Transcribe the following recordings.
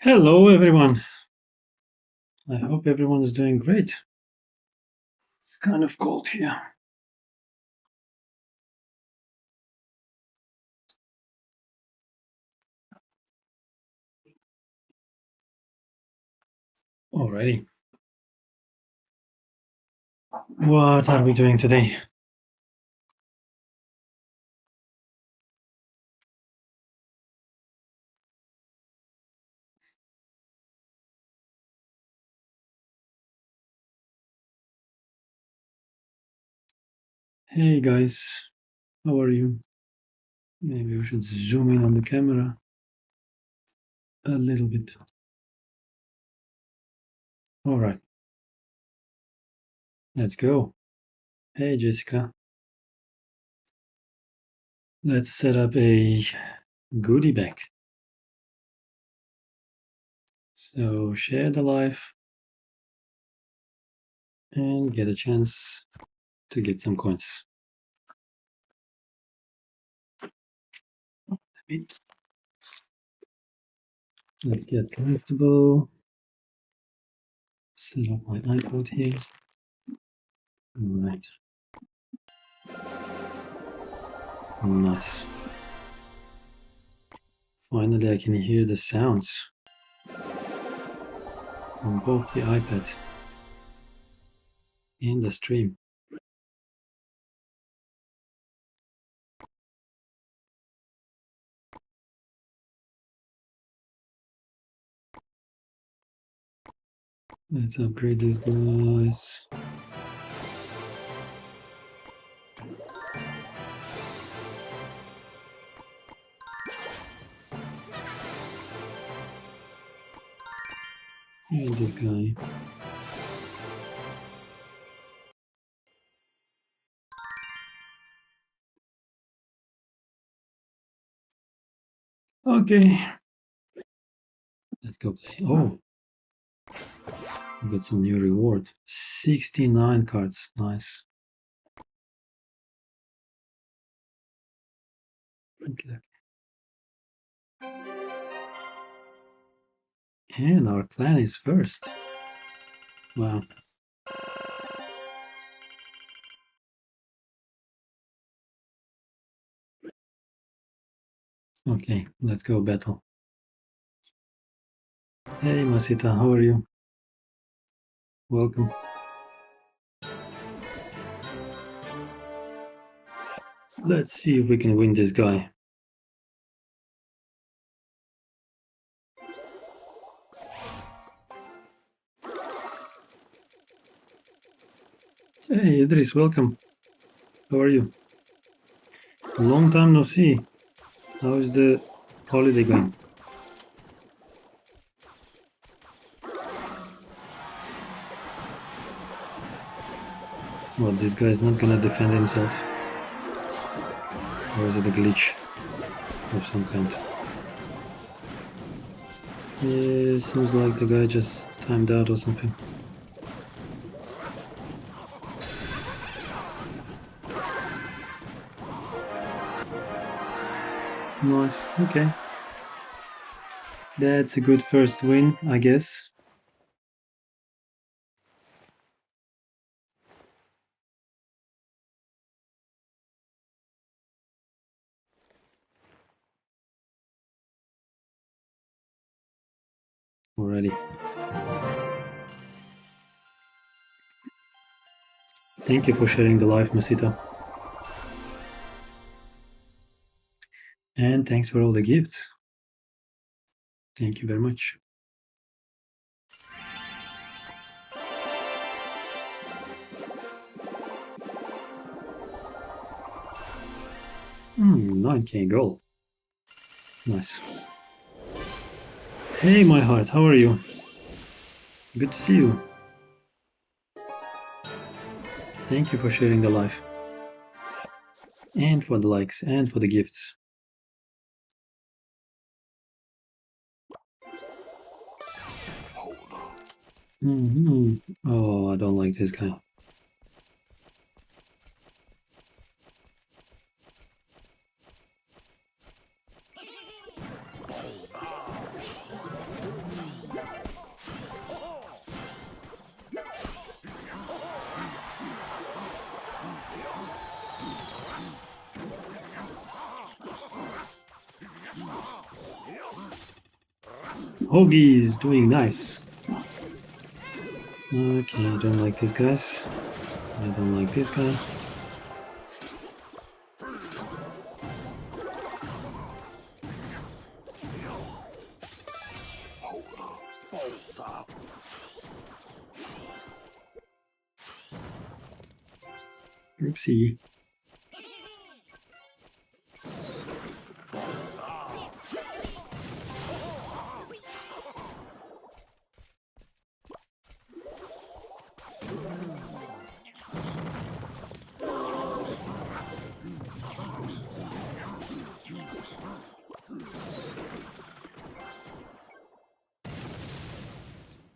Hello, everyone. I hope everyone is doing great. It's kind of cold here. Alrighty. What are we doing today? Hey guys, how are you? Maybe we should zoom in on the camera a little bit. Alright. Let's go. Hey Jessica. Let's set up a goodie bag. So share the live and get a chance to get some coins. Let's get comfortable. Set up my iPod here. Alright. Nice. Finally, I can hear the sounds on both the iPad and the stream. Let's upgrade these guys. And this guy. Okay. Let's go play. Oh, we got some new reward. 69 cards. Nice. Okay. And our clan is first. Wow. Okay, let's go battle. Hey Masita, how are you? Welcome. Let's see if we can win this guy. Hey Idris, welcome. How are you? Long time no see. How is the holiday going? Well, this guy is not gonna defend himself. Or is it a glitch of some kind? Yeah, seems like the guy just timed out or something. Nice, okay. That's a good first win, I guess. Already. Thank you for sharing the live, Masita. And thanks for all the gifts. Thank you very much. 9k gold. Nice. Hey, my heart, how are you? Good to see you. Thank you for sharing the live. And for the likes, and for the gifts. Oh, I don't like this guy. Hoagie's doing nice. Okay, I don't like these guys. I don't like this guy. Oopsie.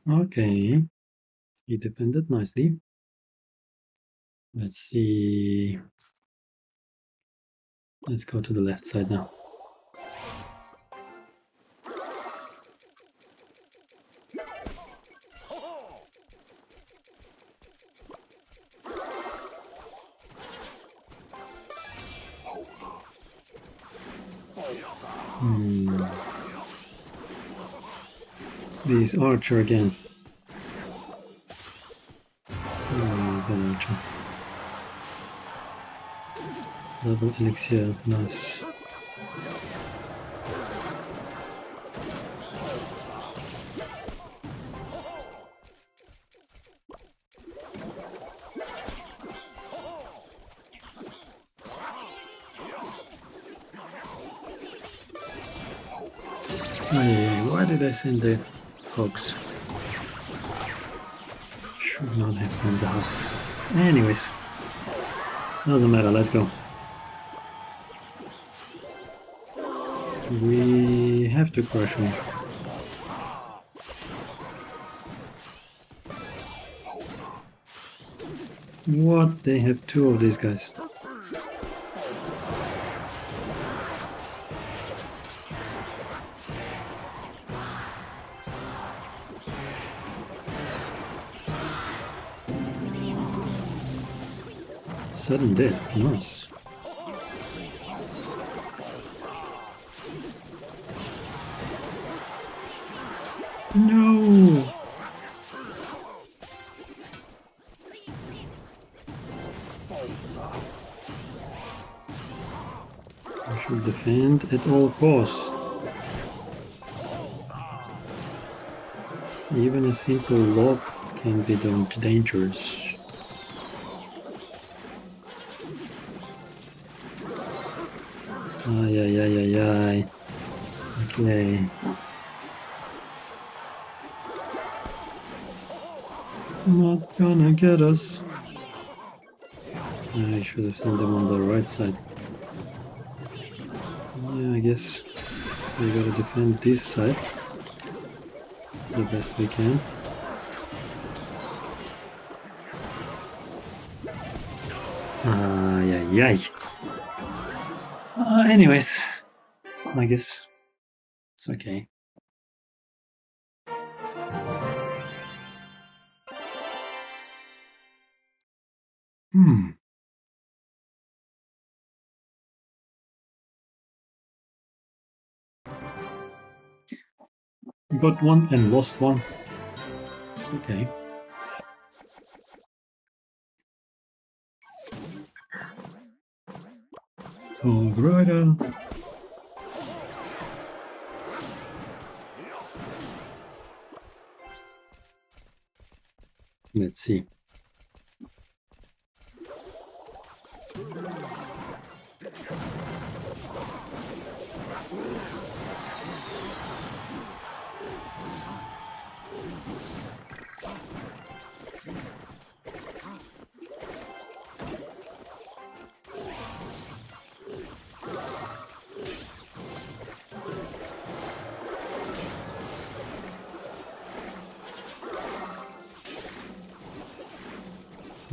Okay, he defended nicely. Let's see. Let's go to the left side now. This archer again. Oh, that archer. Level elixir, nice. Why did I send the hogs? Should not have sent the hogs. Anyways, doesn't matter, let's go. We have to crush him. What? They have two of these guys. Sudden death, nice. No! I should defend at all costs. Even a simple lock can be dangerous. Ay, ay, ay, ay, ay. Okay. Not gonna get us. I should have sent them on the right side. Yeah, I guess we gotta defend this side the best we can. Ay, ay, ay. Anyways, I guess it's okay. Got one and lost one. It's okay. Rider. Let's see.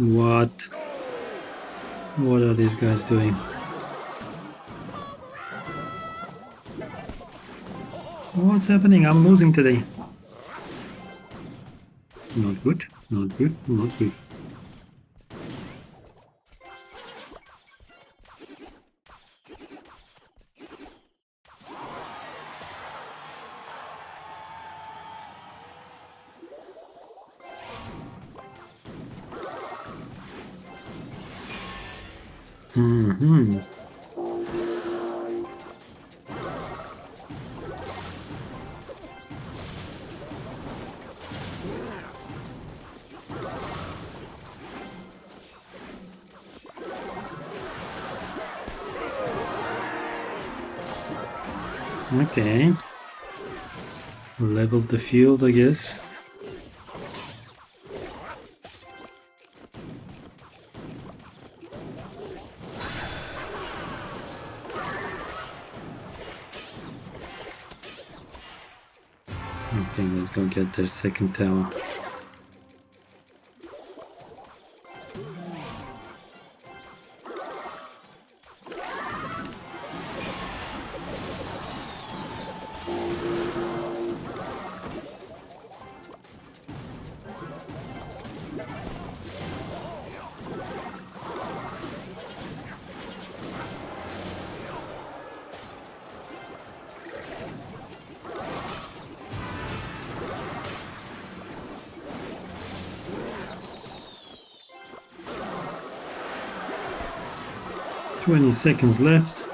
What? What are these guys doing? What's happening? I'm losing today. Not good, not good, not good. Mm-hmm. Okay. Leveled the field, I guess. Okay, let's go get their second tower. "20 seconds left,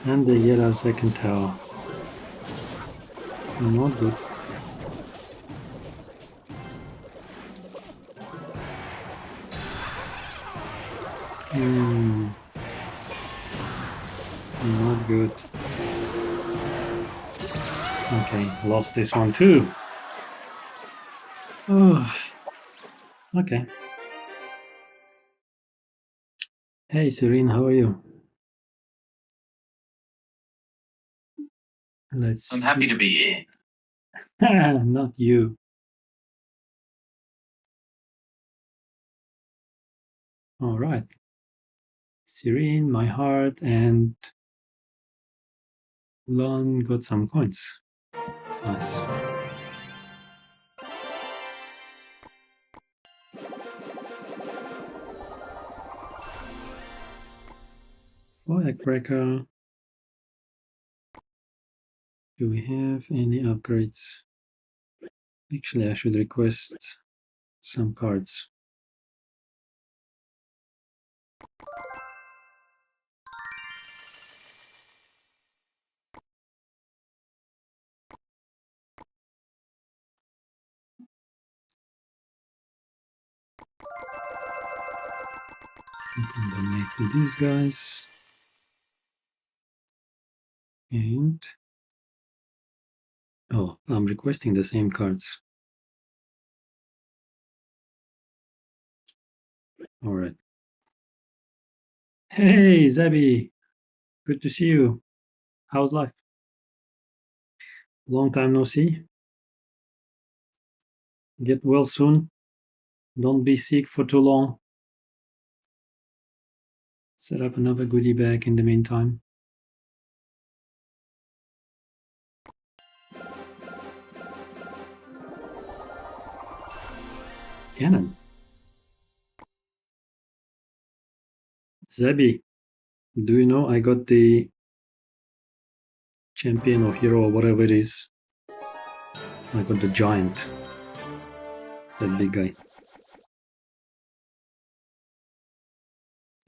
and they get our second tower. Not good. Not good. Okay, lost this one too. Oh, okay. Hey, Serene, how are you? I'm happy to be here. Not you. All right. Serene, my heart, and Lon got some coins. Nice. Firecracker. Do we have any upgrades? Actually, I should request some cards. I can donate to these guys. And oh, I'm requesting the same cards. All right. Hey, Zabi. Good to see you. How's life? Long time no see. Get well soon. Don't be sick for too long. Set up another goodie bag in the meantime. Cannon. Zabi, do you know I got the champion or hero or whatever it is? I got the giant. That big guy.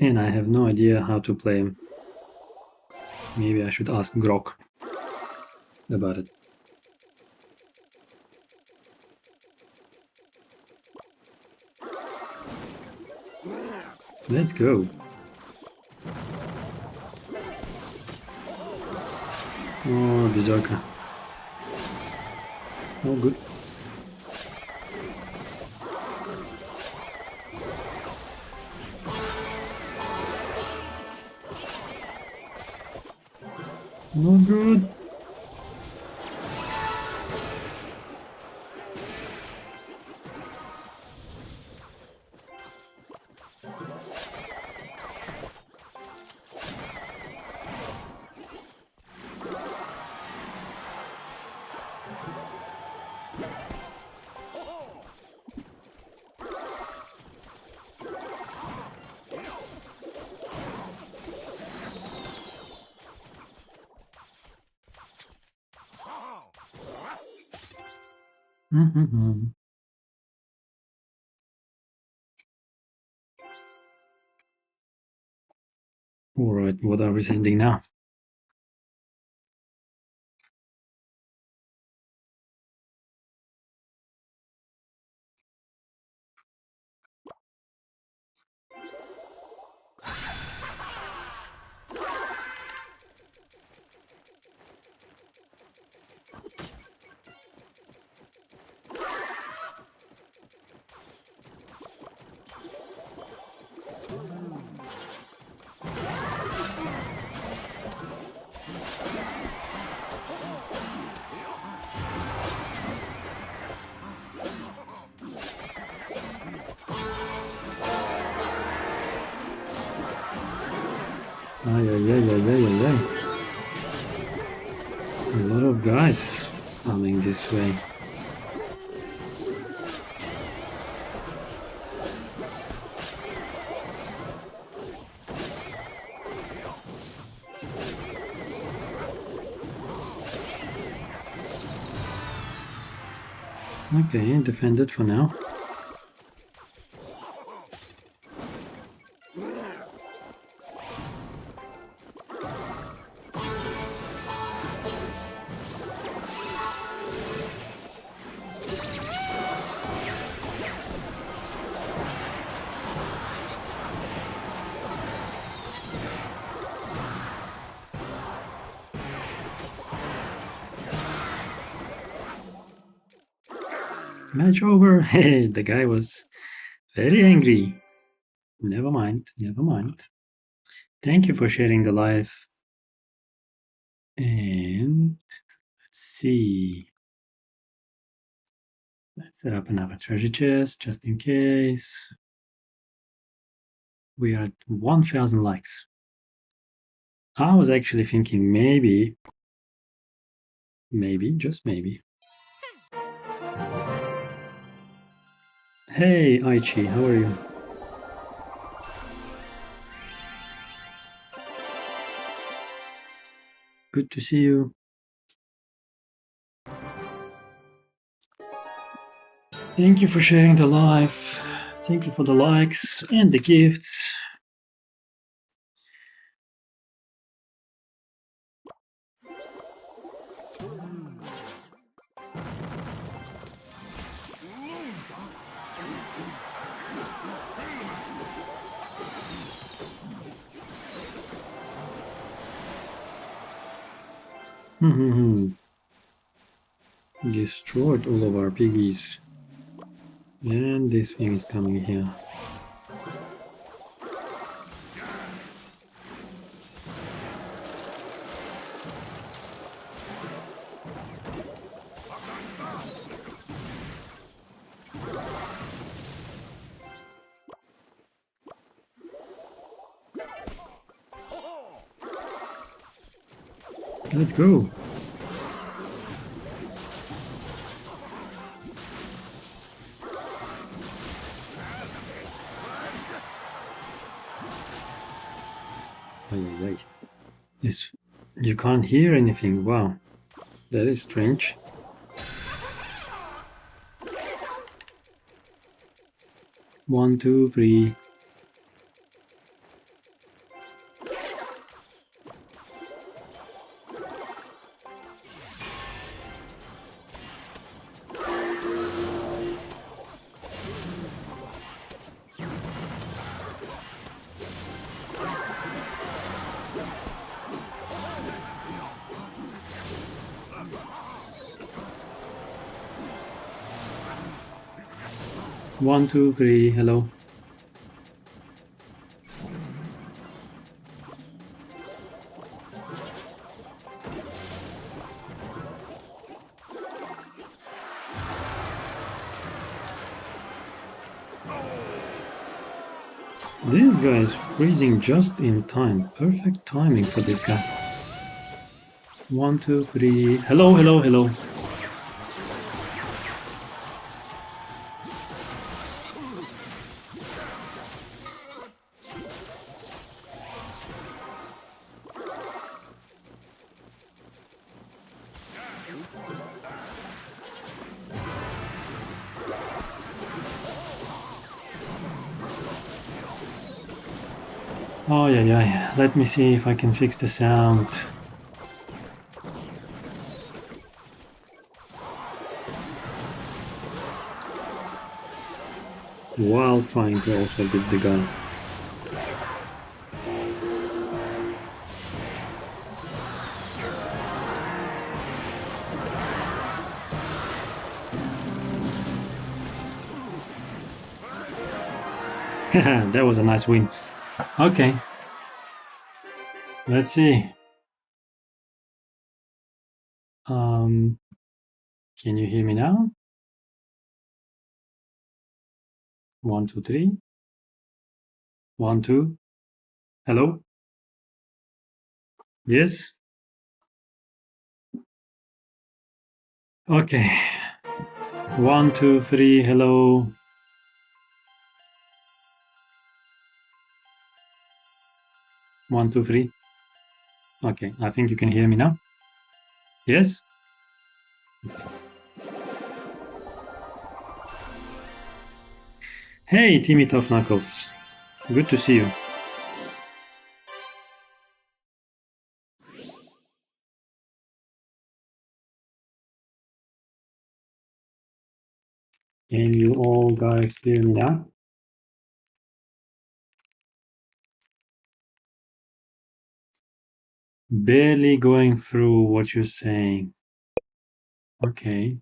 And I have no idea how to play him. Maybe I should ask Grok about it. Let's go. Oh, Berserker. Oh, good. Not good. Mm-hmm. Alright, what are we sending now? Ay, ay, ay, ay, ay, ay, ay. A lot of guys coming this way. Okay, defended for now. Match over. Hey, the guy was very angry. Never mind, never mind. Thank you for sharing the live. And let's see. Let's set up another treasure chest just in case. We are at 1,000 likes. I was actually thinking maybe, just maybe. Hey, Aichi, how are you? Good to see you. Thank you for sharing the live. Thank you for the likes and the gifts. Destroyed all of our piggies. And this thing is coming here. Let's go. This, you can't hear anything. Wow, that is strange. One, two, three. One, two, three. Hello. This guy is freezing just in time. Perfect timing for this guy. One, two, three. Hello, hello, hello. Oh yeah. Let me see if I can fix the sound. While trying to also beat the guy. That was a nice win. Okay. Let's see. Can you hear me now? 1, 2, 3. 1, 2. Hello? Yes? Okay. 1, 2, 3. Hello? 1, 2, 3. Okay, I think you can hear me now. Yes? Hey, Timmy Tough Knuckles. Good to see you. Can you all guys hear me now? Barely going through what you're saying. Okay.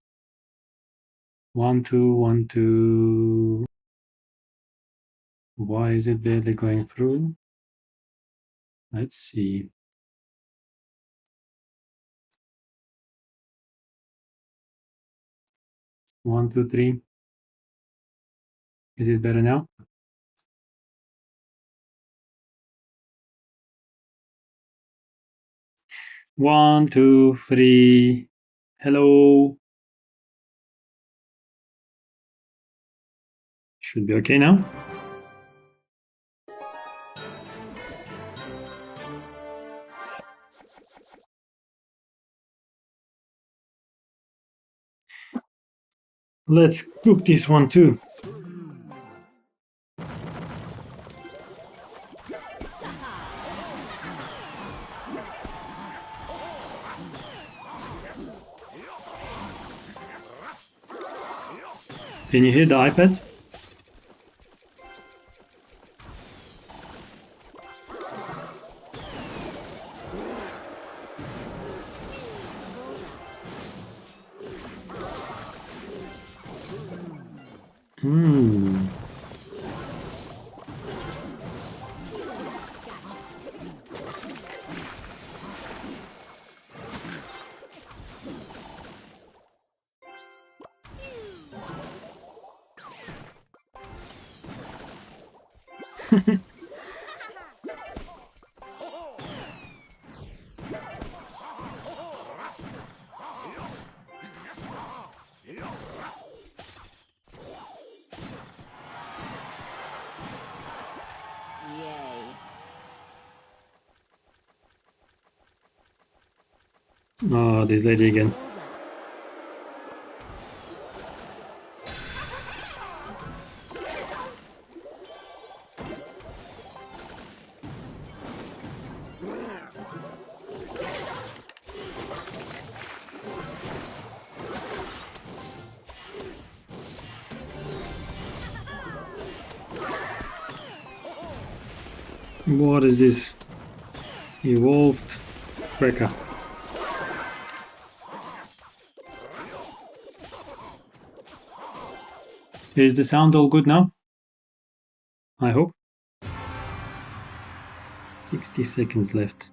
1, 2, 1, 2. Why is it barely going through? Let's see. 1, 2, 3. Is it better now? One, two, three. Hello. Should be okay now. Let's cook this one too. Can you hear the iPad? Hmm. Oh, this lady again. What is this? Evolved cracker. Is the sound all good now? I hope. 60 seconds left.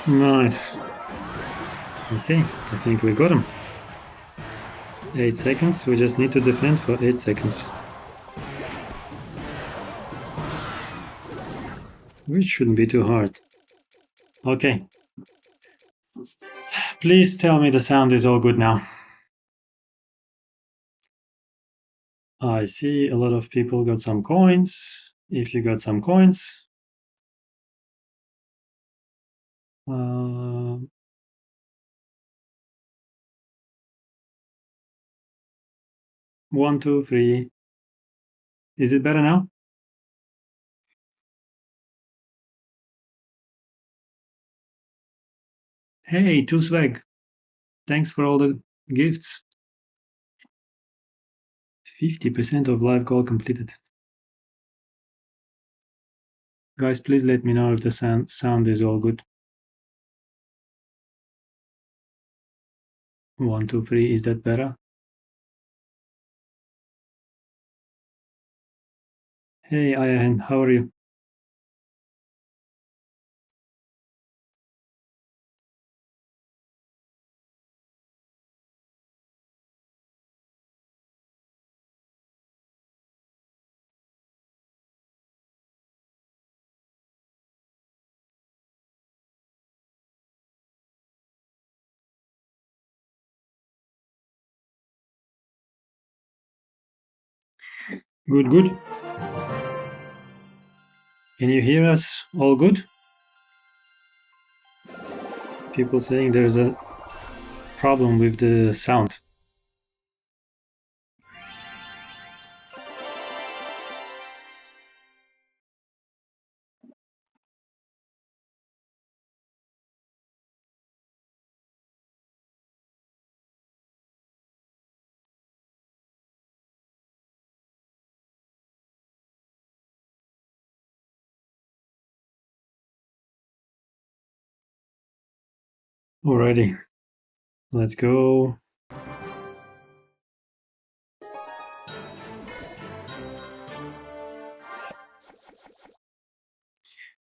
Nice. Okay, I think we got him. 8 seconds. We just need to defend for 8 seconds. Which shouldn't be too hard. Okay. Please tell me the sound is all good now. I see a lot of people got some coins. If you got some coins, 1, 2, 3. Is it better now? Hey, 2 swag. Thanks for all the gifts. 50% of live call completed. Guys, please let me know if the sound is all good. 1, 2, 3. Is that better? Hey, Ayahan, how are you? Good, good. Can you hear us all good? People saying there's a problem with the sound. Alrighty, let's go.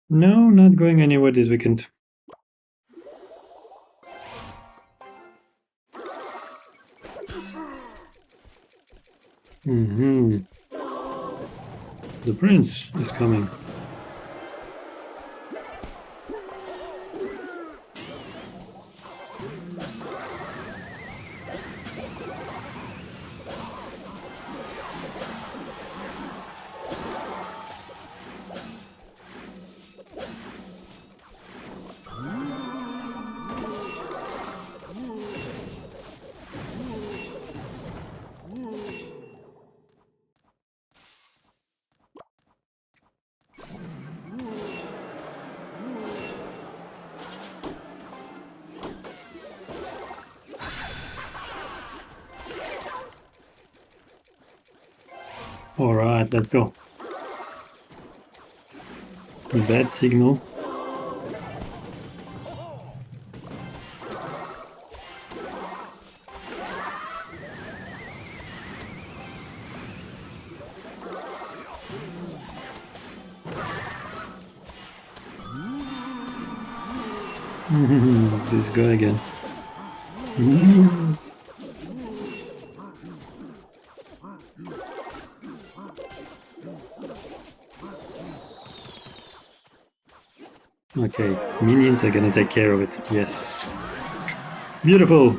No, not going anywhere this weekend. The prince is coming. Alright, let's go. Bad signal. This guy again. Okay, minions are gonna take care of it. Yes. Beautiful.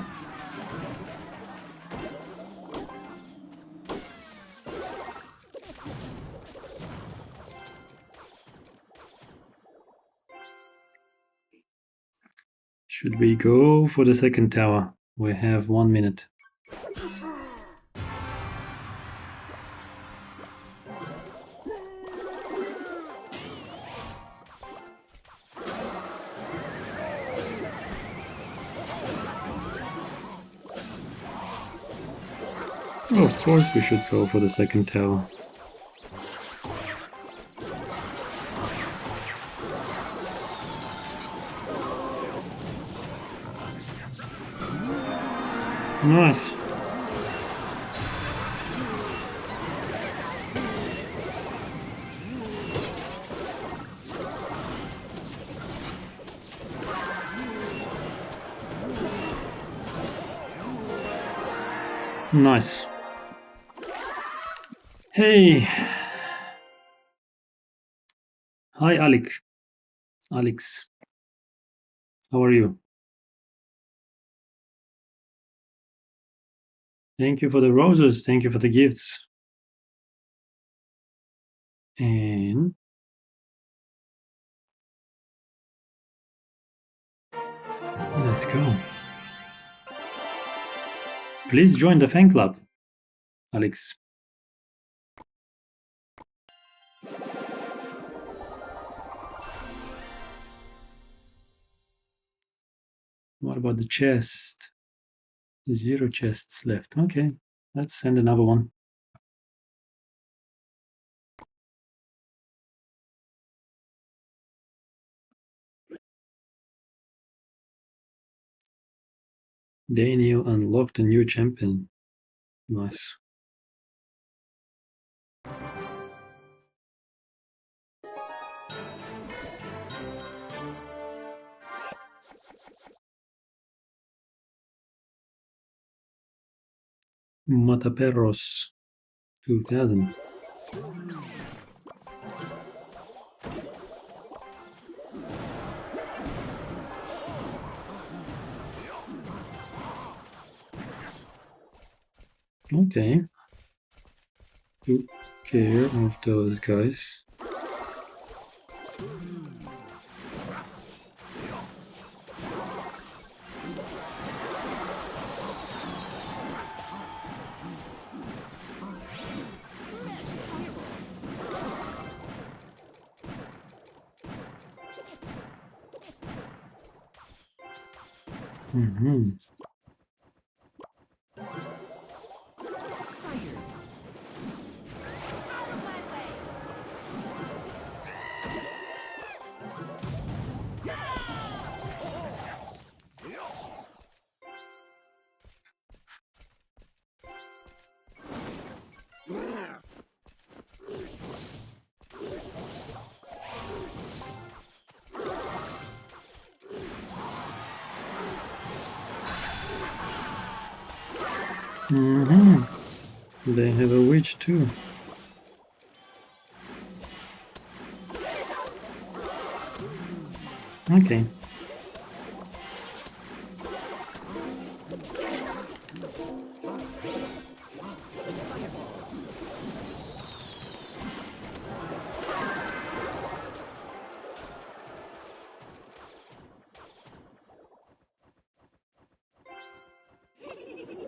Should we go for the second tower? We have 1 minute. Oh, of course we should go for the second tower. Nice. Nice. Hey. Hi, Alex. Alex, how are you? Thank you for the roses. Thank you for the gifts. And let's go. Please join the fan club, Alex. What about the chest? 0 chests left. Okay, let's send another one. Daniel unlocked a new champion. Nice. Mataperros 2000. Okay. Took care of those guys. Mm-hmm. Mm-hmm. They have a witch too. Okay.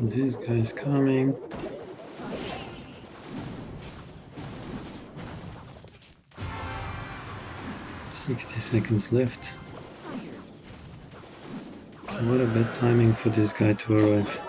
This guy's coming. 60 seconds left. What a bad timing for this guy to arrive.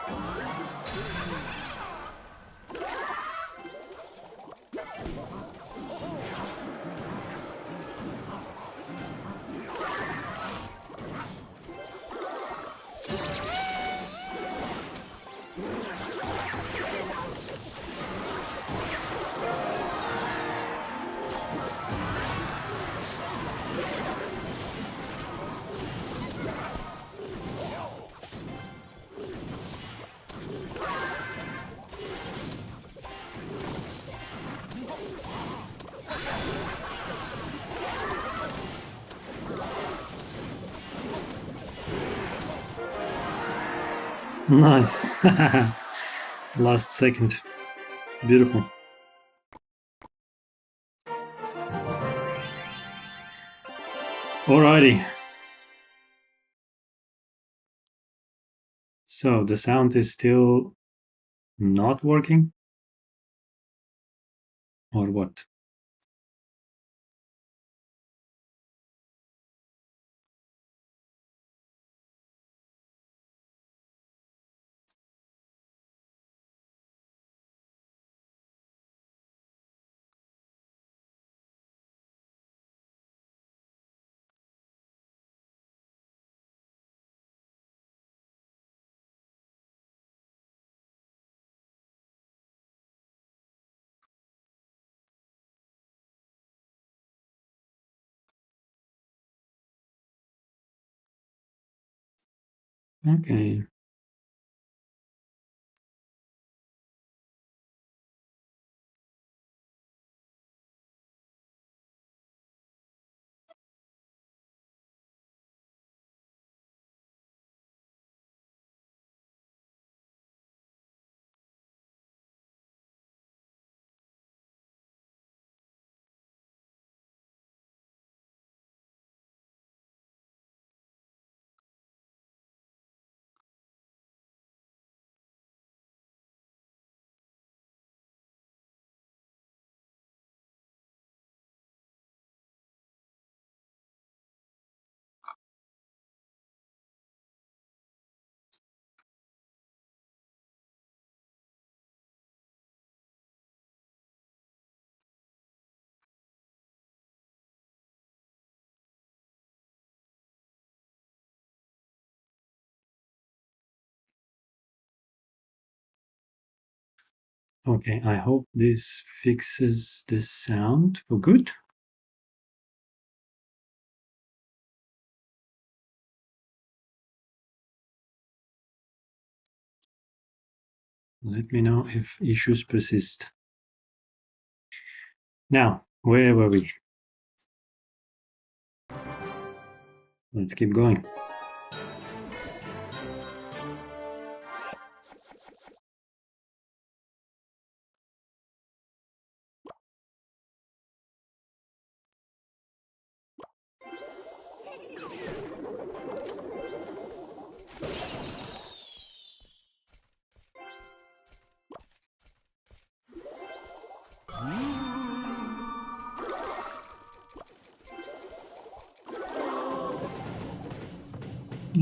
Nice. Last second. Beautiful. Alrighty. So the sound is still not working? Or what? Okay. Okay, I hope this fixes the sound for good. Let me know if issues persist. Now, where were we? Let's keep going.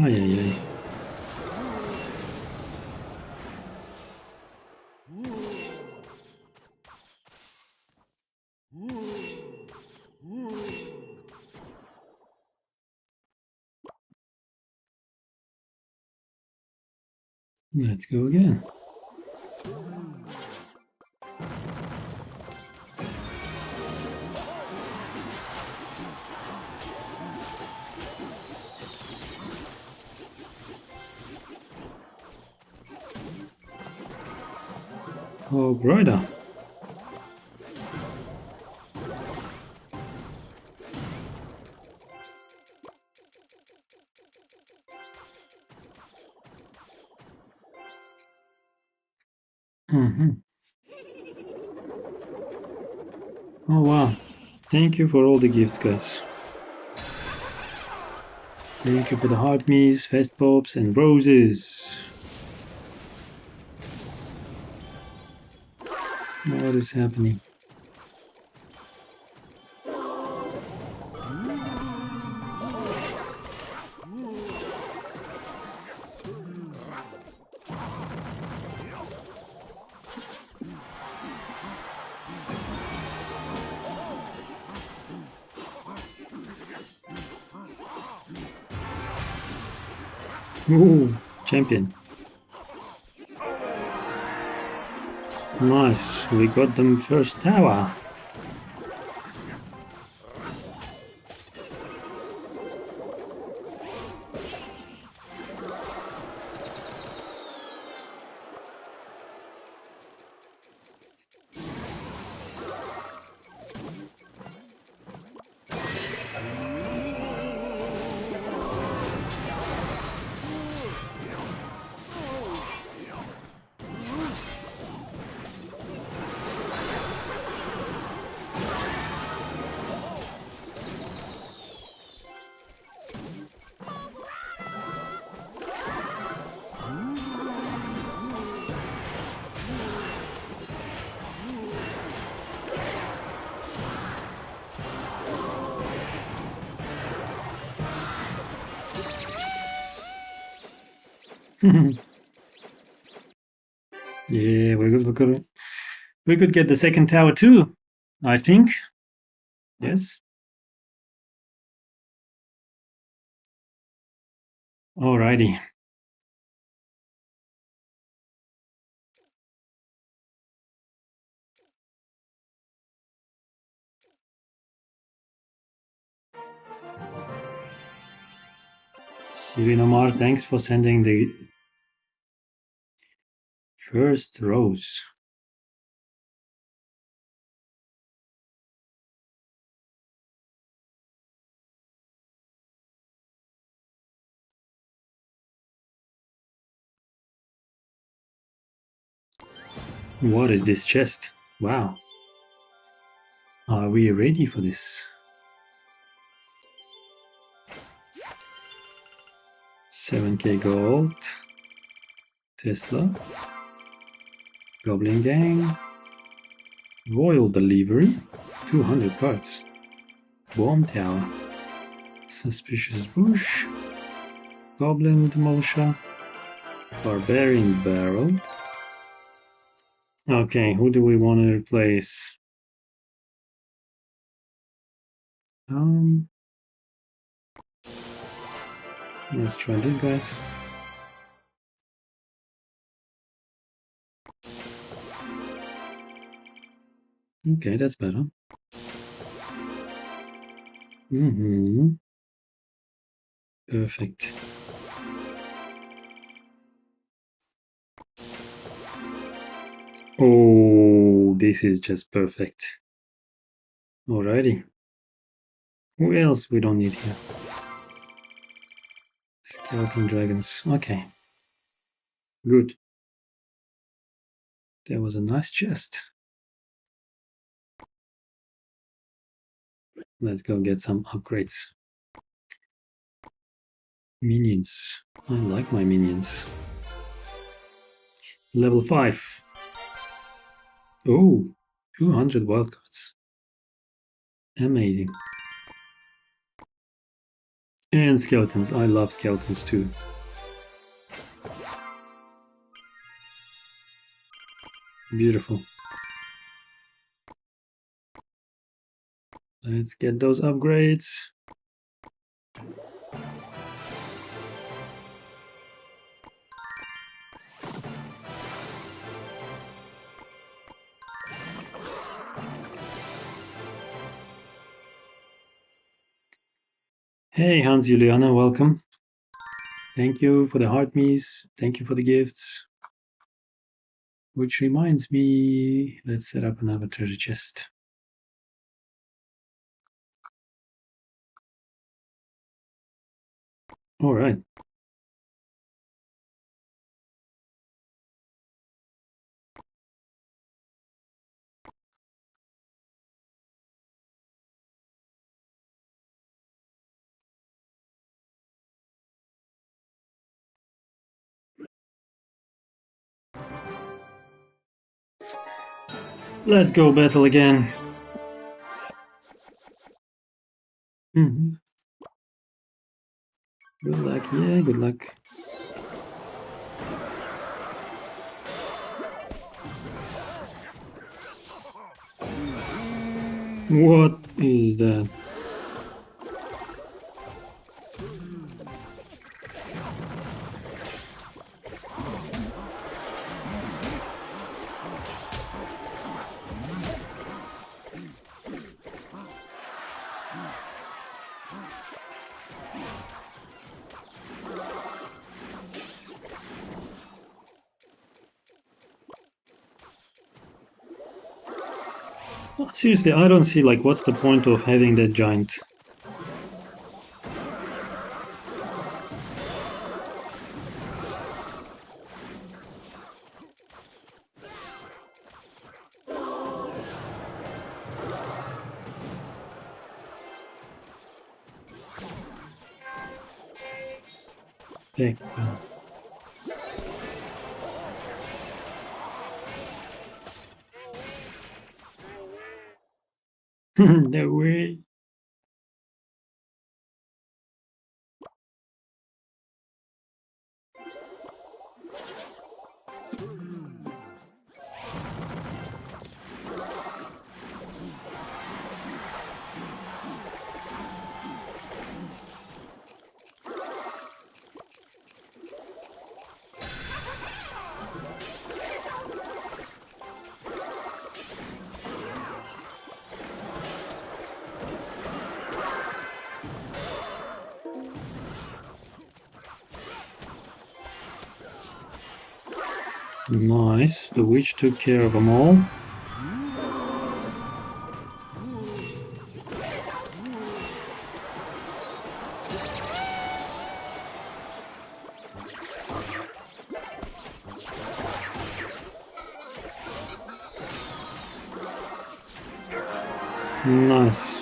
Ay, ay, ay. Let's go again. Oh, brother. Mm-hmm. Oh, wow. Thank you for all the gifts, guys. Thank you for the heart me's, fest pops, and roses. What is happening? Ooh, champion. Nice, we got them first tower. Yeah, we could get the second tower too, I think. Yes. Alrighty. Sirinomar, thanks for sending the first rose. What is this chest? Wow. Are we ready for this? 7k gold. Tesla. Goblin Gang. Royal Delivery. 200 cards. Bomb Tower. Suspicious Bush. Goblin Demolisher. Barbarian Barrel. Okay, who do we want to replace? Let's try these guys. Okay, that's better. Mm-hmm. Perfect. Oh, this is just perfect. Alrighty. Who else we don't need here? Skeleton dragons. Okay. Good. There was a nice chest. Let's go get some upgrades. Minions. I like my minions. Level 5. Oh, 200 wildcards. Amazing. And skeletons. I love skeletons too. Beautiful. Let's get those upgrades. Hey, Hans Juliana, welcome. Thank you for the heart me's. Thank you for the gifts. Which reminds me, let's set up another treasure chest. All right. Let's go battle again. Mm-hmm. Good luck, yeah, good luck. What is that? Seriously, I don't see, like, what's the point of having that giant? Okay. No way. Nice. The witch took care of them all. Nice.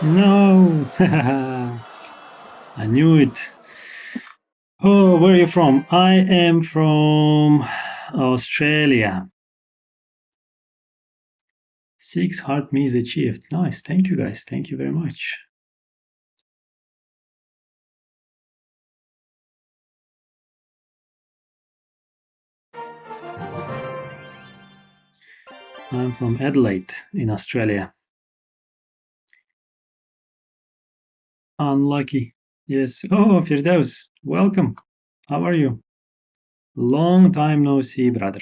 No! I knew it. Oh, where are you from? I am from Australia. 6 heart meals achieved. Nice. Thank you, guys. Thank you very much. I'm from Adelaide in Australia. Unlucky. Yes. Oh, Firdaus. Welcome. How are you? Long time no see, brother.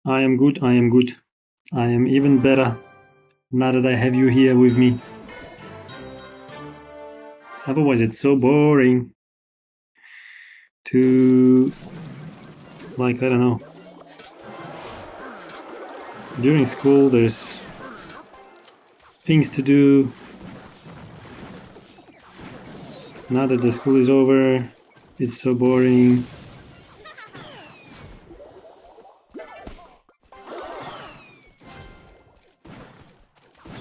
I am good. I am good. I am even better now that I have you here with me. Otherwise, it's so boring to, like, I don't know. During school, there's things to do. Now that the school is over, it's so boring.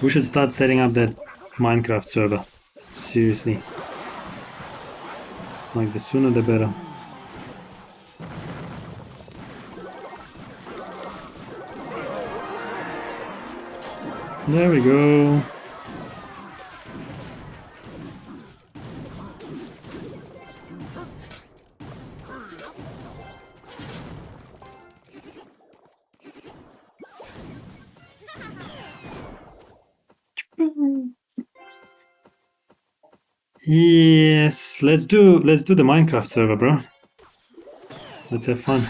We should start setting up that Minecraft server. Seriously. Like, the sooner the better. There we go. Yes, let's do the Minecraft server, bro. Let's have fun.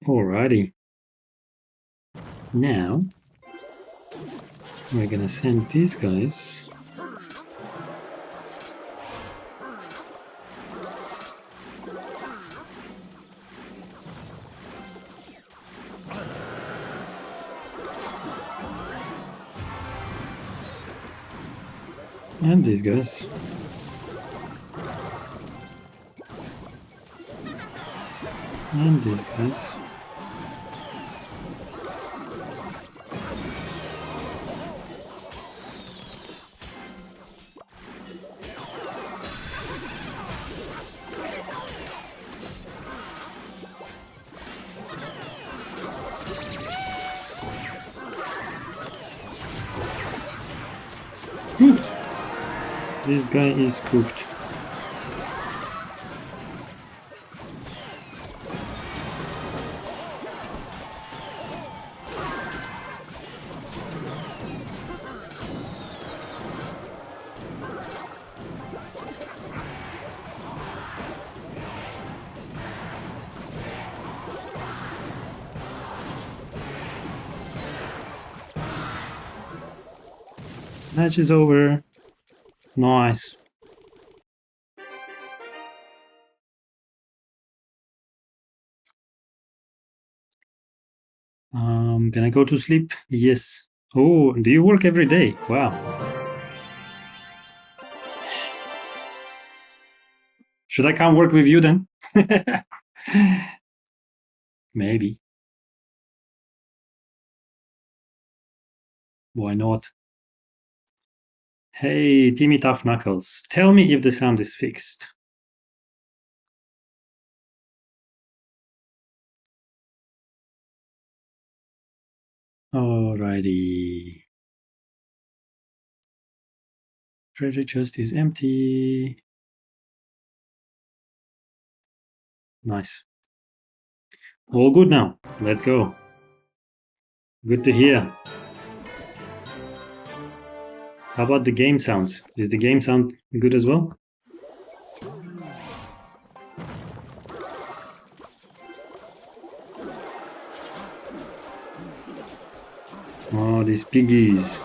Alrighty. Now we're gonna send these guys. And these guys. And these guys. Good. This guy is cooked. Match is over. Nice. Can I go to sleep? Yes. Oh, do you work every day? Wow. Should I come work with you then? Maybe. Why not? Hey, Timmy Tough Knuckles, tell me if the sound is fixed. Alrighty. Treasure chest is empty. Nice. All good now. Let's go. Good to hear. How about the game sounds? Is the game sound good as well? Oh, these piggies.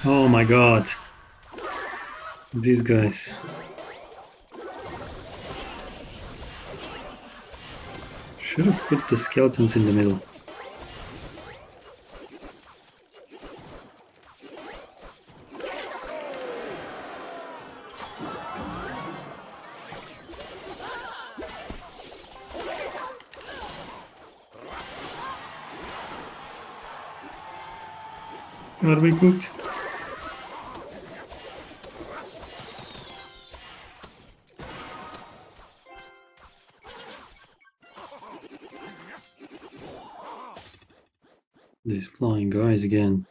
Oh my god. These guys. Should have put the skeletons in the middle. Are we cooked? These flying guys again.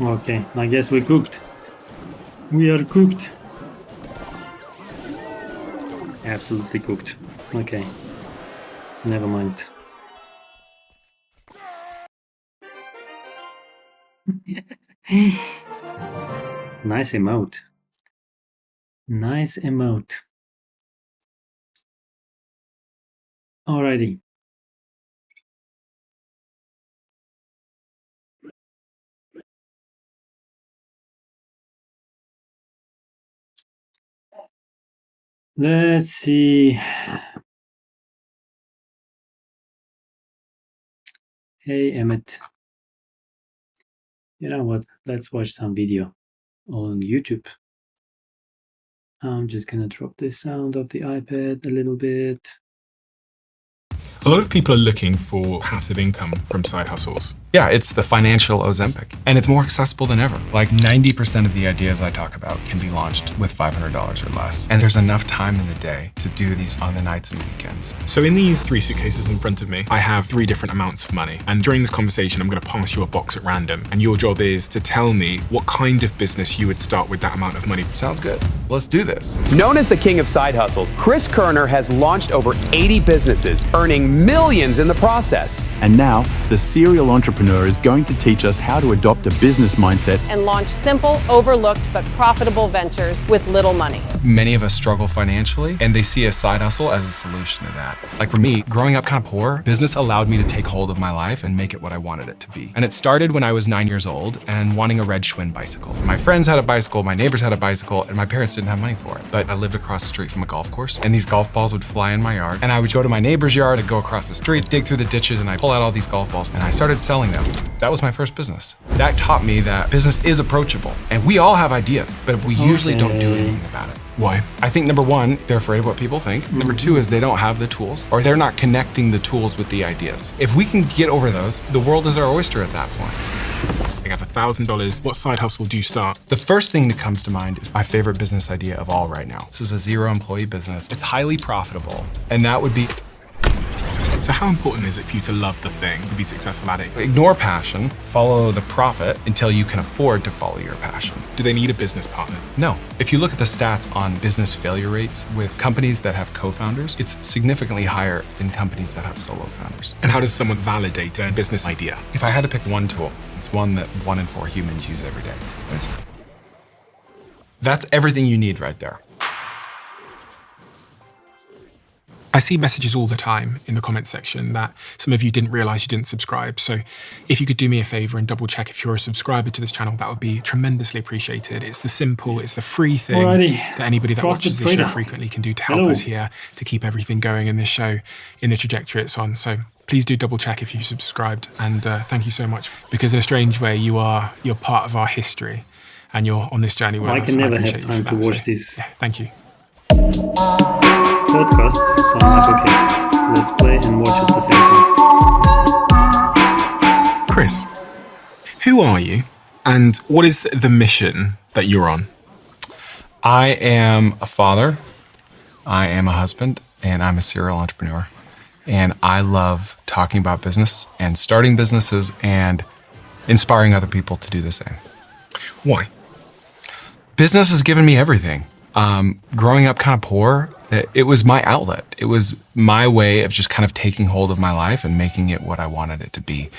Okay, I guess we cooked. We are cooked. Absolutely cooked. Okay. Never mind. Nice emote. Nice emote. Alrighty. Let's see. Hey, Emmett. You know what? Let's watch some video on YouTube. I'm just gonna drop the sound of the iPad a little bit. A lot of people are looking for passive income from side hustles. Yeah, it's the financial Ozempic, and it's more accessible than ever. Like 90% of the ideas I talk about can be launched with $500 or less. And there's enough time in the day to do these on the nights and weekends. So in these 3 suitcases in front of me, I have 3 different amounts of money. And during this conversation, I'm going to pass you a box at random. And your job is to tell me what kind of business you would start with that amount of money. Sounds good. Let's do this. Known as the king of side hustles, Chris Kerner has launched over 80 businesses, earning millions in the process. And now, the serial entrepreneur is going to teach us how to adopt a business mindset and launch simple, overlooked, but profitable ventures with little money. Many of us struggle financially, and they see a side hustle as a solution to that. Like for me, growing up kind of poor, business allowed me to take hold of my life and make it what I wanted it to be. And it started when I was 9 years old and wanting a red Schwinn bicycle. My friends had a bicycle, my neighbors had a bicycle, and my parents didn't have money for it. But I lived across the street from a golf course, and these golf balls would fly in my yard. And I would go to my neighbor's yard, I'd go across the street, dig through the ditches, and I'd pull out all these golf balls, and I started selling them. That was my first business. That taught me that business is approachable, and we all have ideas, but we usually don't do anything about it. Why? I think number 1, they're afraid of what people think. Number 2 is they don't have the tools, or they're not connecting the tools with the ideas. If we can get over those, the world is our oyster at that point. I have $1,000. What side hustle do you start? The first thing that comes to mind is my favorite business idea of all right now. This is a 0-employee business. It's highly profitable, and that would be So how important is it for you to love the thing to be successful at it? Ignore passion, follow the profit until you can afford to follow your passion. Do they need a business partner? No. If you look at the stats on business failure rates with companies that have co-founders, it's significantly higher than companies that have solo founders. And how does someone validate a business idea? If I had to pick one tool, it's one that 1 in 4 humans use every day. That's everything you need right there. I see messages all the time in the comments section that some of you didn't realize you didn't subscribe. So if you could do me a favor and double check if you're a subscriber to this channel, that would be tremendously appreciated. It's the simple, it's the free thing that anybody that watches this show frequently can do to help us here to keep everything going in this show in the trajectory it's on. So please do double check if you subscribed, and thank you so much, because in a strange way you're part of our history and you're on this journey with us. I can never have time to watch this. Yeah, thank you. Podcast, so I'm like, okay, let's play and watch at the same time. Chris, who are you and what is the mission that you're on? I am a father, I am a husband, and I'm a serial entrepreneur. And I love talking about business and starting businesses and inspiring other people to do the same. Why? Business has given me everything. Growing up kind of poor, it was my outlet. It was my way of just kind of taking hold of my life and making it what I wanted it to be.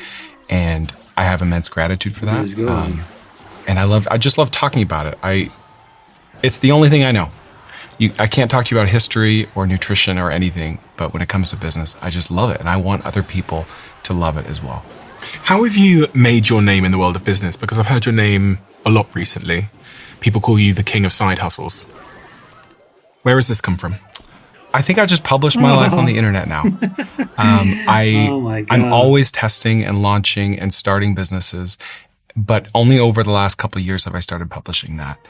And I have immense gratitude for that. And I just love talking about it. It's the only thing I know. I can't talk to you about history or nutrition or anything, but when it comes to business, I just love it. And I want other people to love it as well. How have you made your name in the world of business? Because I've heard your name a lot recently. People call you the king of side hustles. Where has this come from? I think I just published my life on the internet now. I'm always testing and launching and starting businesses, but only over the last couple of years have I started publishing that.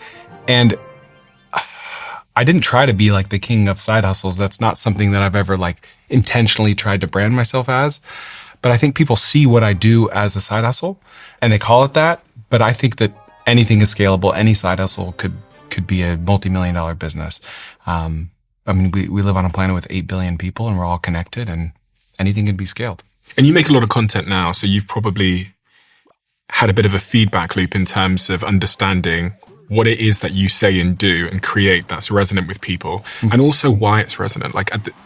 And I didn't try to be like the king of side hustles. That's not something that I've ever intentionally tried to brand myself as. But I think people see what I do as a side hustle and they call it that. But I think that anything is scalable. Any side hustle could be a multi-million-dollar business. We live on a planet with 8 billion people and we're all connected and anything can be scaled. And you make a lot of content now, so you've probably had a bit of a feedback loop in terms of understanding what it is that you say and do and create that's resonant with people, and also why it's resonant.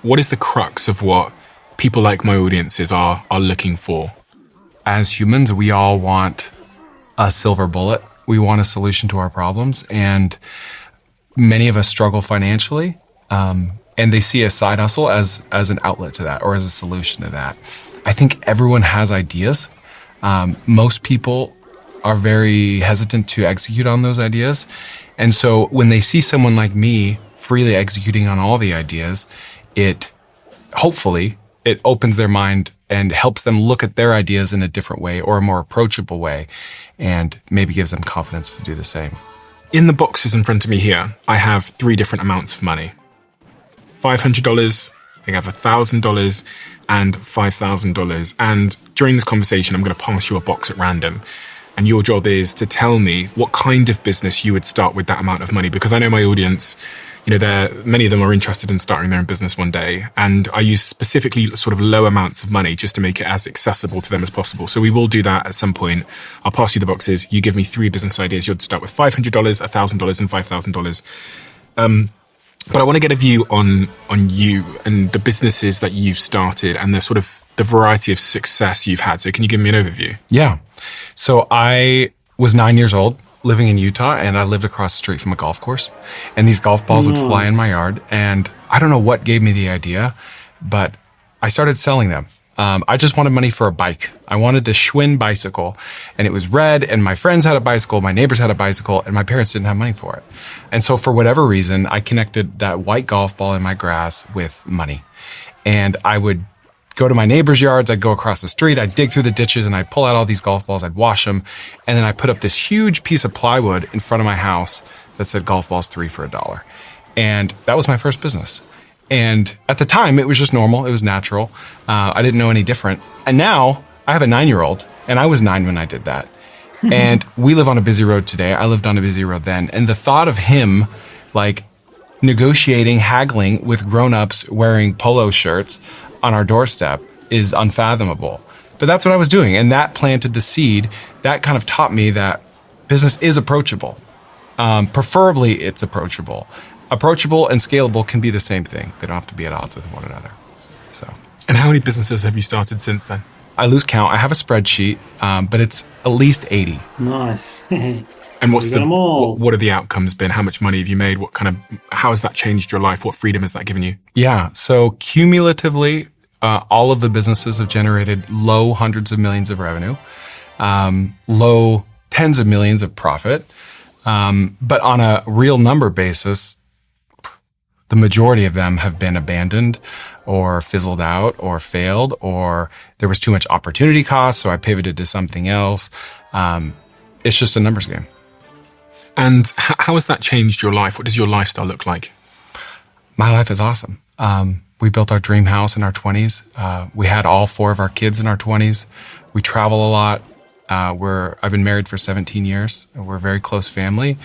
What is the crux of what people like my audiences are looking for? As humans, we all want a silver bullet. We want a solution to our problems, and many of us struggle financially, and they see a side hustle as an outlet to that or as a solution to that. I think everyone has ideas. Most people are very hesitant to execute on those ideas, and so when they see someone like me freely executing on all the ideas, hopefully it opens their mind and helps them look at their ideas in a different way or a more approachable way, and maybe gives them confidence to do the same. In the boxes in front of me here, I have 3 different amounts of money. $500, I think I have $1,000 and $5,000. And during this conversation, I'm going to pass you a box at random. And your job is to tell me what kind of business you would start with that amount of money. Because I know my audience, many of them are interested in starting their own business one day. And I use specifically sort of low amounts of money just to make it as accessible to them as possible. So we will do that at some point. I'll pass you the boxes. You give me 3 business ideas. You'll start with $500, $1,000 and $5,000. But I want to get a view on you and the businesses that you've started and the variety of success you've had. So can you give me an overview? Yeah. So I was 9 years old, living in Utah, and I lived across the street from a golf course. And these golf balls would fly in my yard. And I don't know what gave me the idea, but I started selling them. I just wanted money for a bike. I wanted this Schwinn bicycle, and it was red, and my friends had a bicycle, my neighbors had a bicycle, and my parents didn't have money for it. And so for whatever reason, I connected that white golf ball in my grass with money. And I would go to my neighbors' yards, I'd go across the street, I'd dig through the ditches, and I'd pull out all these golf balls, I'd wash them, and then I put up this huge piece of plywood in front of my house that said golf balls 3 for $1. And that was my first business. And at the time, it was just normal. It was natural. I didn't know any different. And now I have a 9-year-old, and I was 9 when I did that. And we live on a busy road today. I lived on a busy road then. And the thought of him negotiating, haggling with grown-ups wearing polo shirts on our doorstep is unfathomable. But that's what I was doing. And that planted the seed. That kind of taught me that business is approachable. Preferably, it's approachable. Approachable and scalable can be the same thing. They don't have to be at odds with one another. So, And how many businesses have you started since then? I lose count. I have a spreadsheet, but it's at least 80. Nice. And what's You got 'em all. what are the outcomes been? How much money have you made? How has that changed your life? What freedom has that given you? Yeah. So cumulatively, all of the businesses have generated low hundreds of millions of revenue, low tens of millions of profit. But on a real number basis, the majority of them have been abandoned or fizzled out or failed, or there was too much opportunity cost, so I pivoted to something else. It's just a numbers game. And how has that changed your life? What does your lifestyle look like? My life is awesome. We built our dream house in our 20s. We had all 4 of our kids in our 20s. We travel a lot. I've been married for 17 years. We're a very close family.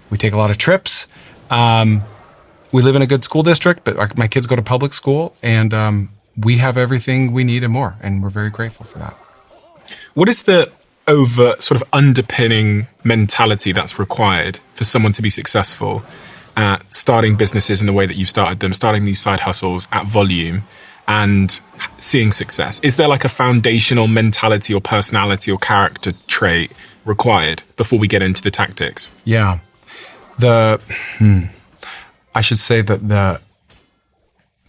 We take a lot of trips. We live in a good school district, but my kids go to public school, and we have everything we need and more, and we're very grateful for that. What is the sort of underpinning mentality that's required for someone to be successful at starting businesses in the way that you started them, starting these side hustles at volume and seeing success? Is there like a foundational mentality or personality or character trait required before we get into the tactics? Yeah. I should say that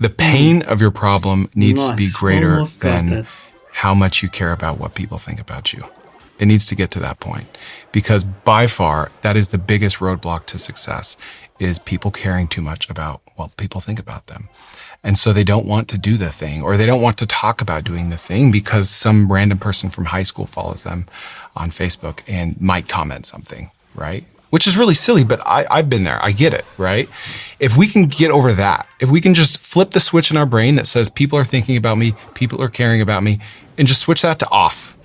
the pain of your problem needs to be greater Almost got than that. how much you care about what people think about you. It needs to get to that point, because by far that is the biggest roadblock to success, is people caring too much about what people think about them. And so they don't want to do the thing, or they don't want to talk about doing the thing because some random person from high school follows them on Facebook and might comment something, right? Which is really silly, but I've been there. I get it, right? If we can get over that, if we can just flip the switch in our brain that says people are thinking about me, people are caring about me, and just switch that to off,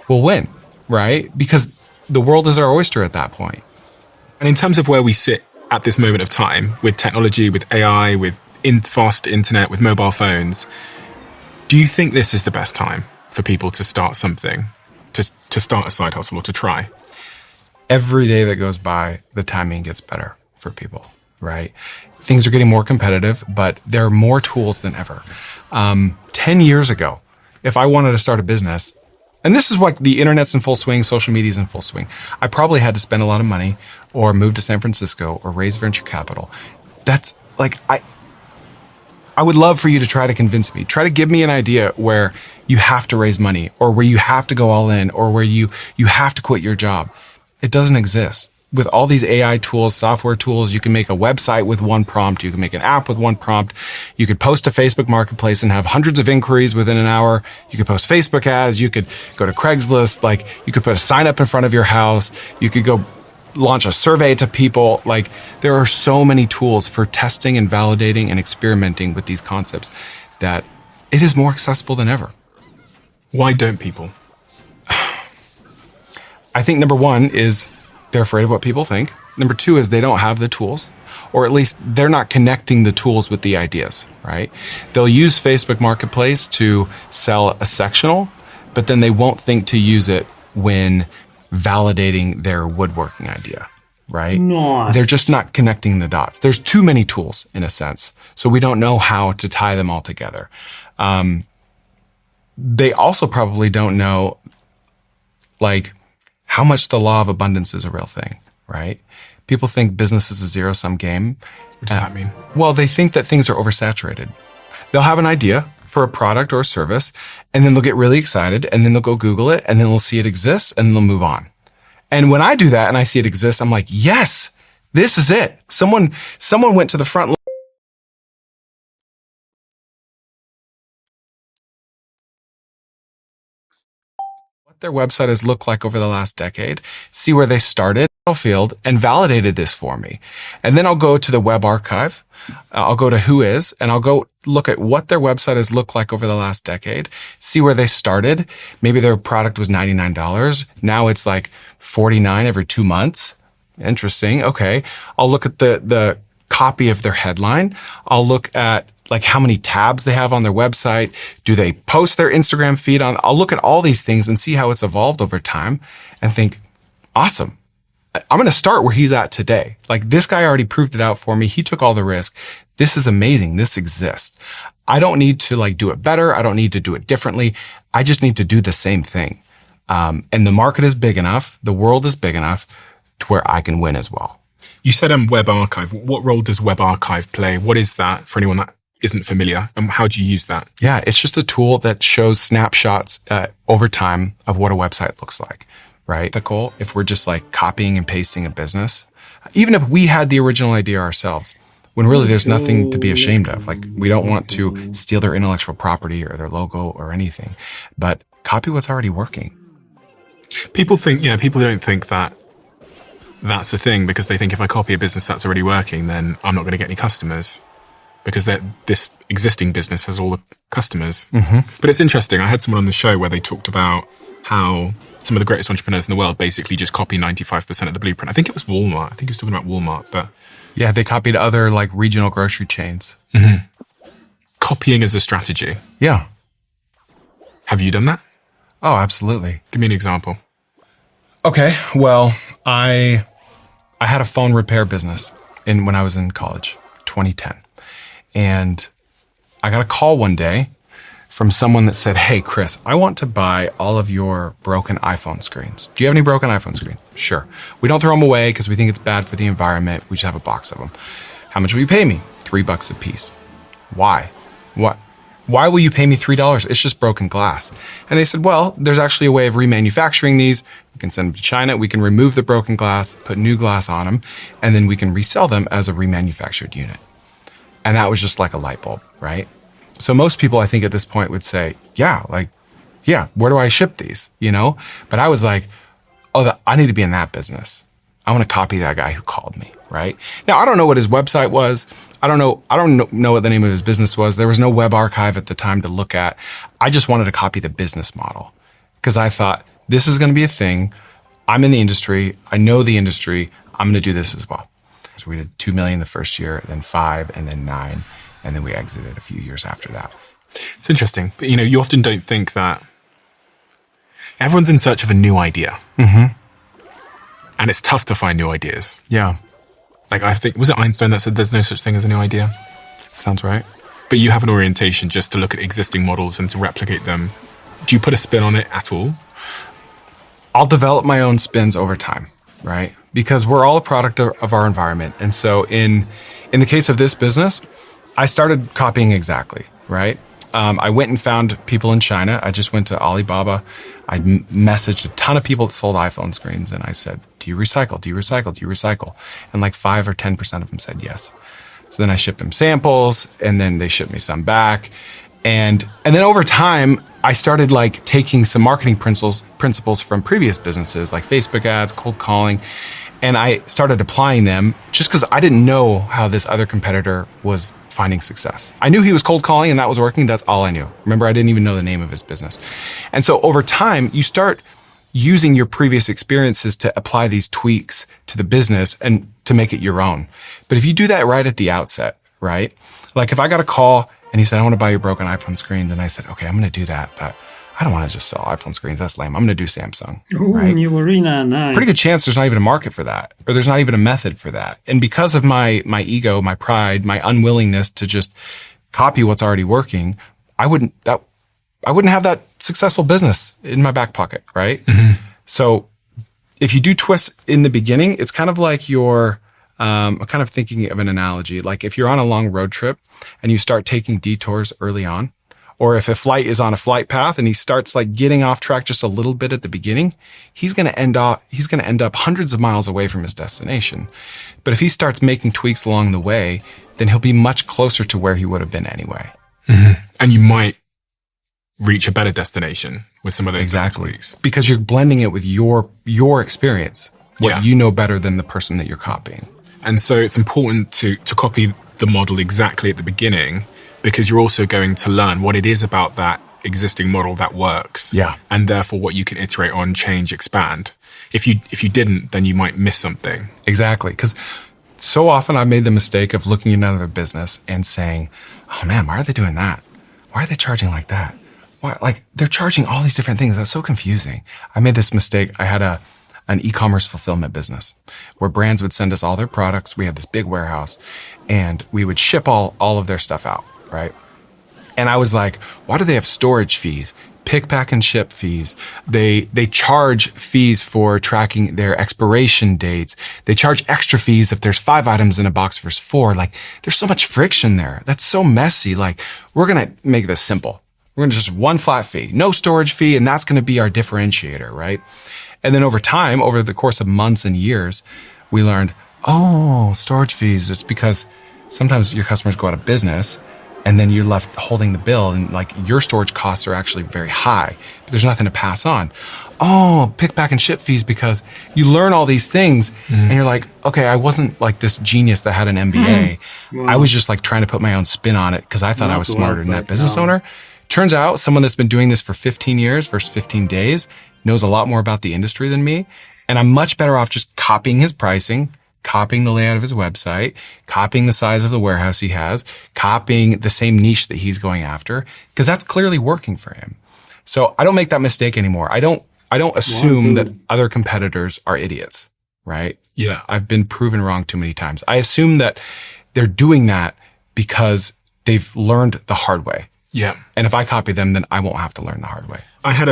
we'll win, right? Because the world is our oyster at that point. And in terms of where we sit at this moment of time with technology, with AI, with fast internet, with mobile phones, do you think this is the best time for people to start something, to start a side hustle or to try? Every day that goes by, the timing gets better for people, right? Things are getting more competitive, but there are more tools than ever. 10 years ago, if I wanted to start a business, and this is like the internet's in full swing, social media's in full swing, I probably had to spend a lot of money or move to San Francisco or raise venture capital. That's like, I would love for you to try to convince me. Try to give me an idea where you have to raise money, or where you have to go all in, or where you have to quit your job. It doesn't exist. With all these AI tools, software tools, you can make a website with one prompt. You can make an app with one prompt. You could post to Facebook Marketplace and have hundreds of inquiries within an hour. You could post Facebook ads. You could go to Craigslist. Like, you could put a sign up in front of your house. You could go launch a survey to people. Like, there are so many tools for testing and validating and experimenting with these concepts that it is more accessible than ever. Why don't people? I think number one is they're afraid of what people think. Number two is they don't have the tools, or at least they're not connecting the tools with the ideas, right? They'll use Facebook Marketplace to sell a sectional, but then they won't think to use it when validating their woodworking idea, right? Nice. They're just not connecting the dots. There's too many tools in a sense, so we don't know how to tie them all together. They also probably don't know, like, how much the law of abundance is a real thing, right? People think business is a zero-sum game. What does that mean? Well, they think that things are oversaturated. They'll have an idea for a product or a service, and then they'll get really excited, and then they'll go Google it, and then they'll see it exists, and then they'll move on. And when I do that and I see it exists, I'm like, yes, this is it. Someone went to the front. What their website has looked like over the last decade, see where they started, field, and validated this for me. And then I'll go to the web archive. I'll go to Whois, and I'll go look at what their website has looked like over the last decade, see where they started. Maybe their product was $99. Now it's like $49 every 2 months. Interesting. Okay. I'll look at the copy of their headline. I'll look at like how many tabs they have on their website. Do they post their Instagram feed on? I'll look at all these things and see how it's evolved over time and think, awesome. I'm going to start where he's at today. Like this guy already proved it out for me. He took all the risk. This is amazing. This exists. I don't need to like do it better. I don't need to do it differently. I just need to do the same thing. And the market is big enough. The world is big enough to where I can win as well. You said Web Archive. What role does Web Archive play? What is that for anyone that isn't familiar? And how do you use that? Yeah, it's just a tool that shows snapshots over time of what a website looks like, right? The goal, if we're just like copying and pasting a business, even if we had the original idea ourselves, when really there's nothing to be ashamed of. Like we don't want to steal their intellectual property or their logo or anything, but copy what's already working. People don't think that that's a thing because they think if I copy a business that's already working, then I'm not going to get any customers because this existing business has all the customers. Mm-hmm. But it's interesting. I had someone on the show where they talked about how some of the greatest entrepreneurs in the world basically just copy 95% of the blueprint. I think it was Walmart. I think he was talking about Walmart, but yeah, they copied other like regional grocery chains. Mm-hmm. Copying as a strategy. Yeah. Have you done that? Oh, absolutely. Give me an example. Okay. Well, I had a phone repair business when I was in college, 2010. And I got a call one day from someone that said, "Hey, Chris, I want to buy all of your broken iPhone screens. Do you have any broken iPhone screens?" "Sure. We don't throw them away because we think it's bad for the environment. We just have a box of them. How much will you pay me?" $3 a piece. "Why? What? Why will you pay me $3? It's just broken glass." And they said, "Well, there's actually a way of remanufacturing these. We can send them to China. We can remove the broken glass, put new glass on them, and then we can resell them as a remanufactured unit." And that was just like a light bulb, right? So most people, I think at this point would say, yeah, where do I ship these? But I was like, I need to be in that business. I want to copy that guy who called me, right? Now, I don't know what his website was. I don't know what the name of his business was. There was no web archive at the time to look at. I just wanted to copy the business model because I thought this is going to be a thing. I'm in the industry. I know the industry. I'm going to do this as well. So we did 2 million the first year, then 5, and then 9. And then we exited a few years after that. It's interesting. But, you often don't think that everyone's in search of a new idea. Mm-hmm. And it's tough to find new ideas. Yeah. Like I think, was it Einstein that said there's no such thing as a new idea? Sounds right. But you have an orientation just to look at existing models and to replicate them. Do you put a spin on it at all? I'll develop my own spins over time, right? Because we're all a product of our environment. And so in the case of this business, I started copying exactly, right? I went and found people in China. I just went to Alibaba. I messaged a ton of people that sold iPhone screens. And I said, "Do you recycle? Do you recycle? Do you recycle?" And like 5 or 10% of them said yes. So then I shipped them samples and then they shipped me some back. And then over time, I started like taking some marketing principles from previous businesses like Facebook ads, cold calling, and I started applying them just because I didn't know how this other competitor was finding success. I knew he was cold calling and that was working. That's all I knew. Remember, I didn't even know the name of his business. And so over time, you start using your previous experiences to apply these tweaks to the business and to make it your own. But if you do that right at the outset, right? Like if I got a call and he said, "I want to buy your broken iPhone screen," then I said, "Okay, I'm going to do that, but I don't want to just sell iPhone screens. That's lame. I'm going to do Samsung." Ooh, right? new arena, nice. Pretty good chance there's not even a market for that, or there's not even a method for that. And because of my ego, my pride, my unwillingness to just copy what's already working, I wouldn't have that successful business in my back pocket, right? Mm-hmm. So if you do twists in the beginning, it's kind of like I'm kind of thinking of an analogy. Like if you're on a long road trip and you start taking detours early on, or if a flight is on a flight path and he starts like getting off track just a little bit at the beginning, he's going to end up hundreds of miles away from his destination. But if he starts making tweaks along the way, then he'll be much closer to where he would have been anyway. Mm-hmm. And you might reach a better destination with some of those tweaks. Because you're blending it with your experience, what you know better than the person that you're copying. And so it's important to copy the model exactly at the beginning, because you're also going to learn what it is about that existing model that works. Yeah. And therefore what you can iterate on, change, expand. If you didn't, then you might miss something. Exactly. Because so often I've made the mistake of looking at another business and saying, oh man, why are they doing that? Why are they charging like that? Why, like, they're charging all these different things. That's so confusing. I made this mistake. I had an e-commerce fulfillment business where brands would send us all their products. We had this big warehouse and we would ship all of their stuff out, right? And I was like, why do they have storage fees? Pick, pack, and ship fees. They charge fees for tracking their expiration dates. They charge extra fees if there's 5 items in a box versus 4. Like, there's so much friction there. That's so messy. Like, we're going to make this simple. We're going to just one flat fee, no storage fee, and that's going to be our differentiator, right? And then over time, over the course of months and years, we learned, oh, storage fees. It's because sometimes your customers go out of business and then you're left holding the bill and like your storage costs are actually very high, but there's nothing to pass on. Oh, pick, pack, and ship fees, because you learn all these things and you're like, okay, I wasn't like this genius that had an MBA. Wow. I was just like trying to put my own spin on it because I thought I was smarter than that business owner. Turns out someone that's been doing this for 15 years versus 15 days knows a lot more about the industry than me. And I'm much better off just copying his pricing, copying the layout of his website, copying the size of the warehouse he has, copying the same niche that he's going after, because that's clearly working for him. So I don't make that mistake anymore. I don't assume that other competitors are idiots, right? Yeah. I've been proven wrong too many times. I assume that they're doing that because they've learned the hard way. Yeah. And if I copy them, then I won't have to learn the hard way. I had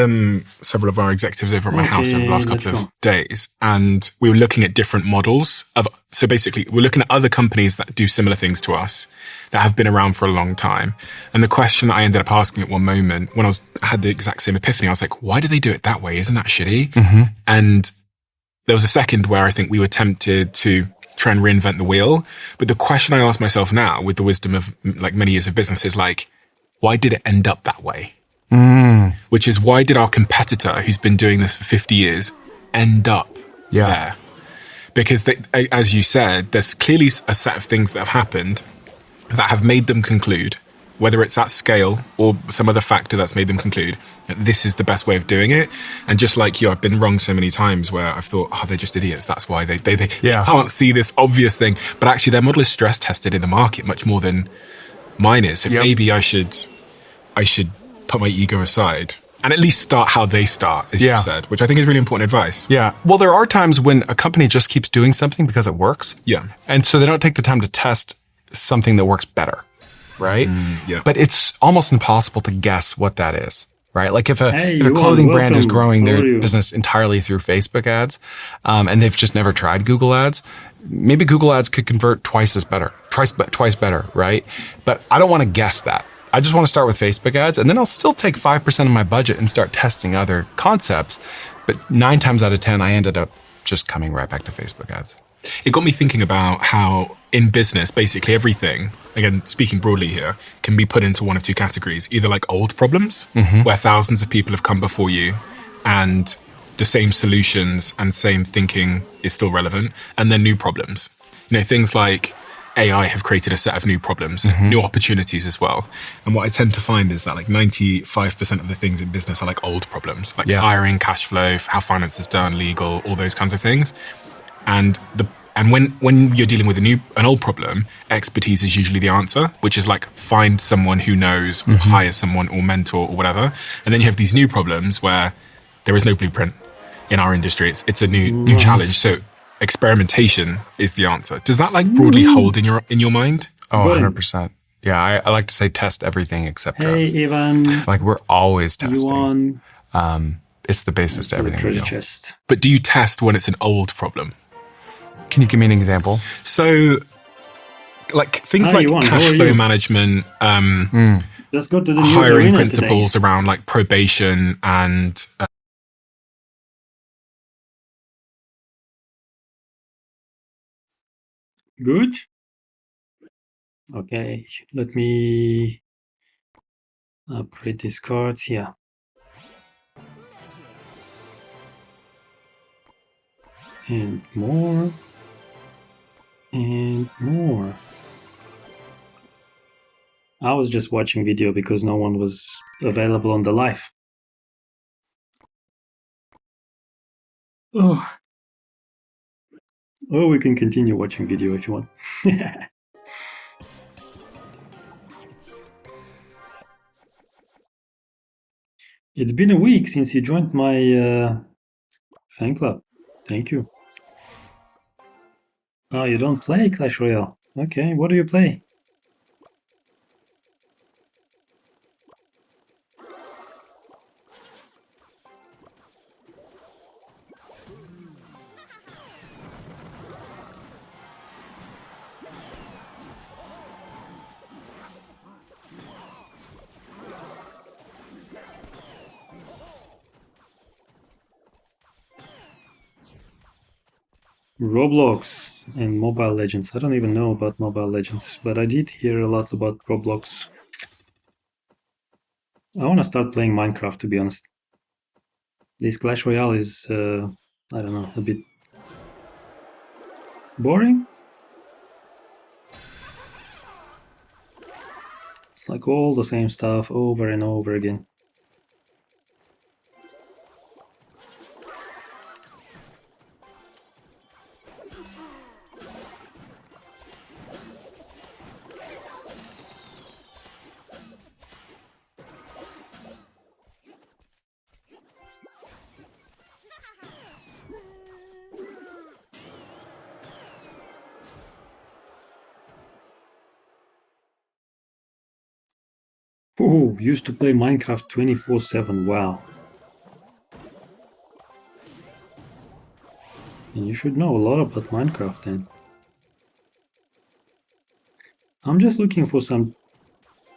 several of our executives over at my house over the last couple of days, and we were looking at different models of, so basically we're looking at other companies that do similar things to us that have been around for a long time. And the question that I ended up asking at one moment when I had the exact same epiphany, I was like, why do they do it that way? Isn't that shitty? Mm-hmm. And there was a second where I think we were tempted to try and reinvent the wheel. But the question I ask myself now with the wisdom of like many years of business is like, why did it end up that way? Which is, why did our competitor, who's been doing this for 50 years, end up there? Because they, as you said, there's clearly a set of things that have happened that have made them conclude, whether it's at scale or some other factor that's made them conclude that this is the best way of doing it. And just like you, I've been wrong so many times where I've thought, oh, they're just idiots. That's why they can't see this obvious thing. But actually their model is stress tested in the market much more than mine is. So maybe I should put my ego aside and at least start how they start, as you said, which I think is really important advice. Yeah. Well, there are times when a company just keeps doing something because it works. Yeah. And so they don't take the time to test something that works better, right? Yeah. But it's almost impossible to guess what that is, right? Like if a clothing brand is growing their business entirely through Facebook ads, and they've just never tried Google ads, maybe Google ads could convert twice better, right? But I don't want to guess that. I just want to start with Facebook ads, and then I'll still take 5% of my budget and start testing other concepts. But 9 times out of 10, I ended up just coming right back to Facebook ads. It got me thinking about how in business, basically everything, again, speaking broadly here, can be put into one of two categories. Either like old problems, where thousands of people have come before you and the same solutions and same thinking is still relevant. And then new problems. You know, things like AI have created a set of new problems, new opportunities as well. And what I tend to find is that like 95% of the things in business are like old problems, like hiring, cash flow, how finance is done, legal, all those kinds of things. And when you're dealing with an old problem, expertise is usually the answer, which is like find someone who knows, or hire someone, or mentor, or whatever. And then you have these new problems where there is no blueprint in our industry. It's a new challenge. So experimentation is the answer. Does that like broadly hold in your mind? Oh, 100%. Yeah, I like to say test everything except drugs. Hey, Ivan. Like we're always testing. You won. It's the basis to everything we do. Chest. But do you test when it's an old problem? Can you give me an example? So, like things like cash flow management, Let's go to the hiring principles around like probation and good. Okay, let me upgrade these cards here. And more. And more. I was just watching video because no one was available on the live. Oh. Or we can continue watching video if you want. It's been a week since you joined my fan club. Thank you. Oh, you don't play Clash Royale. Okay, what do you play? Roblox and Mobile Legends. I don't even know about Mobile Legends, but I did hear a lot about Roblox. I want to start playing Minecraft, to be honest. This Clash Royale is, I don't know, a bit boring. It's like all the same stuff over and over again. Oh, used to play Minecraft 24/7. Wow. And you should know a lot about Minecraft then. I'm just looking for some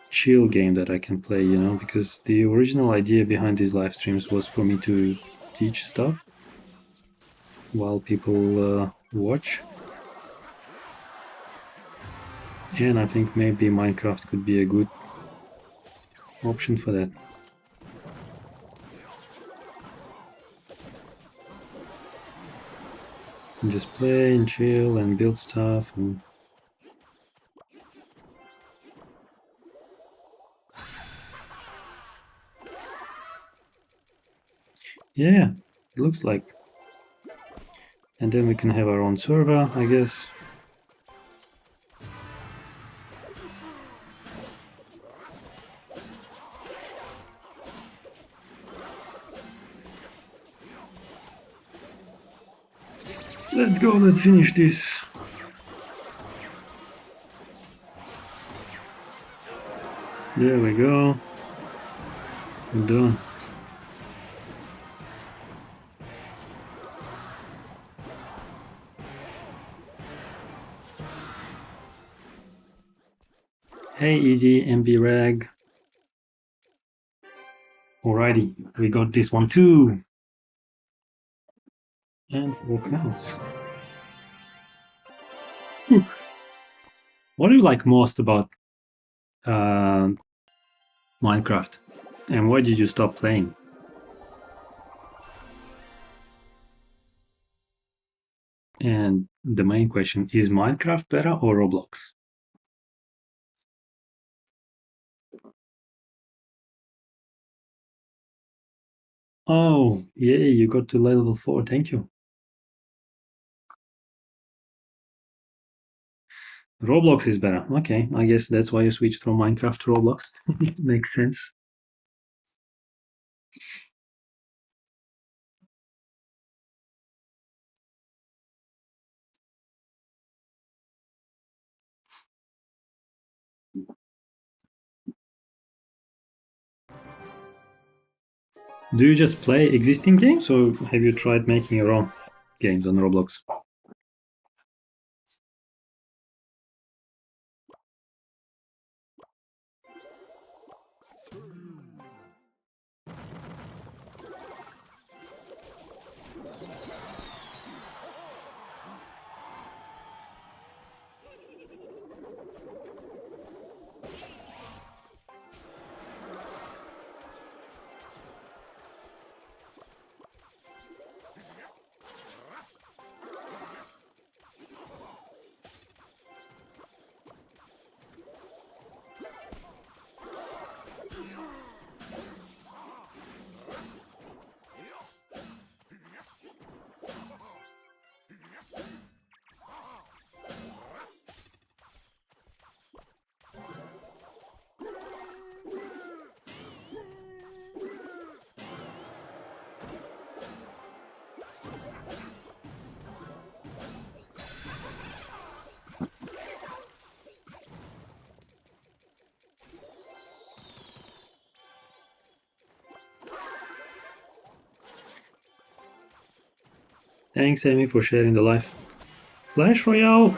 chill game that I can play, you know, because the original idea behind these live streams was for me to teach stuff while people watch. And I think maybe Minecraft could be a good option for that. And just play and chill and build stuff and yeah, it looks like. And then we can have our own server, I guess. Let's go, let's finish this. There we go. I'm done. Hey, easy MB Rag. Alrighty, we got this one too. And 4 crowns. What do you like most about Minecraft? And why did you stop playing? And the main question, is Minecraft better or Roblox? Oh, yay, you got to level 4, thank you. Roblox is better. Okay, I guess that's why you switched from Minecraft to Roblox. Makes sense. Do you just play existing games or have you tried making your own games on Roblox? Thanks, Amy, for sharing the life. Clash Royale,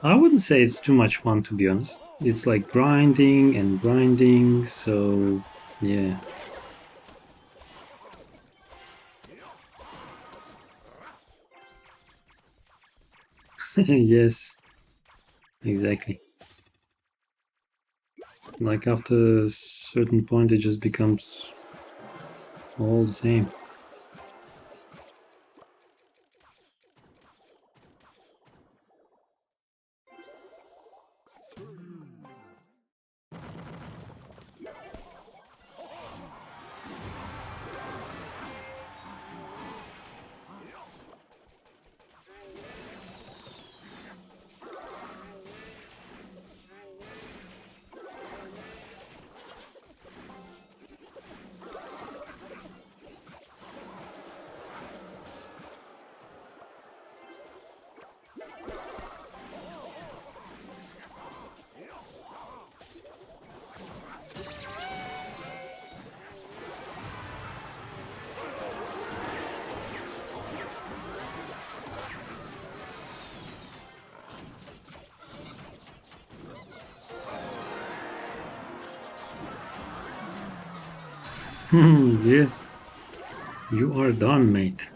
I wouldn't say it's too much fun, to be honest. It's like grinding and grinding, so yeah. Yes, exactly. Like after a certain point, it just becomes all the same. Yes, you are done, mate.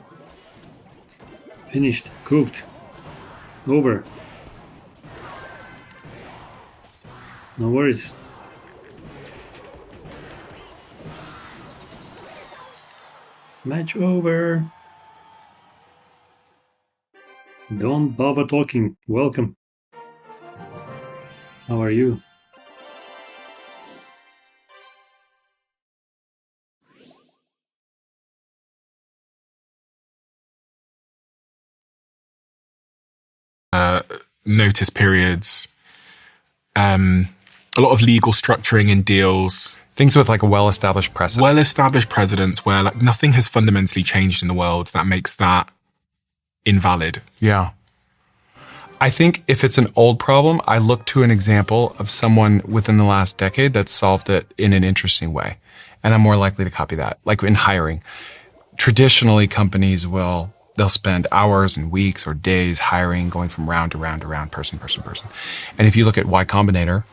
Finished, cooked, over. No worries. Match over. Don't bother talking. Welcome. How are you? Notice periods, a lot of legal structuring in deals, Things with like a well-established precedent. well-established precedents where like nothing has fundamentally changed in the world that makes that invalid. Yeah. I think if it's an old problem, I look to an example of someone within the last decade that solved it in an interesting way. And I'm more likely to copy that. Like in hiring, traditionally companies they'll spend hours and weeks or days hiring, going from round to round to round, person. And if you look at Y Combinator,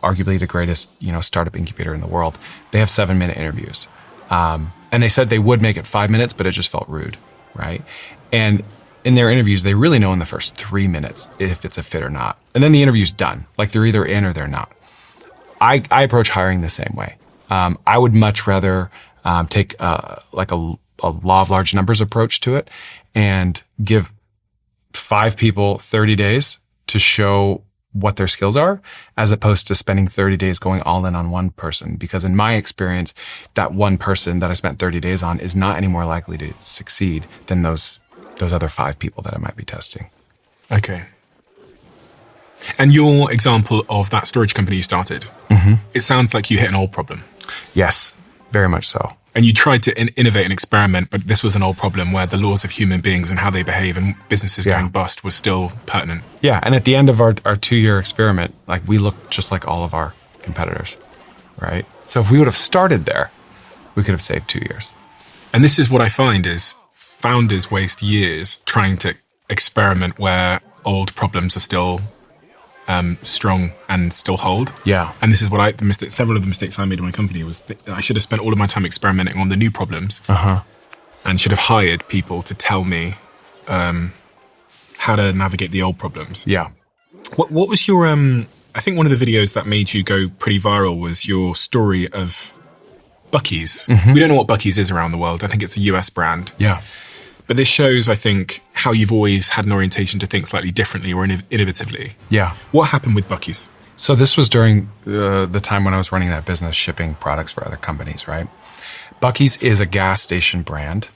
arguably the greatest, startup incubator in the world, they have 7-minute interviews. And they said they would make it 5 minutes, but it just felt rude, right? And in their interviews, they really know in the first 3 minutes if it's a fit or not. And then the interview's done. Like they're either in or they're not. I approach hiring the same way. I would much rather take like a law of large numbers approach to it and give 5 people 30 days to show what their skills are, as opposed to spending 30 days going all in on one person. Because in my experience, that one person that I spent 30 days on is not any more likely to succeed than those other 5 people that I might be testing. Okay. And your example of that storage company you started, it sounds like you hit an old problem. Yes, very much so. And you tried to innovate and experiment, but this was an old problem where the laws of human beings and how they behave and businesses going bust was still pertinent. Yeah, and at the end of our 2-year experiment, like we looked just like all of our competitors, right? So if we would have started there, we could have saved 2 years. And this is what I find is founders waste years trying to experiment where old problems are still strong and still hold. Yeah. And this is what several of the mistakes I made in my company was I should have spent all of my time experimenting on the new problems and should have hired people to tell me how to navigate the old problems. Yeah. What was your, I think one of the videos that made you go pretty viral was your story of Buc-ee's. We don't know what Buc-ee's is around the world. I think it's a US brand. Yeah. But this shows, I think, how you've always had an orientation to think slightly differently or innovatively. Yeah. What happened with Buc-ee's? So this was during the time when I was running that business, shipping products for other companies, right? Buc-ee's is a gas station brand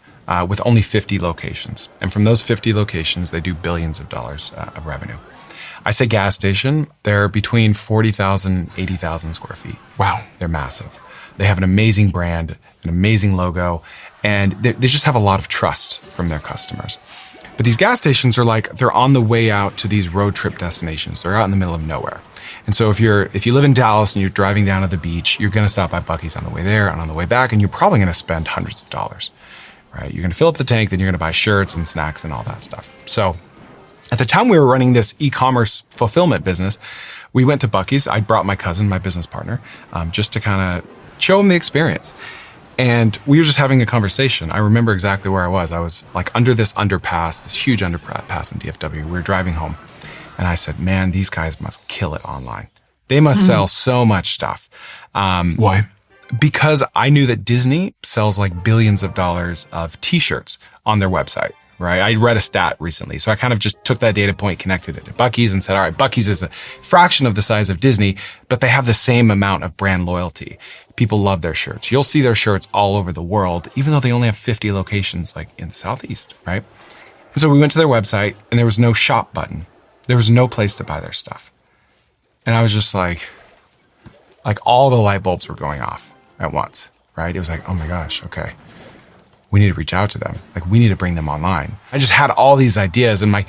with only 50 locations. And from those 50 locations, they do billions of dollars of revenue. I say gas station, they're between 40,000 and 80,000 square feet. Wow. They're massive. They have an amazing brand, an amazing logo, and they just have a lot of trust from their customers. But these gas stations are like, they're on the way out to these road trip destinations. They're out in the middle of nowhere. And so if you live in Dallas and you're driving down to the beach, you're going to stop by Buc-ee's on the way there and on the way back, and you're probably going to spend hundreds of dollars, right? You're going to fill up the tank, then you're going to buy shirts and snacks and all that stuff. So at the time we were running this e-commerce fulfillment business, we went to Buc-ee's. I brought my cousin, my business partner, just to kind of show him the experience. And we were just having a conversation. I remember exactly where I was. I was like under this underpass, this huge underpass in DFW. We were driving home. And I said, man, these guys must kill it online. They must sell so much stuff. Why? Because I knew that Disney sells like billions of dollars of t-shirts on their website, right? I read a stat recently. So I kind of just took that data point, connected it to Buc-ee's and said, all right, Buc-ee's is a fraction of the size of Disney, but they have the same amount of brand loyalty. People love their shirts. You'll see their shirts all over the world, even though they only have 50 locations like in the Southeast, right? And so we went to their website and there was no shop button. There was no place to buy their stuff. And I was just like all the light bulbs were going off at once, right? It was like, oh my gosh, okay. We need to reach out to them. Like we need to bring them online. I just had all these ideas, and my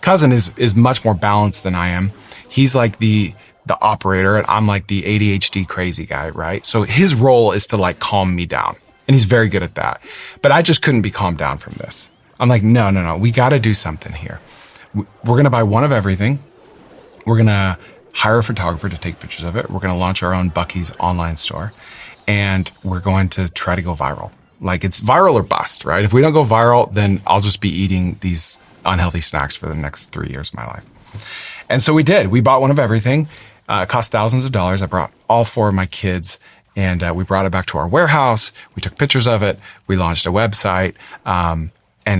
cousin is much more balanced than I am. He's like the operator and I'm like the ADHD crazy guy, right? So his role is to like calm me down, and he's very good at that. But I just couldn't be calmed down from this. I'm like, no, we got to do something here. We're going to buy one of everything. We're going to hire a photographer to take pictures of it. We're going to launch our own Buc-ee's online store, and we're going to try to go viral. Like it's viral or bust, right? If we don't go viral, then I'll just be eating these unhealthy snacks for the next 3 years of my life. And so we did. We bought one of everything. It cost thousands of dollars. I brought all 4 of my kids, and we brought it back to our warehouse. We took pictures of it. We launched a website, and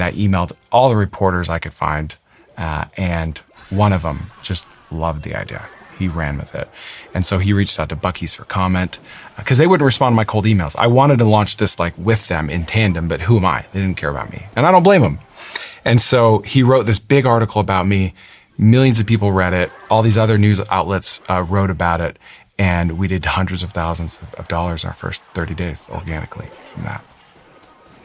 I emailed all the reporters I could find. And one of them just loved the idea. He ran with it. And so he reached out to Buc-ee's for comment because they wouldn't respond to my cold emails. I wanted to launch this like with them in tandem, but who am I? They didn't care about me. And I don't blame them. And so he wrote this big article about me. Millions of people read it. All these other news outlets wrote about it. And we did hundreds of thousands of dollars in our first 30 days organically from that.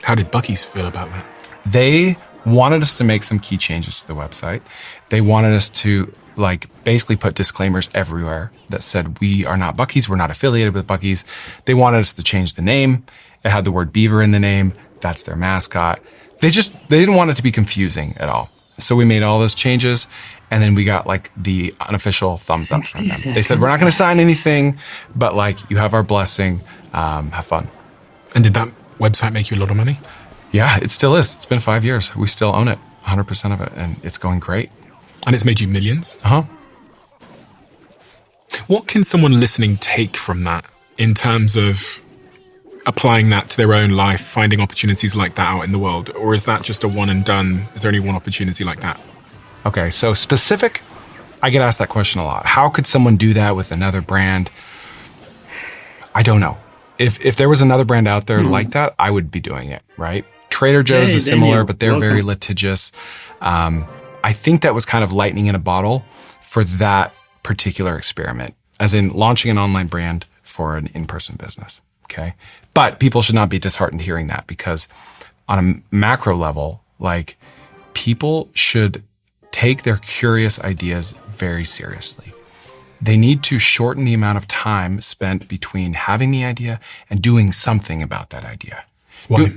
How did Buc-ee's feel about that? They wanted us to make some key changes to the website. They wanted us to like basically put disclaimers everywhere that said we are not Buc-ee's, we're not affiliated with Buc-ee's. They wanted us to change the name. It had the word beaver in the name. That's their mascot. They didn't want it to be confusing at all. So we made all those changes, and then we got like the unofficial thumbs up from them. They said, we're not going to sign anything, but like you have our blessing. Have fun. And did that website make you a lot of money? Yeah, it still is. It's been 5 years. We still own it, 100% of it, and it's going great. And it's made you millions? Uh-huh. What can someone listening take from that in terms of applying that to their own life, finding opportunities like that out in the world? Or is that just a one and done? Is there only one opportunity like that? Okay, so specific, I get asked that question a lot. How could someone do that with another brand? I don't know. If there was another brand out there like that, I would be doing it, right? Trader Joe's is similar, Daniel, but they're very litigious. I think that was kind of lightning in a bottle for that particular experiment, as in launching an online brand for an in-person business, okay? But people should not be disheartened hearing that, because on a macro level, like people should take their curious ideas very seriously. They need to shorten the amount of time spent between having the idea and doing something about that idea. Why?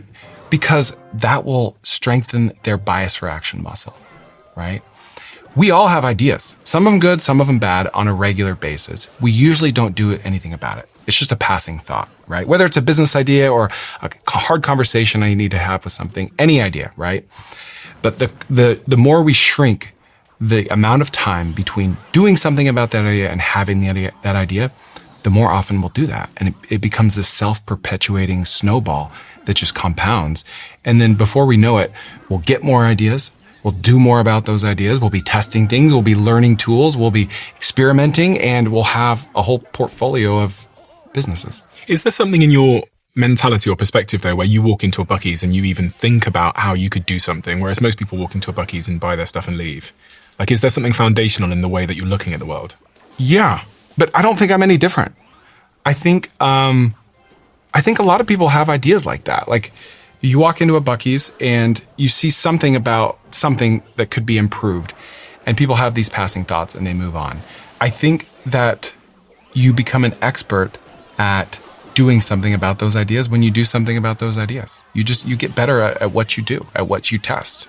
Because that will strengthen their bias reaction muscle, right? We all have ideas, some of them good, some of them bad, on a regular basis. We usually don't do anything about it. It's just a passing thought, right? Whether it's a business idea or a hard conversation I need to have with something, any idea, right? But the more we shrink the amount of time between doing something about that idea and having that idea, the more often we'll do that. And it becomes this self-perpetuating snowball that just compounds. And then before we know it, we'll get more ideas. We'll do more about those ideas. We'll be testing things. We'll be learning tools. We'll be experimenting, and we'll have a whole portfolio of businesses. Is there something in your mentality or perspective, though, where you walk into a Buc-ee's and you even think about how you could do something, whereas most people walk into a Buc-ee's and buy their stuff and leave? Like, is there something foundational in the way that you're looking at the world? Yeah, but I don't think I'm any different. I think a lot of people have ideas like that. Like, you walk into a Buc-ee's and you see something about something that could be improved, and people have these passing thoughts and they move on. I think that you become an expert at doing something about those ideas when you do something about those ideas. You get better at what you do, at what you test.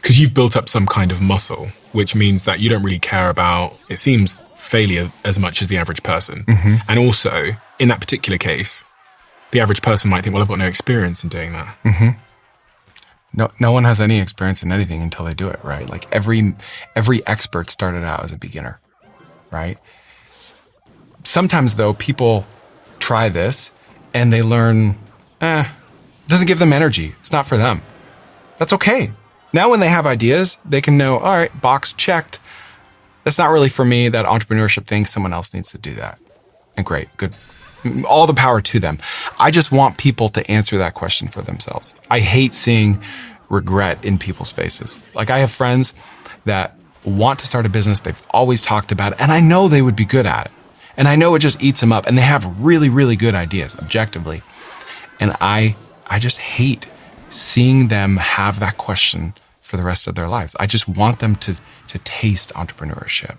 Because you've built up some kind of muscle, which means that you don't really care about, it seems, failure as much as the average person. And also, in that particular case, the average person might think, well, I've got no experience in doing that. No one has any experience in anything until they do it, right? Like every expert started out as a beginner, right? Sometimes though, people try this and they learn, it doesn't give them energy. It's not for them. That's okay. Now when they have ideas, they can know, all right, box checked. That's not really for me, that entrepreneurship thing. Someone else needs to do that. And great, good. All the power to them. I just want people to answer that question for themselves. I hate seeing regret in people's faces. Like I have friends that want to start a business. They've always talked about it, and I know they would be good at it. And I know it just eats them up, and they have really, really good ideas objectively. And I just hate seeing them have that question for the rest of their lives. I just want them to taste entrepreneurship.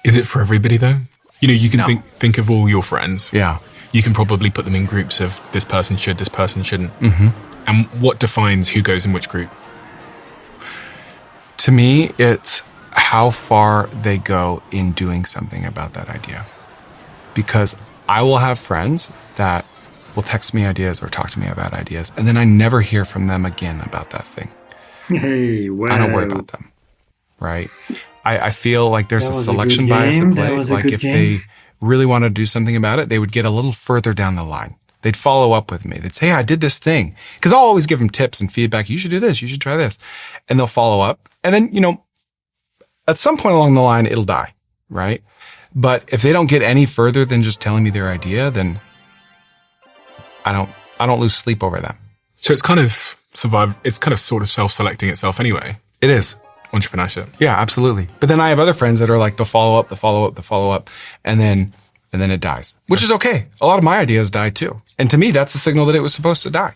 Is it for everybody though? You know, you can think of all your friends. Yeah. You can probably put them in groups of this person should, this person shouldn't. And what defines who goes in which group? To me, it's how far they go in doing something about that idea. Because I will have friends that will text me ideas or talk to me about ideas, and then I never hear from them again about that thing. Hey, wow. I don't worry about them, right? I feel like there's That a was a selection good bias game. at That play. was a Like good if game. they really want to do something about it, they would get a little further down the line. They'd follow up with me. They'd say, hey, I did this thing. Because I'll always give them tips and feedback. You should do this. You should try this. And they'll follow up. And then, you know, at some point along the line, it'll die, right? But if they don't get any further than just telling me their idea, then I don't lose sleep over that. So it's kind of sort of self-selecting itself anyway. It is. Entrepreneurship. Yeah, absolutely. But then I have other friends that are like, they'll follow up, and then it dies, which is okay. A lot of my ideas die too. And to me, that's a signal that it was supposed to die.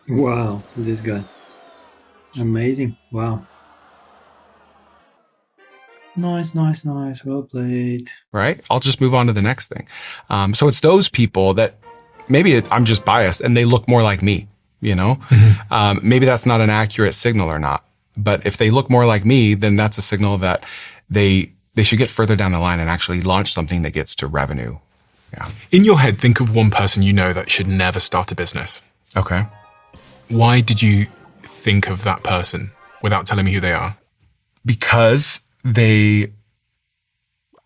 Wow, this guy. Amazing. Wow. Nice. Well played. Right? I'll just move on to the next thing. So it's those people that maybe I'm just biased and they look more like me, you know? Maybe that's not an accurate signal or not. But if they look more like me, then that's a signal that they should get further down the line and actually launch something that gets to revenue. Yeah. In your head, think of one person you know that should never start a business. Okay. Why did you think of that person without telling me who they are? Because they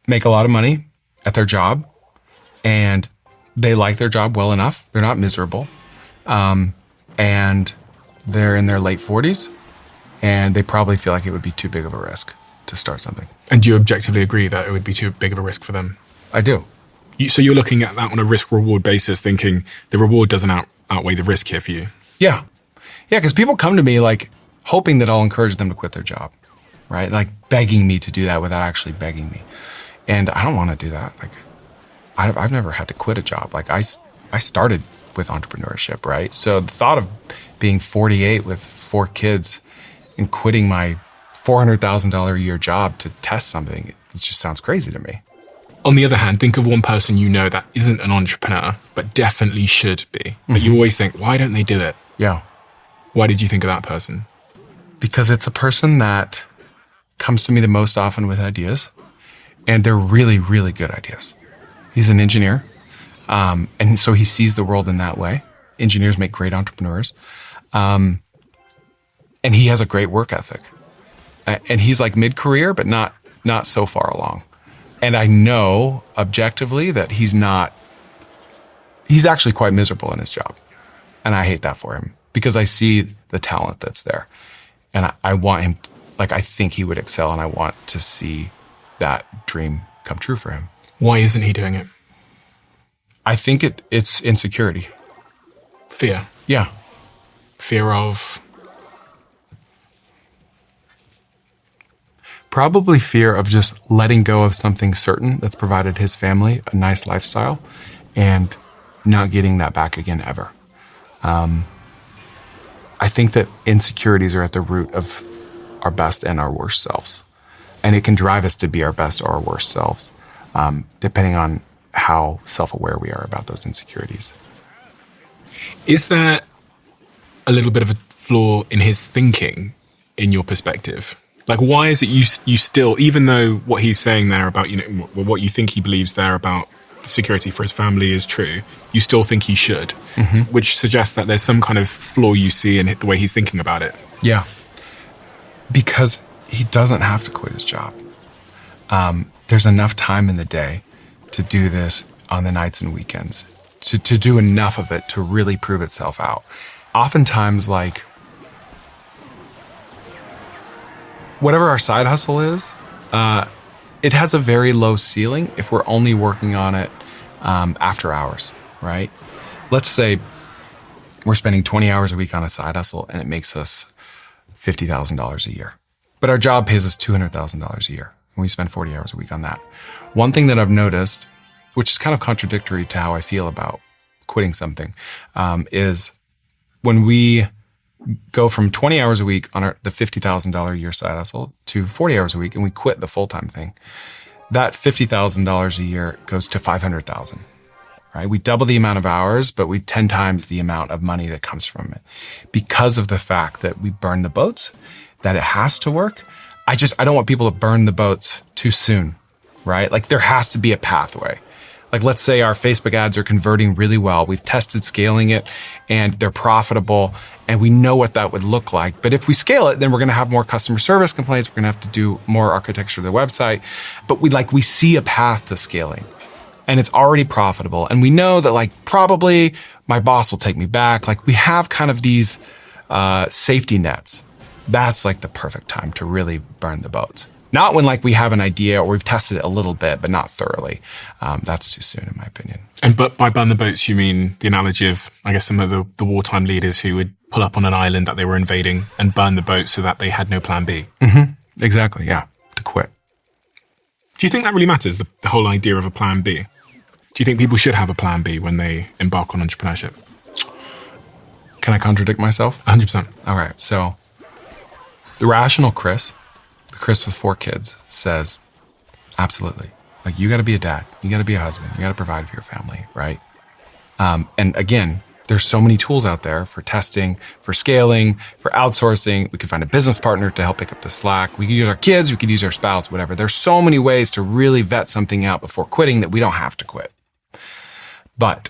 make a lot of money at their job and they like their job well enough. They're not miserable. And they're in their late 40s and they probably feel like it would be too big of a risk to start something. And do you objectively agree that it would be too big of a risk for them? I do. So you're looking at that on a risk-reward basis, thinking the reward doesn't outweigh the risk here for you? Yeah. Yeah, because people come to me like hoping that I'll encourage them to quit their job, right? Like begging me to do that without actually begging me. And I don't want to do that. Like I've never had to quit a job. Like I started with entrepreneurship, right? So the thought of being 48 with 4 kids and quitting my $400,000 a year job to test something, it just sounds crazy to me. On the other hand, think of one person you know that isn't an entrepreneur, but definitely should be. But you always think, why don't they do it? Yeah. Why did you think of that person? Because it's a person that comes to me the most often with ideas, and they're really, really good ideas. He's an engineer, and so he sees the world in that way. Engineers make great entrepreneurs. And he has a great work ethic. And he's like mid-career, but not so far along. And I know objectively that he's actually quite miserable in his job. And I hate that for him because I see the talent that's there. And I want him, like, I think he would excel, and I want to see that dream come true for him. Why isn't he doing it? I think it's insecurity. Fear. Yeah. Fear of... Probably fear of just letting go of something certain that's provided his family a nice lifestyle and not getting that back again ever. I think that insecurities are at the root of our best and our worst selves. And it can drive us to be our best or our worst selves, depending on how self-aware we are about those insecurities. Is there a little bit of a flaw in his thinking, in your perspective? Like, why is it you still, even though what he's saying there about, what you think he believes there about security for his family is true, you still think he should, which suggests that there's some kind of flaw you see in the way he's thinking about it. Yeah. Because he doesn't have to quit his job. There's enough time in the day to do this on the nights and weekends, to do enough of it to really prove itself out. Oftentimes, like, whatever our side hustle is, it has a very low ceiling if we're only working on it after hours, right? Let's say we're spending 20 hours a week on a side hustle and it makes us $50,000 a year. But our job pays us $200,000 a year, and we spend 40 hours a week on that. One thing that I've noticed, which is kind of contradictory to how I feel about quitting something, is when we go from 20 hours a week on the $50,000 a year side hustle to 40 hours a week, and we quit the full-time thing, that $50,000 a year goes to $500,000, right? We double the amount of hours, but we 10 times the amount of money that comes from it because of the fact that we burn the boats, that it has to work. I don't want people to burn the boats too soon, right? Like, there has to be a pathway. Like, let's say our Facebook ads are converting really well. We've tested scaling it and they're profitable and we know what that would look like. But if we scale it, then we're going to have more customer service complaints. We're going to have to do more architecture of the website. But we see a path to scaling and it's already profitable. And we know that, like, probably my boss will take me back. Like, we have kind of these safety nets. That's like the perfect time to really burn the boats. Not when, like, we have an idea or we've tested it a little bit, but not thoroughly. That's too soon, in my opinion. And but by burn the boats, you mean the analogy of, I guess, some of the wartime leaders who would pull up on an island that they were invading and burn the boat so that they had no plan B. Mm-hmm. Exactly, yeah, to quit. Do you think that really matters, the whole idea of a plan B? Do you think people should have a plan B when they embark on entrepreneurship? Can I contradict myself? 100%. All right, so the rational Chris with 4 kids, says, absolutely. Like, you got to be a dad. You got to be a husband. You got to provide for your family, right? And again, there's so many tools out there for testing, for scaling, for outsourcing. We could find a business partner to help pick up the slack. We could use our kids. We could use our spouse, whatever. There's so many ways to really vet something out before quitting that we don't have to quit. But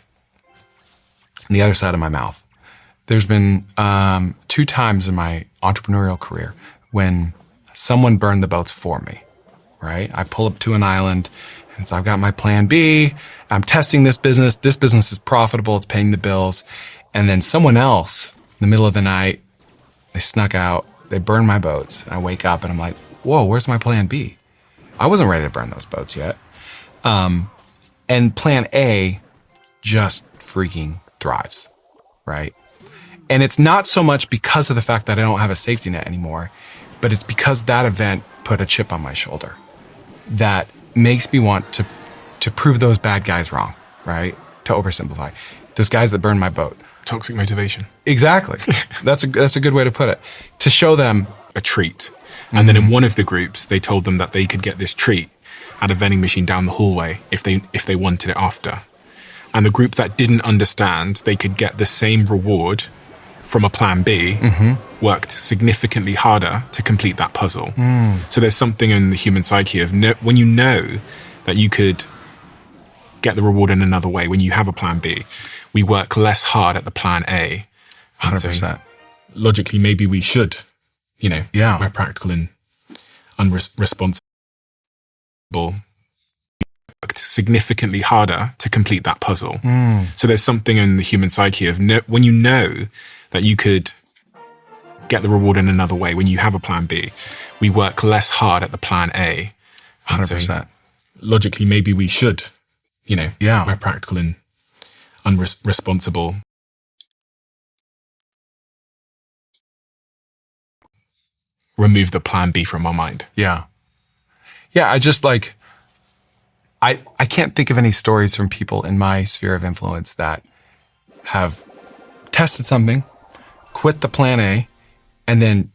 on the other side of my mouth, there's been 2 times in my entrepreneurial career when someone burned the boats for me, right? I pull up to an island and so I've got my plan B. I'm testing this business. This business is profitable. It's paying the bills. And then someone else in the middle of the night, they snuck out, they burned my boats. And I wake up and I'm like, whoa, where's my plan B? I wasn't ready to burn those boats yet. And plan A just freaking thrives, right? And it's not so much because of the fact that I don't have a safety net anymore, but it's because that event put a chip on my shoulder that makes me want to prove those bad guys wrong, right? To oversimplify. Those guys that burned my boat. Toxic motivation. Exactly. That's a good way to put it. To show them a treat. And then in one of the groups, they told them that they could get this treat at a vending machine down the hallway if they wanted it after. And the group that didn't understand they could get the same reward from a plan B worked significantly harder to complete that puzzle. So there's something in the human psyche of when you know that you could get the reward in another way, when you have a plan B, we work less hard at the plan A. 100%. So logically, maybe we should Yeah. where practical and unresponsible, significantly harder to complete that puzzle. So there's something in the human psyche of when you know that you could get the reward in another way, when you have a plan B, we work less hard at the plan A. And 100%. so logically, maybe we should, where practical and unresponsible, remove the plan B from our mind. Yeah. Yeah. I can't think of any stories from people in my sphere of influence that have tested something, quit the plan A, and then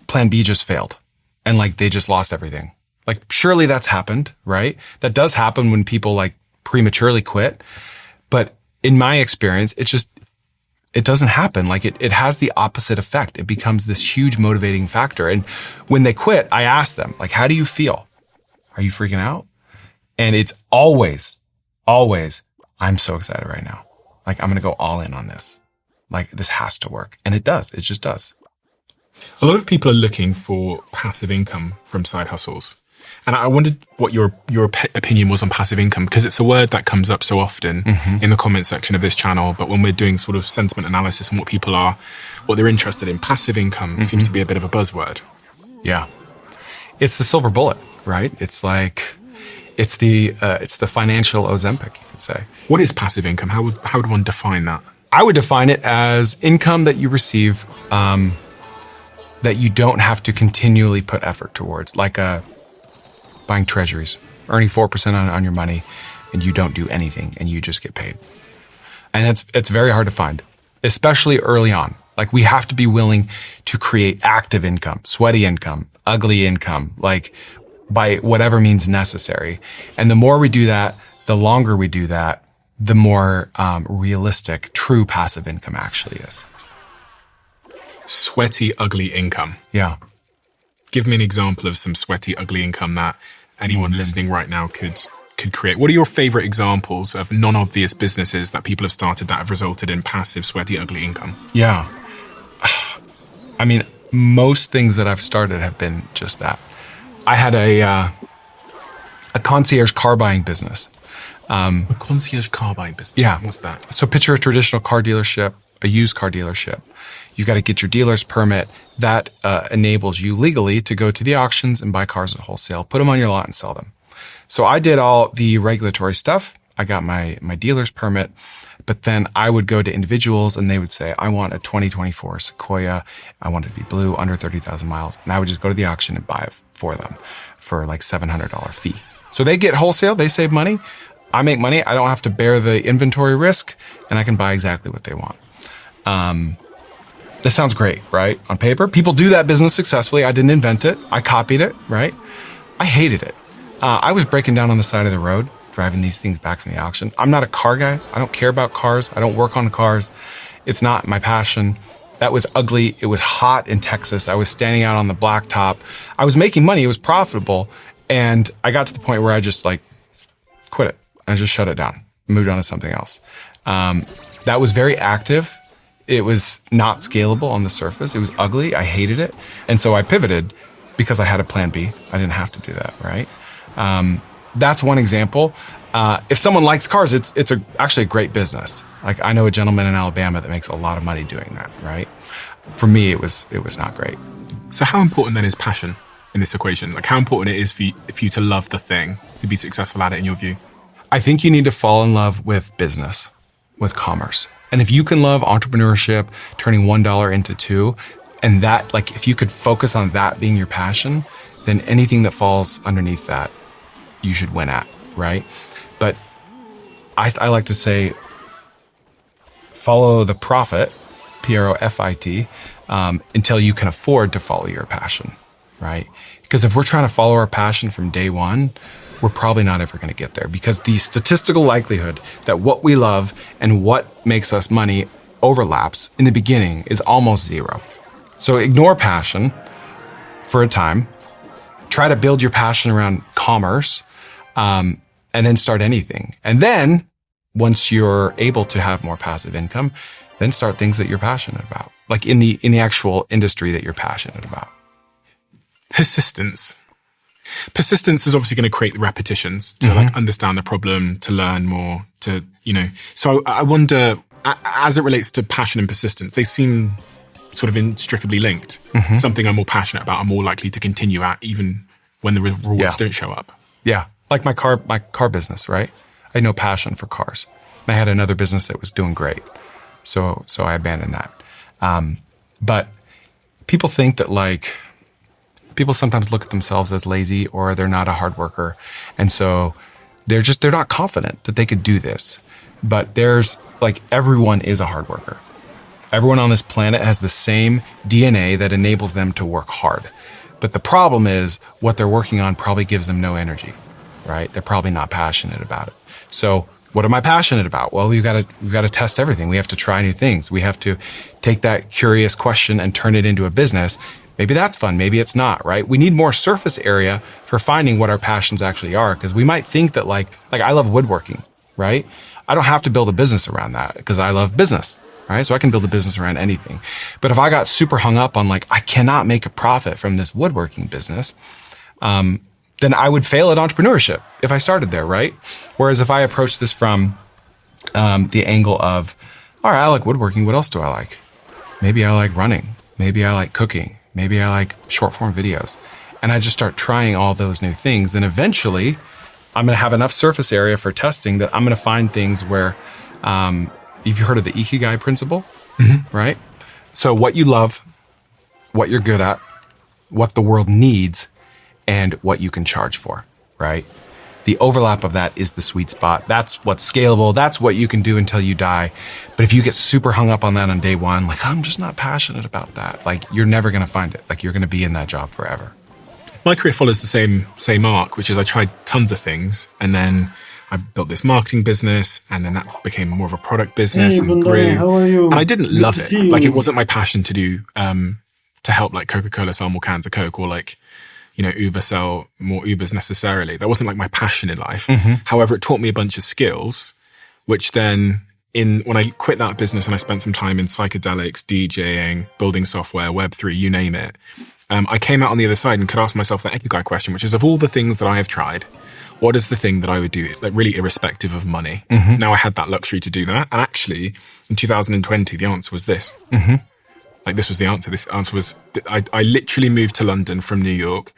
plan B just failed. And like they just lost everything. Like surely that's happened, right? That does happen when people like prematurely quit. But in my experience, it doesn't happen. Like it has the opposite effect. It becomes this huge motivating factor. And when they quit, I ask them, like, how do you feel? Are you freaking out? And it's always, I'm so excited right now. Like, I'm going to go all in on this. Like, this has to work. And it does. It just does. A lot of people are looking for passive income from side hustles. And I wondered what your opinion was on passive income, because it's a word that comes up so often in the comment section of this channel. But when we're doing sort of sentiment analysis and what they're interested in, passive income seems to be a bit of a buzzword. Yeah. It's the silver bullet, right? It's like, it's the financial Ozempic, you could say. What is passive income? How would one define that? I would define it as income that you receive that you don't have to continually put effort towards, like buying treasuries, earning 4% on your money, and you don't do anything and you just get paid. And it's very hard to find, especially early on. Like we have to be willing to create active income, sweaty income, ugly income, like by whatever means necessary. And the more we do that, the longer we do that, the more realistic, true passive income actually is. Sweaty, ugly income. Yeah. Give me an example of some sweaty, ugly income that anyone listening right now could create. What are your favorite examples of non-obvious businesses that people have started that have resulted in passive, sweaty, ugly income? Yeah. I mean, most things that I've started have been just that. I had a concierge car buying business. A concierge car buying business? Yeah. What's that? So picture a traditional car dealership, a used car dealership. You got to get your dealer's permit. That enables you legally to go to the auctions and buy cars at wholesale, put them on your lot and sell them. So I did all the regulatory stuff. I got my dealer's permit, but then I would go to individuals and they would say, I want a 2024 Sequoia. I want it to be blue, under 30,000 miles. And I would just go to the auction and buy it for them for like $700 fee. So they get wholesale, they save money. I make money. I don't have to bear the inventory risk and I can buy exactly what they want. This sounds great, right? On paper, people do that business successfully. I didn't invent it. I copied it, right? I hated it. I was breaking down on the side of the road, driving these things back from the auction. I'm not a car guy. I don't care about cars. I don't work on cars. It's not my passion. That was ugly. It was hot in Texas. I was standing out on the blacktop. I was making money. It was profitable. And I got to the point where I just like quit it. I just shut it down, moved on to something else. That was very active. It was not scalable on the surface. It was ugly. I hated it. And so I pivoted because I had a plan B. I didn't have to do that, right? That's one example. If someone likes cars, it's actually a great business. Like I know a gentleman in Alabama that makes a lot of money doing that, right? For me, it was not great. So how important then is passion in this equation? Like how important it is for you to love the thing, to be successful at it in your view? I think you need to fall in love with business, with commerce. And if you can love entrepreneurship, turning $1 into $2, and that, like, if you could focus on that being your passion, then anything that falls underneath that, you should win at, right? But I like to say, follow the profit, Profit, until you can afford to follow your passion, right? Because if we're trying to follow our passion from day one, we're probably not ever going to get there, because the statistical likelihood that what we love and what makes us money overlaps in the beginning is almost zero. So ignore passion for a time, try to build your passion around commerce, and then start anything. And then once you're able to have more passive income, then start things that you're passionate about, like in the actual industry that you're passionate about. Persistence. Persistence is obviously going to create the repetitions to like understand the problem, to learn more, to, you know. So I wonder, as it relates to passion and persistence, they seem sort of inextricably linked. Something I'm more passionate about, I'm more likely to continue at even when the rewards don't show up. Yeah. Like my car business, right? I had no passion for cars. And I had another business that was doing great. So I abandoned that. But people think that like, people sometimes look at themselves as lazy or they're not a hard worker. And so they're not confident that they could do this. But there's like, everyone is a hard worker. Everyone on this planet has the same DNA that enables them to work hard. But the problem is what they're working on probably gives them no energy, right? They're probably not passionate about it. So what am I passionate about? Well, we've got to test everything. We have to try new things. We have to take that curious question and turn it into a business. Maybe that's fun. Maybe it's not, right? We need more surface area for finding what our passions actually are. Because we might think that like I love woodworking, right? I don't have to build a business around that because I love business, right? So I can build a business around anything. But if I got super hung up on like, I cannot make a profit from this woodworking business, then I would fail at entrepreneurship if I started there, right? Whereas if I approach this from the angle of, all right, I like woodworking. What else do I like? Maybe I like running. Maybe I like cooking. Maybe I like short form videos. And I just start trying all those new things. Then eventually I'm going to have enough surface area for testing that I'm going to find things where, you've heard of the Ikigai principle, right? So what you love, what you're good at, what the world needs, and what you can charge for, right? The overlap of that is the sweet spot. That's what's scalable. That's what you can do until you die. But if you get super hung up on that on day one, like, I'm just not passionate about that. Like, you're never going to find it. Like, you're going to be in that job forever. My career follows the same arc, which is I tried tons of things, and then I built this marketing business, and then that became more of a product business and grew. How are you? And I didn't Good love to it. see you. Like, it wasn't my passion to do, to help like Coca-Cola sell more cans of Coke, or like, you know, Uber sell more Ubers necessarily. That wasn't like my passion in life. However, it taught me a bunch of skills, which then when I quit that business and I spent some time in psychedelics, DJing, building software, Web3, you name it. I came out on the other side and could ask myself that Ikigai question, which is, of all the things that I have tried, what is the thing that I would do, like really irrespective of money? Now I had that luxury to do that. And actually in 2020, the answer was this. Like, this was the answer. This answer was, I literally moved to London from New York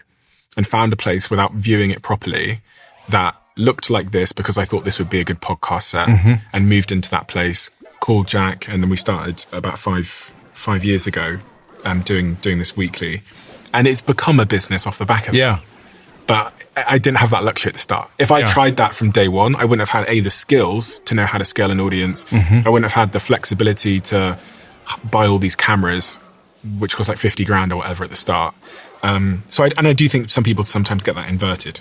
and found a place without viewing it properly that looked like this because I thought this would be a good podcast set, and moved into that place, called Jack. And then we started about five years ago, doing this weekly, and it's become a business off the back of it. But I didn't have that luxury at the start. If I tried that from day one, I wouldn't have had the skills to know how to scale an audience. I wouldn't have had the flexibility to buy all these cameras, which cost like 50 grand or whatever at the start. So I do think some people sometimes get that inverted.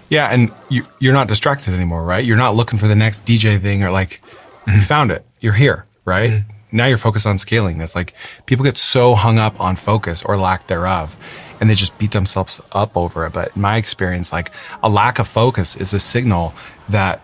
Yeah, and you're not distracted anymore, right? You're not looking for the next DJ thing, or like, you found it. You're here, right? Now you're focused on scaling this. Like, people get so hung up on focus or lack thereof, and they just beat themselves up over it. But in my experience, like, a lack of focus is a signal that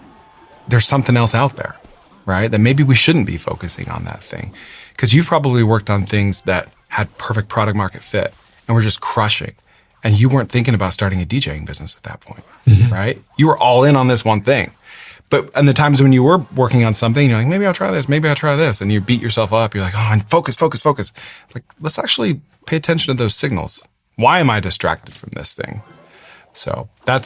there's something else out there, right? That maybe we shouldn't be focusing on that thing. Because you've probably worked on things that had perfect product market fit and were just crushing. And you weren't thinking about starting a DJing business at that point, right? You were all in on this one thing. But and the times when you were working on something, you're like, maybe I'll try this, maybe I'll try this. And you beat yourself up. You're like, oh, and focus. Like, let's actually pay attention to those signals. Why am I distracted from this thing? So I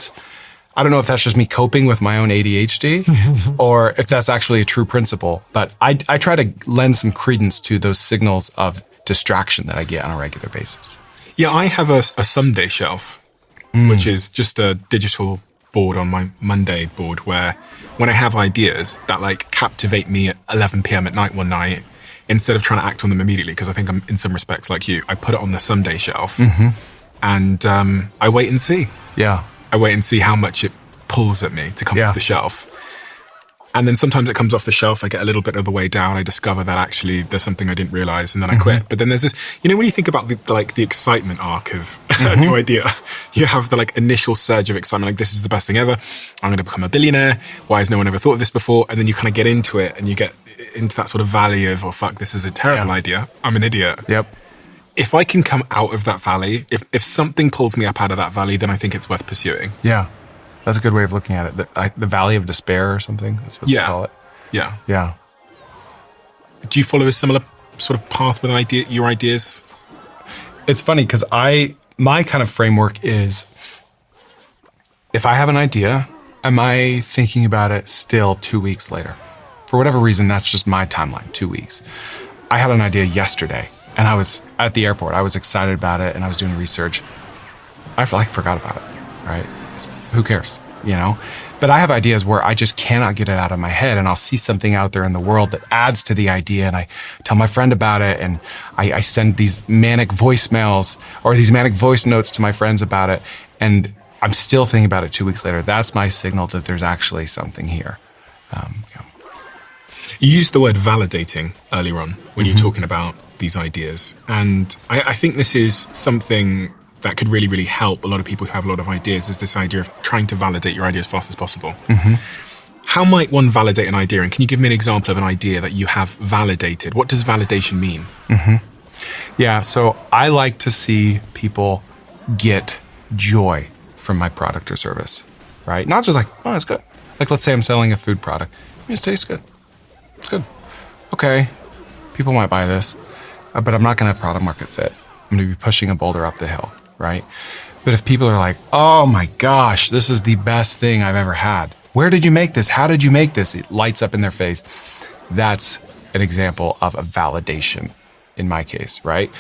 don't know if that's just me coping with my own ADHD or if that's actually a true principle. But I try to lend some credence to those signals of distraction that I get on a regular basis. Yeah, I have a Someday shelf, which is just a digital board on my Monday board where when I have ideas that like captivate me at 11 p.m. at night one night, instead of trying to act on them immediately, because I think I'm in some respects like you, I put it on the Someday shelf and I wait and see. Yeah. I wait and see how much it pulls at me to come off the shelf. And then sometimes it comes off the shelf, I get a little bit of the way down, I discover that actually there's something I didn't realize, and then I quit. But then there's this, you know, when you think about the excitement arc of a new idea, you have the like initial surge of excitement, like this is the best thing ever, I'm going to become a billionaire, why has no one ever thought of this before? And then you kind of get into it and you get into that sort of valley of, oh fuck, this is a terrible idea, I'm an idiot. Yep. if I can come out of that valley, if something pulls me up out of that valley, then I think it's worth pursuing. Yeah. That's a good way of looking at it. The valley of despair or something. That's what they call it. Yeah. Yeah. Do you follow a similar sort of path with your ideas? It's funny because my kind of framework is, if I have an idea, am I thinking about it still 2 weeks later? For whatever reason, that's just my timeline, 2 weeks. I had an idea yesterday and I was at the airport. I was excited about it and I was doing research. I forgot about it, right? Who cares, you know? But I have ideas where I just cannot get it out of my head, and I'll see something out there in the world that adds to the idea, and I tell my friend about it, and I send these manic voicemails or these manic voice notes to my friends about it, and I'm still thinking about it 2 weeks later. That's my signal that there's actually something here. Yeah. You used the word validating earlier on when you're talking about these ideas, and I think this is something that could really, really help a lot of people who have a lot of ideas, is this idea of trying to validate your idea as fast as possible. How might one validate an idea? And can you give me an example of an idea that you have validated? What does validation mean? Yeah, so I like to see people get joy from my product or service, right? Not just like, oh, it's good. Like, let's say I'm selling a food product. It tastes good. It's good. Okay, people might buy this, but I'm not going to have product market fit. I'm going to be pushing a boulder up the hill, right? But if people are like, oh my gosh, this is the best thing I've ever had. Where did you make this? How did you make this? It lights up in their face. That's an example of a validation in my case, right?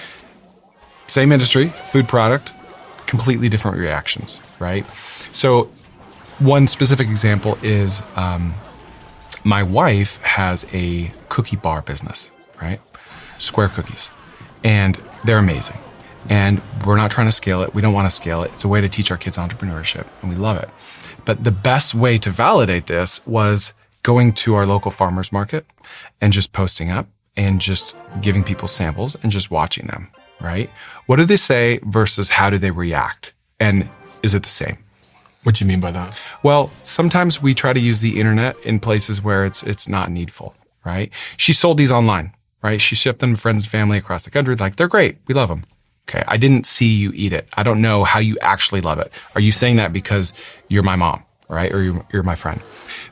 Same industry, food product, completely different reactions, right? So one specific example is my wife has a cookie bar business, right? Square cookies. And they're amazing. And we're not trying to scale it. We don't want to scale it. It's a way to teach our kids entrepreneurship, and we love it. But the best way to validate this was going to our local farmers market and just posting up and just giving people samples and just watching them, right? What do they say versus how do they react? And is it the same? What do you mean by that? Well, sometimes we try to use the internet in places where it's not needful, right? She sold these online, right? She shipped them to friends and family across the country. Like, they're great. We love them. Okay. I didn't see you eat it. I don't know how you actually love it. Are you saying that because you're my mom, right? Or you're my friend?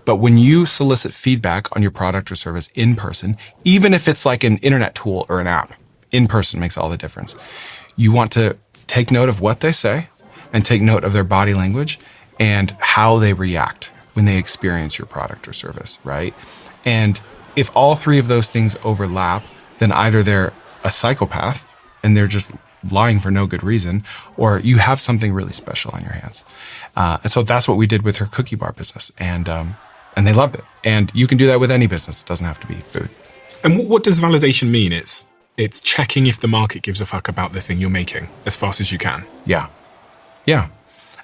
But when you solicit feedback on your product or service in person, even if it's like an internet tool or an app, in person makes all the difference. You want to take note of what they say and take note of their body language and how they react when they experience your product or service, right? And if all three of those things overlap, then either they're a psychopath and they're just lying for no good reason, or you have something really special on your hands. And so that's what we did with her cookie bar business. And they loved it. And you can do that with any business. It doesn't have to be food. And what does validation mean? It's checking if the market gives a fuck about the thing you're making as fast as you can. Yeah. Yeah.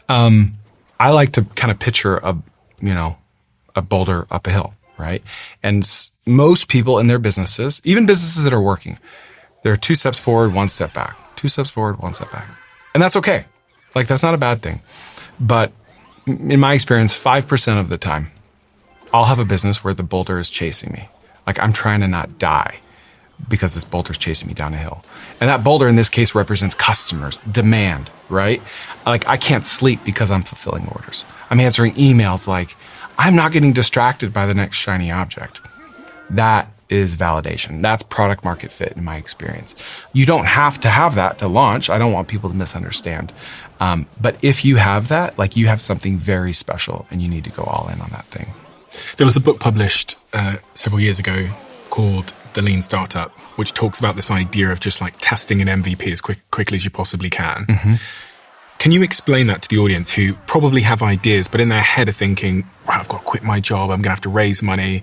I like to kind of picture a boulder up a hill, right? And most people in their businesses, even businesses that are working, they're 2 steps forward, 1 step back. 2 steps forward, 1 step back. And that's okay. Like, that's not a bad thing. But in my experience, 5% of the time, I'll have a business where the boulder is chasing me. Like, I'm trying to not die because this boulder is chasing me down a hill. And that boulder in this case represents customers, demand, right? Like, I can't sleep because I'm fulfilling orders. I'm answering emails like, I'm not getting distracted by the next shiny object. That is validation. That's product market fit in my experience. You don't have to have that to launch. I don't want people to misunderstand. But if you have that, like, you have something very special and you need to go all in on that thing. There was a book published several years ago called The Lean Startup, which talks about this idea of just like testing an MVP as quickly as you possibly can. Mm-hmm. Can you explain that to the audience who probably have ideas, but in their head are thinking, right, I've got to quit my job. I'm going to have to raise money.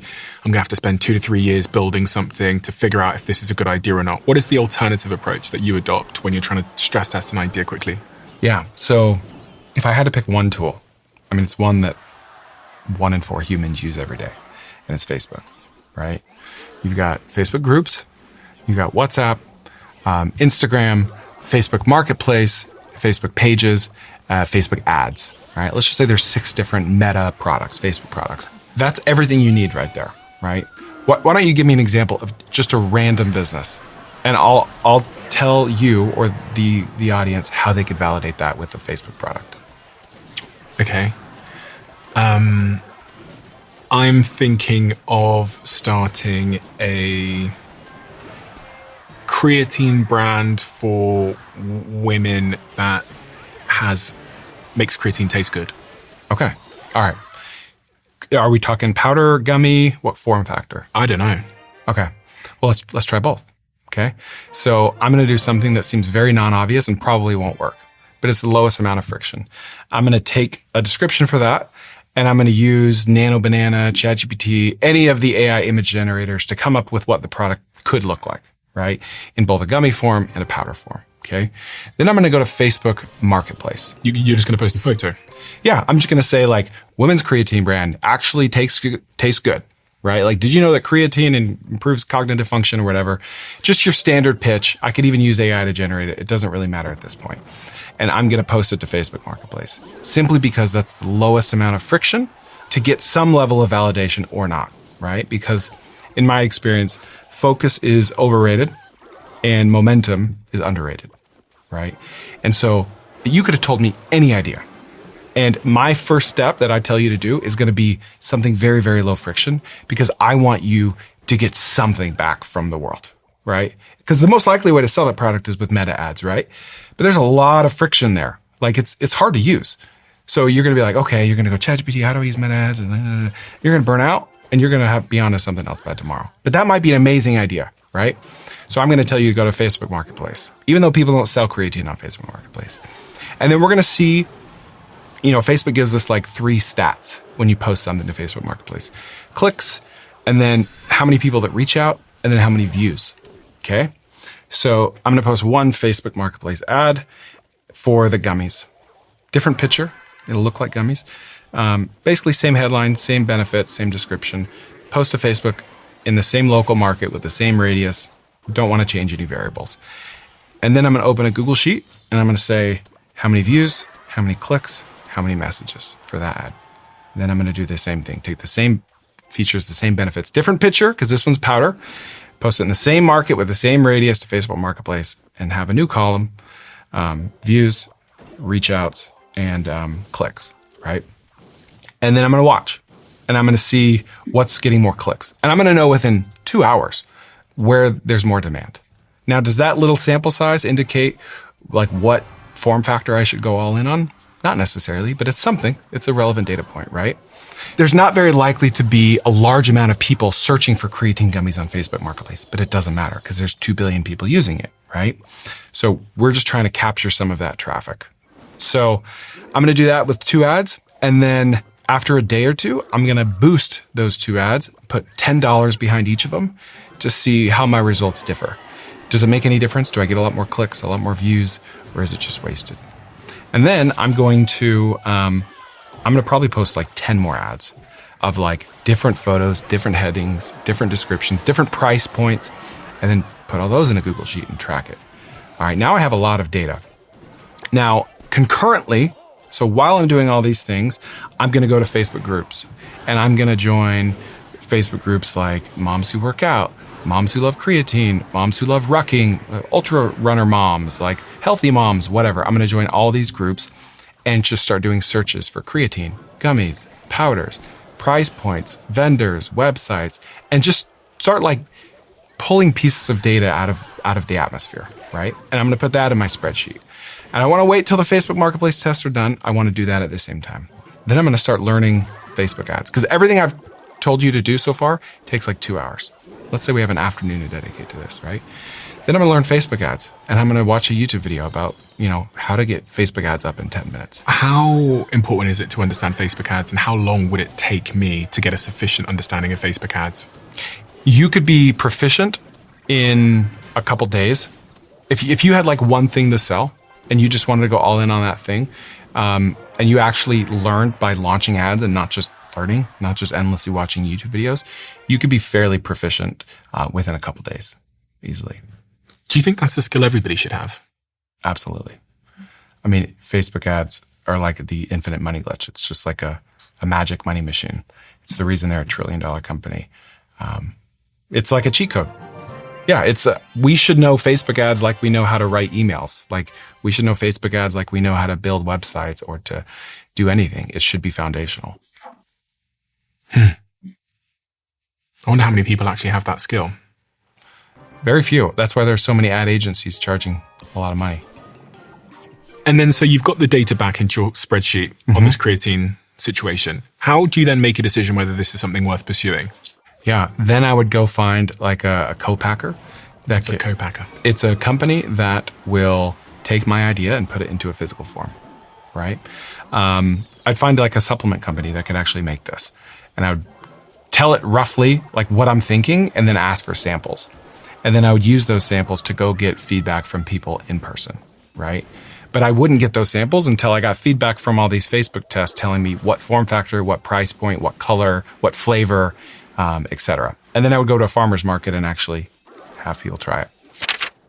I'm going to have to spend 2 to 3 years building something to figure out if this is a good idea or not. What is the alternative approach that you adopt when you're trying to stress test an idea quickly? Yeah. So if I had to pick one tool, I mean, it's one that 1 in 4 humans use every day, and it's Facebook, right? You've got Facebook groups, you've got WhatsApp, Instagram, Facebook Marketplace, Facebook pages, Facebook ads, right? Let's just say there's 6 different meta products, Facebook products. That's everything you need right there, right? Why don't you give me an example of just a random business? And I'll tell you or the audience how they could validate that with a Facebook product. Okay. I'm thinking of starting a creatine brand for women that makes creatine taste good. Okay. All right. Are we talking powder, gummy? What form factor? I don't know. Okay. Well, let's try both. Okay. So I'm going to do something that seems very non-obvious and probably won't work, but it's the lowest amount of friction. I'm going to take a description for that, and I'm going to use Nano Banana, ChatGPT, any of the AI image generators to come up with what the product could look like, right? In both a gummy form and a powder form. Okay. Then I'm going to go to Facebook Marketplace. You're just going to post a photo? Yeah. I'm just going to say like women's creatine brand actually tastes good, right? Like, did you know that creatine improves cognitive function or whatever? Just your standard pitch. I could even use AI to generate it. It doesn't really matter at this point. And I'm going to post it to Facebook Marketplace simply because that's the lowest amount of friction to get some level of validation or not, right? Because in my experience, focus is overrated and momentum is underrated, right? And so you could have told me any idea. And my first step that I tell you to do is going to be something very, very low friction because I want you to get something back from the world, right? Because the most likely way to sell that product is with meta ads, right? But there's a lot of friction there. Like it's hard to use. So you're going to be like, okay, you're going to go ChatGPT, how do I use meta ads? And you're going to burn out and you're going to be on to something else by tomorrow. But that might be an amazing idea, right? So I'm going to tell you to go to Facebook Marketplace, even though people don't sell creatine on Facebook Marketplace. And then we're going to see, Facebook gives us like 3 stats when you post something to Facebook Marketplace. Clicks, and then how many people that reach out, and then how many views. Okay? So I'm going to post one Facebook Marketplace ad for the gummies. Different picture. It'll look like gummies. Basically same headline, same benefits, same description. Post to Facebook in the same local market with the same radius. Don't want to change any variables. And then I'm going to open a Google Sheet and I'm going to say how many views, how many clicks, how many messages for that ad. And then I'm going to do the same thing. Take the same features, the same benefits, different picture because this one's powder. Post it in the same market with the same radius to Facebook Marketplace and have a new column, views, reach outs, and clicks, right? And then I'm going to watch and I'm going to see what's getting more clicks. And I'm going to know within 2 hours where there's more demand. Now, does that little sample size indicate like what form factor I should go all in on? Not necessarily, but it's something. It's a relevant data point, right? There's not very likely to be a large amount of people searching for creatine gummies on Facebook Marketplace, but it doesn't matter because there's 2 billion people using it, right? So we're just trying to capture some of that traffic. So I'm going to do that with 2 ads. And then after a day or 2, I'm going to boost those 2 ads, put $10 behind each of them to see how my results differ. Does it make any difference? Do I get a lot more clicks, a lot more views, or is it just wasted? And then I'm going to probably post like 10 more ads of like different photos, different headings, different descriptions, different price points, and then put all those in a Google Sheet and track it. All right, now I have a lot of data. Now, concurrently, so while I'm doing all these things, I'm going to go to Facebook groups and I'm going to join Facebook groups like Moms Who Work Out, Moms Who Love Creatine, Moms Who Love Rucking, Ultra Runner Moms, like Healthy Moms, whatever. I'm going to join all these groups and just start doing searches for creatine, gummies, powders, price points, vendors, websites, and just start like pulling pieces of data out of the atmosphere, right? And I'm going to put that in my spreadsheet. And I want to wait till the Facebook Marketplace tests are done. I want to do that at the same time. Then I'm going to start learning Facebook ads because everything I've told you to do so far takes like 2 hours. Let's say we have an afternoon to dedicate to this, right? Then I'm going to learn Facebook ads and I'm going to watch a YouTube video about, how to get Facebook ads up in 10 minutes. How important is it to understand Facebook ads and how long would it take me to get a sufficient understanding of Facebook ads? You could be proficient in a couple days. If you had like one thing to sell and you just wanted to go all in on that thing, and you actually learned by launching ads and not just learning, not just endlessly watching YouTube videos, you could be fairly proficient within a couple days, easily. Do you think that's a skill everybody should have? Absolutely. I mean, Facebook ads are like the infinite money glitch. It's just like a magic money machine. It's the reason they're $1 trillion company. It's like a cheat code. Yeah, it's we should know Facebook ads like we know how to write emails. Like we should know Facebook ads like we know how to build websites or to do anything. It should be foundational. I wonder how many people actually have that skill. Very few. That's why there's so many ad agencies charging a lot of money. And then, so you've got the data back into your spreadsheet on this creatine situation. How do you then make a decision whether this is something worth pursuing? Yeah. Then I would go find like a co-packer. That's a co-packer. It's a company that will take my idea and put it into a physical form, right? I'd find like a supplement company that could actually make this. And I would tell it roughly like what I'm thinking and then ask for samples. And then I would use those samples to go get feedback from people in person, right? But I wouldn't get those samples until I got feedback from all these Facebook tests telling me what form factor, what price point, what color, what flavor, etc. And then I would go to a farmer's market and actually have people try it.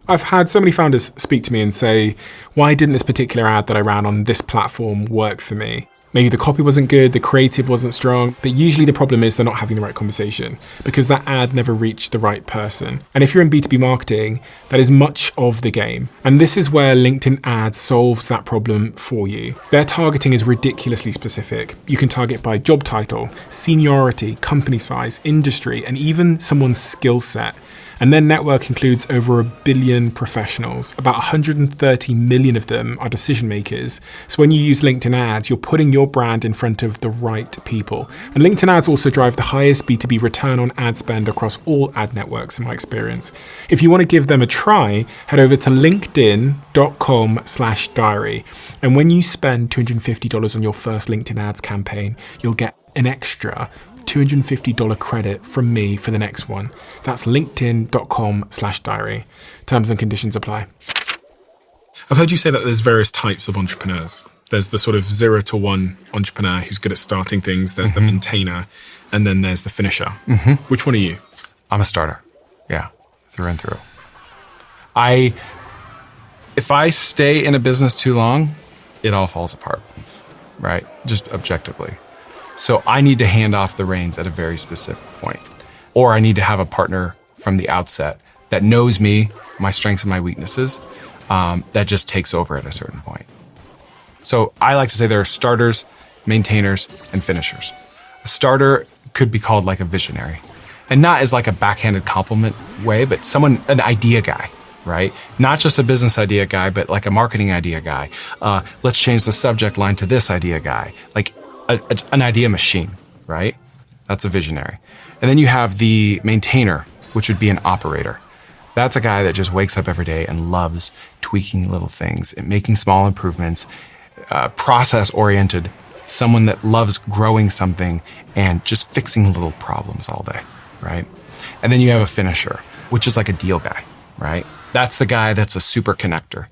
I've had so many founders speak to me and say, why didn't this particular ad that I ran on this platform work for me? Maybe the copy wasn't good, the creative wasn't strong, but usually the problem is they're not having the right conversation because that ad never reached the right person. And if you're in B2B marketing, that is much of the game. And this is where LinkedIn ads solves that problem for you. Their targeting is ridiculously specific. You can target by job title, seniority, company size, industry, and even someone's skill set. And their network includes over 1 billion professionals. About 130 million of them are decision makers. So when you use LinkedIn ads, you're putting your brand in front of the right people. And LinkedIn ads also drive the highest B2B return on ad spend across all ad networks, in my experience. If you want to give them a try, head over to linkedin.com/diary. And when you spend $250 on your first LinkedIn ads campaign, you'll get an extra $250 credit from me for the next one. That's linkedin.com/diary. Terms and conditions apply. I've heard you say that there's various types of entrepreneurs. There's the sort of 0 to 1 entrepreneur who's good at starting things. There's the maintainer, and then there's the finisher. Which one are you? I'm a starter. Yeah, through and through. If I stay in a business too long, it all falls apart, right? Just objectively. So I need to hand off the reins at a very specific point. Or I need to have a partner from the outset that knows me, my strengths and my weaknesses, that just takes over at a certain point. So I like to say there are starters, maintainers, and finishers. A starter could be called like a visionary. And not as like a backhanded compliment way, but an idea guy, right? Not just a business idea guy, but like a marketing idea guy. Let's change the subject line to this idea guy. Like an idea machine, right? That's a visionary. And then you have the maintainer, which would be an operator. That's a guy that just wakes up every day and loves tweaking little things and making small improvements, process-oriented, someone that loves growing something and just fixing little problems all day, right? And then you have a finisher, which is like a deal guy, right? That's the guy that's a super connector.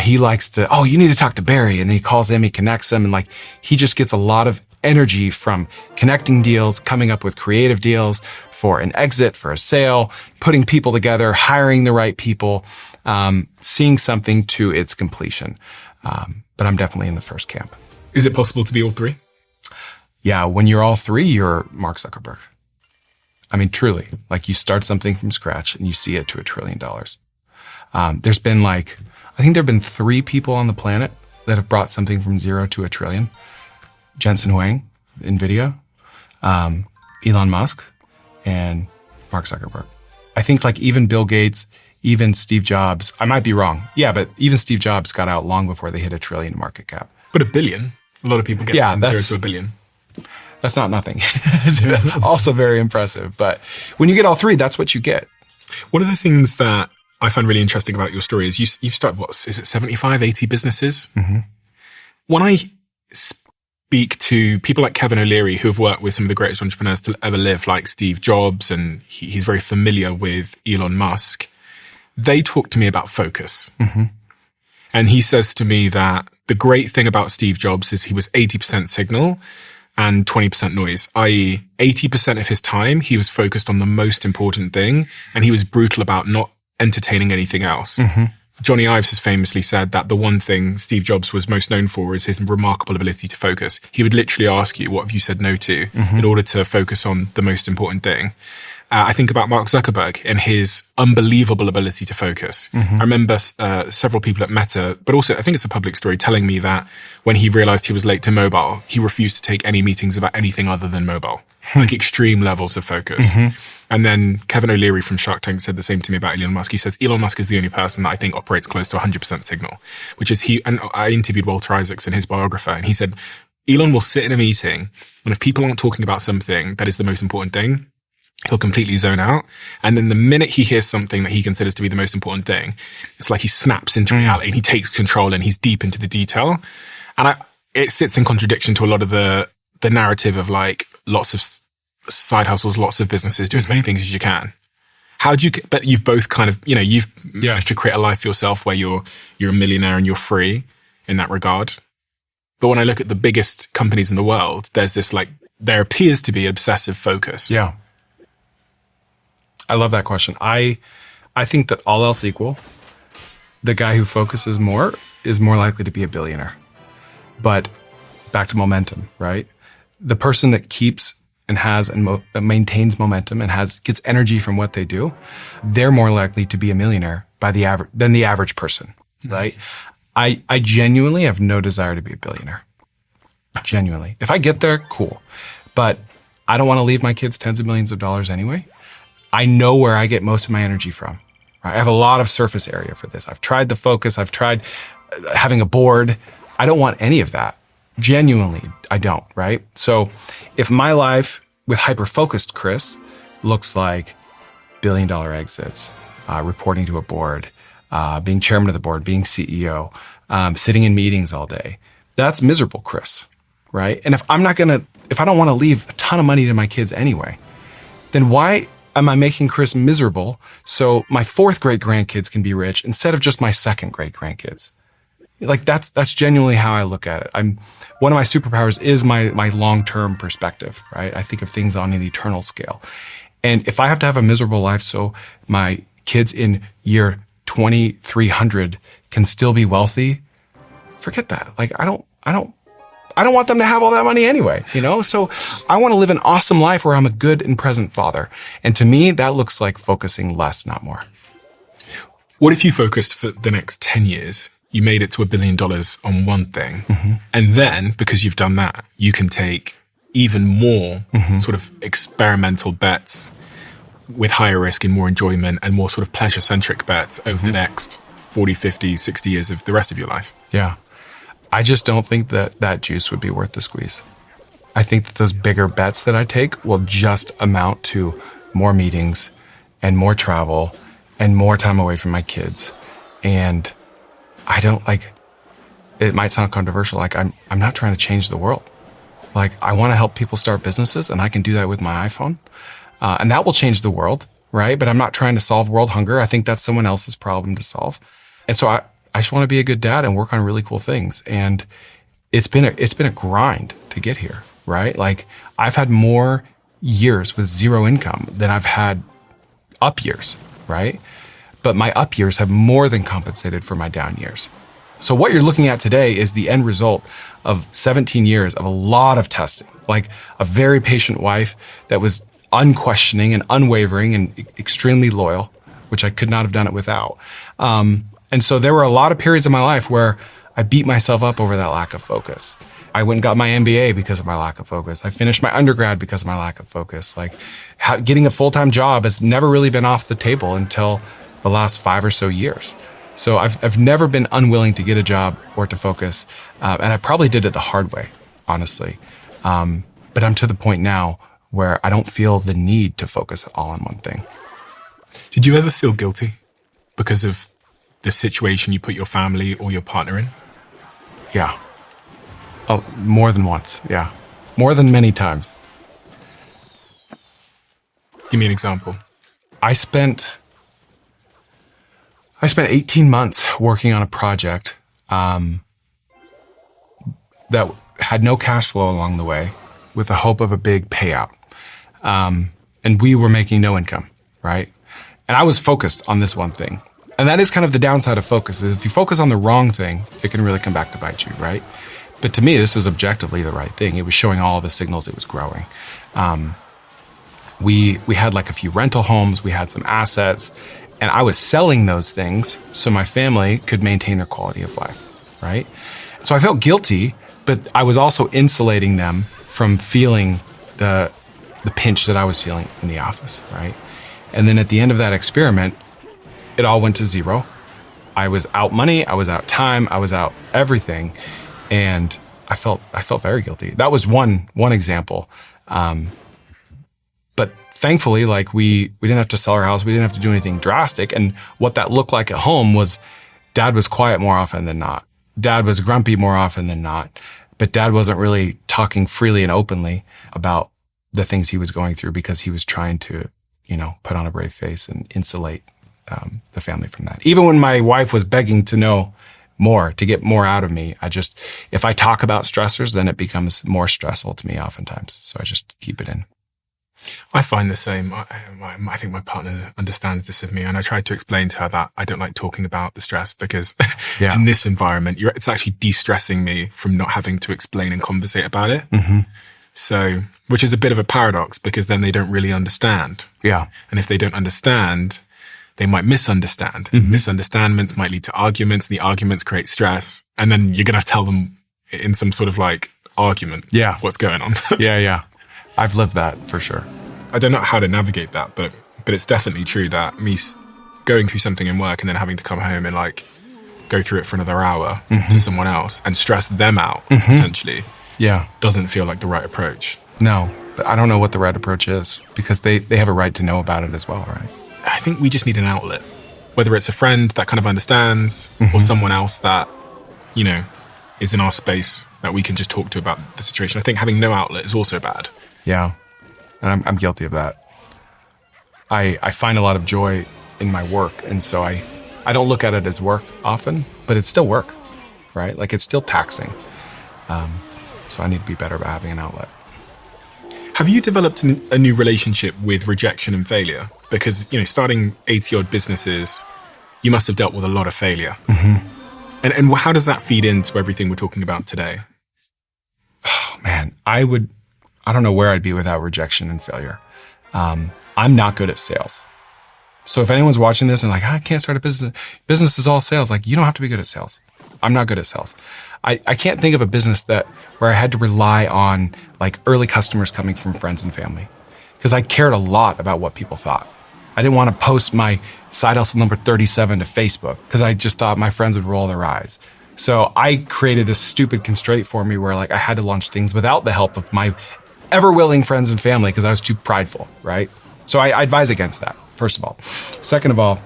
He likes to, you need to talk to Barry. And then he calls him, he connects them. And like, he just gets a lot of energy from connecting deals, coming up with creative deals for an exit, for a sale, putting people together, hiring the right people, seeing something to its completion. But I'm definitely in the first camp. Is it possible to be all three? Yeah. When you're all three, you're Mark Zuckerberg. I mean, truly, like you start something from scratch and you see it to $1 trillion. There's been I think there have been 3 people on the planet that have brought something from 0 to $1 trillion. Jensen Huang, NVIDIA, Elon Musk, and Mark Zuckerberg. I think like even Bill Gates, even Steve Jobs, I might be wrong. Yeah, but even Steve Jobs got out long before they hit $1 trillion market cap. But $1 billion? A lot of people get from 0 to $1 billion. That's not nothing. It's also very impressive. But when you get all 3, that's what you get. One of the things that I find really interesting about your story is you've started, 75, 80 businesses? When I speak to people like Kevin O'Leary, who have worked with some of the greatest entrepreneurs to ever live, like Steve Jobs, and he's very familiar with Elon Musk, they talk to me about focus. And he says to me that the great thing about Steve Jobs is he was 80% signal and 20% noise, i.e. 80% of his time, he was focused on the most important thing, and he was brutal about not entertaining anything else. Johnny Ives has famously said that the one thing Steve Jobs was most known for is his remarkable ability to focus. He would literally ask you, what have you said no to, in order to focus on the most important thing. I think about Mark Zuckerberg and his unbelievable ability to focus. I remember several people at Meta, but also I think it's a public story, telling me that when he realized he was late to mobile, he refused to take any meetings about anything other than mobile, like extreme levels of focus. And then Kevin O'Leary from Shark Tank said the same to me about Elon Musk. He says Elon Musk is the only person that I think operates close to 100% signal, which is and I interviewed Walter Isaacson, his biographer, and he said Elon will sit in a meeting, and if people aren't talking about something that is the most important thing, he'll completely zone out. And then the minute he hears something that he considers to be the most important thing, it's like he snaps into reality and he takes control and he's deep into the detail. And it sits in contradiction to a lot of the narrative of like lots of side hustles, lots of businesses, do as many things as you can. How do you, but you've both kind of, you've managed to create a life for yourself where you're a millionaire and you're free in that regard. But when I look at the biggest companies in the world, there's this there appears to be obsessive focus. Yeah. I love that question. I think that all else equal, the guy who focuses more is more likely to be a billionaire. But back to momentum, right? The person that keeps and has and maintains momentum and gets energy from what they do, they're more likely to be a millionaire than the average person, right? I genuinely have no desire to be a billionaire. Genuinely. If I get there, cool. But I don't want to leave my kids tens of millions of dollars anyway. I know where I get most of my energy from. Right? I have a lot of surface area for this. I've tried the focus. I've tried having a board. I don't want any of that. Genuinely, I don't, right? So if my life with hyper-focused Chris looks like billion-dollar exits, reporting to a board, being chairman of the board, being CEO, sitting in meetings all day, that's miserable Chris, right? And if I don't want to leave a ton of money to my kids anyway, then why am I making Chris miserable so my fourth great grandkids can be rich instead of just my second great grandkids? Like that's genuinely how I look at it. One of my superpowers is my long-term perspective, right? I think of things on an eternal scale. And if I have to have a miserable life so my kids in year 2300 can still be wealthy, forget that. Like I don't want them to have all that money anyway, So I want to live an awesome life where I'm a good and present father. And to me, that looks like focusing less, not more. What if you focused for the next 10 years? You made it to $1 billion on one thing. And then because you've done that, you can take even more sort of experimental bets with higher risk and more enjoyment and more sort of pleasure centric bets over the next 40, 50, 60 years of the rest of your life. Yeah. I just don't think that juice would be worth the squeeze. I think that those bigger bets that I take will just amount to more meetings and more travel and more time away from my kids. And I don't it might sound controversial. I'm not trying to change the world. I want to help people start businesses and I can do that with my iPhone. And that will change the world, right? But I'm not trying to solve world hunger. I think that's someone else's problem to solve. And so I just want to be a good dad and work on really cool things. And it's been a grind to get here, right? I've had more years with zero income than I've had up years, right? But my up years have more than compensated for my down years. So what you're looking at today is the end result of 17 years of a lot of testing, a very patient wife that was unquestioning and unwavering and extremely loyal, which I could not have done it without. And so there were a lot of periods in my life where I beat myself up over that lack of focus. I went and got my MBA because of my lack of focus. I finished my undergrad because of my lack of focus. Getting a full-time job has never really been off the table until the last 5 or so years. So I've never been unwilling to get a job or to focus. And I probably did it the hard way, honestly. But I'm to the point now where I don't feel the need to focus all on one thing. Did you ever feel guilty because of the situation you put your family or your partner in? Yeah. Oh, more than once. Yeah. More than many times. Give me an example. I spent 18 months working on a project that had no cash flow along the way with the hope of a big payout. And we were making no income, right? And I was focused on this one thing. And that is kind of the downside of focus, is if you focus on the wrong thing, it can really come back to bite you, right? But to me, this was objectively the right thing. It was showing all the signals it was growing. We had like a few rental homes, we had some assets, and I was selling those things so my family could maintain their quality of life, right? So I felt guilty, but I was also insulating them from feeling the pinch that I was feeling in the office, right? And then at the end of that experiment, it all went to zero. I was out money, I was out time, I was out everything, and I felt very guilty. That was one example. But thankfully, like we didn't have to sell our house, we didn't have to do anything drastic. And what that looked like at home was Dad was quiet more often than not. Dad was grumpy more often than not. But Dad wasn't really talking freely and openly about the things he was going through because he was trying to, put on a brave face and insulate the family from that. Even when my wife was begging to know more, to get more out of me, if I talk about stressors, then it becomes more stressful to me oftentimes. So I just keep it in. I find the same. I think my partner understands this of me, and I tried to explain to her that I don't like talking about the stress because in this environment, it's actually de-stressing me from not having to explain and conversate about it. Mm-hmm. So, which is a bit of a paradox because then they don't really understand. Yeah. And if they don't understand, they might misunderstand. Mm-hmm. Misunderstandings might lead to arguments, and the arguments create stress. And then you're going to tell them in some sort of like argument what's going on. Yeah. I've lived that for sure. I don't know how to navigate that, but it's definitely true that me going through something in work and then having to come home and like go through it for another hour to someone else and stress them out potentially doesn't feel like the right approach. No, but I don't know what the right approach is because they have a right to know about it as well, right? I think we just need an outlet, whether it's a friend that kind of understands or someone else that, is in our space that we can just talk to about the situation. I think having no outlet is also bad. Yeah, and I'm guilty of that. I find a lot of joy in my work, and so I don't look at it as work often, but it's still work, right? Like it's still taxing. So I need to be better about having an outlet. Have you developed a new relationship with rejection and failure? Because, starting 80-odd businesses, you must have dealt with a lot of failure. Mm-hmm. And how does that feed into everything we're talking about today? Oh, man, I don't know where I'd be without rejection and failure. I'm not good at sales. So if anyone's watching this and like, I can't start a business, business is all sales. Like, you don't have to be good at sales. I'm not good at sales. I can't think of a business where I had to rely on like early customers coming from friends and family because I cared a lot about what people thought. I didn't want to post my side hustle number 37 to Facebook because I just thought my friends would roll their eyes. So I created this stupid constraint for me where like I had to launch things without the help of my ever-willing friends and family because I was too prideful, right? So I advise against that, first of all. Second of all,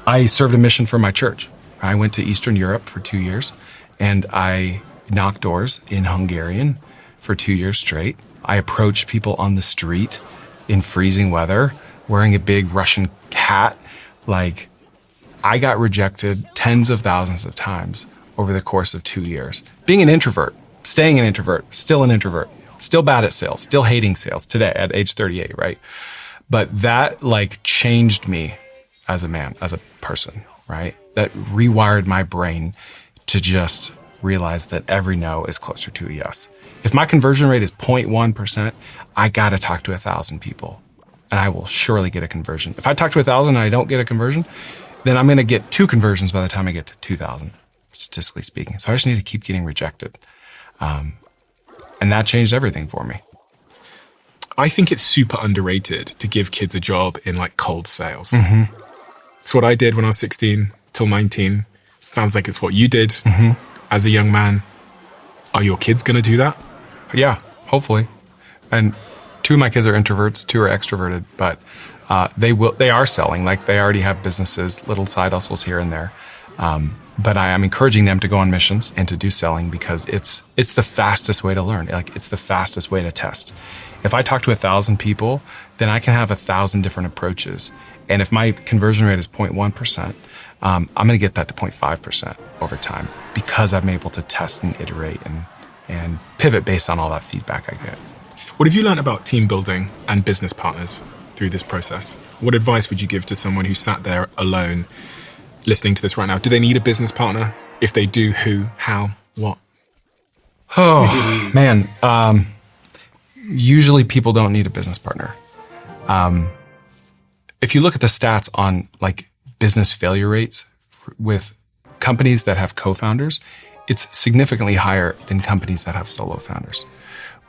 I served a mission for my church. I went to Eastern Europe for 2 years, and I knocked doors in Hungarian for 2 years straight. I approached people on the street in freezing weather, wearing a big Russian hat. Like, I got rejected tens of thousands of times over the course of 2 years. Being an introvert, staying an introvert, still bad at sales, still hating sales today at age 38, right? But that like changed me as a man, as a person, right? That rewired my brain to just realize that every no is closer to a yes. If my conversion rate is 0.1%, I gotta talk to 1,000 people and I will surely get a conversion. If I talk to 1,000 and I don't get a conversion, then I'm gonna get 2 conversions by the time I get to 2,000, statistically speaking. So I just need to keep getting rejected. And that changed everything for me. I think it's super underrated to give kids a job in like cold sales. Mm-hmm. It's what I did when I was 16 till 19. Sounds like it's what you did as a young man. Are your kids going to do that? Yeah, hopefully. And 2 of my kids are introverts, 2 are extroverted, but they are selling. Like they already have businesses, little side hustles here and there. But I am encouraging them to go on missions and to do selling because it's the fastest way to learn. Like it's the fastest way to test. If I talk to 1,000 people, then I can have 1,000 different approaches. And if my conversion rate is 0.1%, I'm going to get that to 0.5% over time because I'm able to test and iterate and pivot based on all that feedback I get. What have you learned about team building and business partners through this process? What advice would you give to someone who sat there alone listening to this right now? Do they need a business partner? If they do, who, how, what? Oh, man. usually people don't need a business partner. If you look at the stats on like business failure rates with companies that have co-founders, it's significantly higher than companies that have solo founders.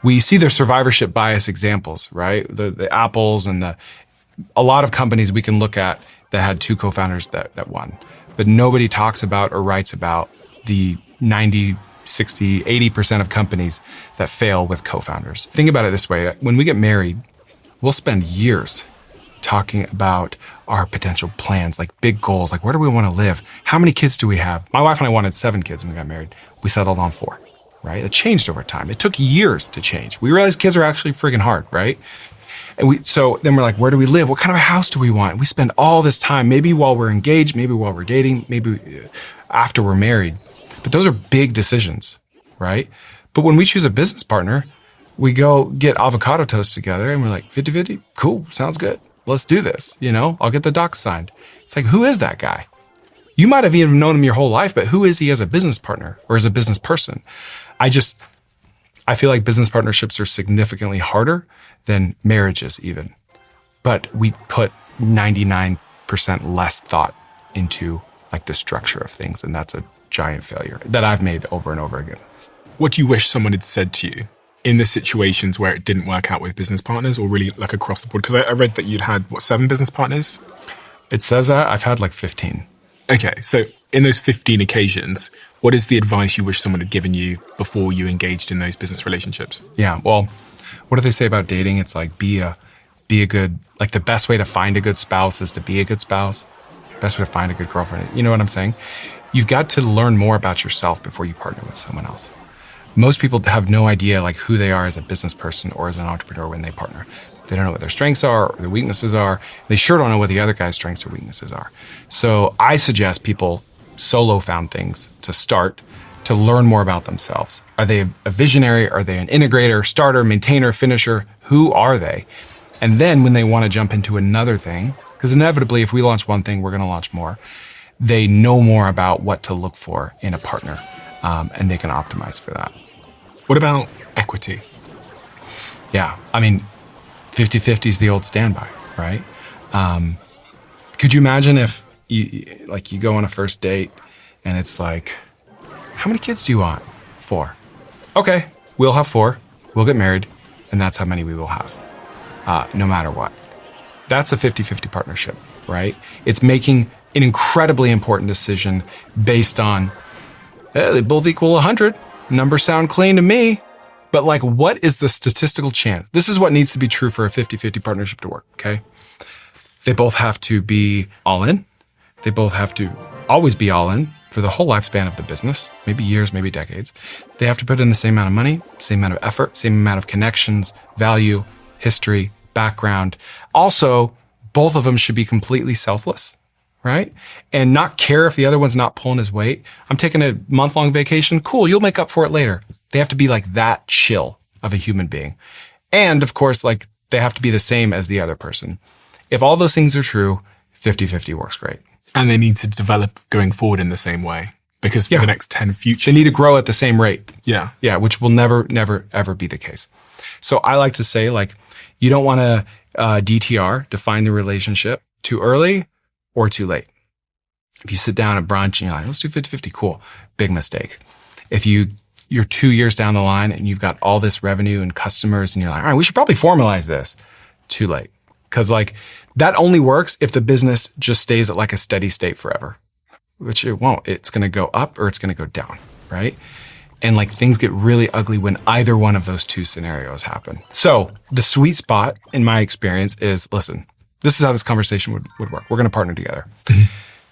We see their survivorship bias examples, right? The Apples and a lot of companies we can look at that had two co-founders that won. But nobody talks about or writes about the 90, 60, 80% of companies that fail with co-founders. Think about it this way. When we get married, we'll spend years talking about our potential plans, like big goals, like where do we want to live? How many kids do we have? My wife and I wanted 7 kids when we got married. We settled on 4, right? It changed over time. It took years to change. We realized kids are actually friggin' hard, right? And so then we're like, where do we live? What kind of a house do we want? We spend all this time, maybe while we're engaged, maybe while we're dating, maybe after we're married. But those are big decisions, right? But when we choose a business partner, we go get avocado toast together and we're like, 50-50, cool, sounds good. Let's do this. I'll get the docs signed. It's like, who is that guy? You might have even known him your whole life, but who is he as a business partner or as a business person? I feel like business partnerships are significantly harder than marriages even. But we put 99% less thought into like the structure of things. And that's a giant failure that I've made over and over again. What do you wish someone had said to you in the situations where it didn't work out with business partners, or really like across the board? Because I read that you'd had, 7 business partners? It says that. I've had like 15. Okay, so in those 15 occasions, what is the advice you wish someone had given you before you engaged in those business relationships? Yeah, well, what do they say about dating? It's like be a good, like the best way to find a good spouse is to be a good spouse. Best way to find a good girlfriend. You know what I'm saying? You've got to learn more about yourself before you partner with someone else. Most people have no idea like who they are as a business person or as an entrepreneur when they partner. They don't know what their strengths are or their weaknesses are. They sure don't know what the other guy's strengths or weaknesses are. So I suggest people solo found things to start to learn more about themselves. Are they a visionary? Are they an integrator, starter, maintainer, finisher? Who are they? And then when they want to jump into another thing, because inevitably if we launch one thing, we're going to launch more, they know more about what to look for in a partner, and they can optimize for that. What about equity? Yeah, I mean, 50-50 is the old standby, right? Could you imagine if you go on a first date and it's like, how many kids do you want? 4. Okay, we'll have 4. We'll get married, and that's how many we will have, no matter what. That's a 50-50 partnership, right? It's making an incredibly important decision based on, they both equal 100. Numbers sound clean to me. But like, what is the statistical chance? This is what needs to be true for a 50-50 partnership to work, okay? They both have to be all in. They both have to always be all in for the whole lifespan of the business, maybe years, maybe decades. They have to put in the same amount of money, same amount of effort, same amount of connections, value, history, background. Also, both of them should be completely selfless, right? And not care if the other one's not pulling his weight. I'm taking a month-long vacation. Cool, you'll make up for it later. They have to be like that chill of a human being. And of course, like they have to be the same as the other person. If all those things are true, 50-50 works great. And they need to develop going forward in the same way, because for the next 10 futures, they need to grow at the same rate. Yeah. Yeah, which will never, ever be the case. So I like to say, like, you don't want to DTR, define the relationship, too early or too late. If you sit down at brunch and you're like, let's do 50-50, cool. Big mistake. If you're 2 years down the line and you've got all this revenue and customers and you're like, all right, we should probably formalize this. Too late. Because like that only works if the business just stays at like a steady state forever, which it won't. It's going to go up or it's going to go down, right? And like things get really ugly when either one of those two scenarios happen. So the sweet spot in my experience is, listen, this is how this conversation would work. We're going to partner together. Mm-hmm.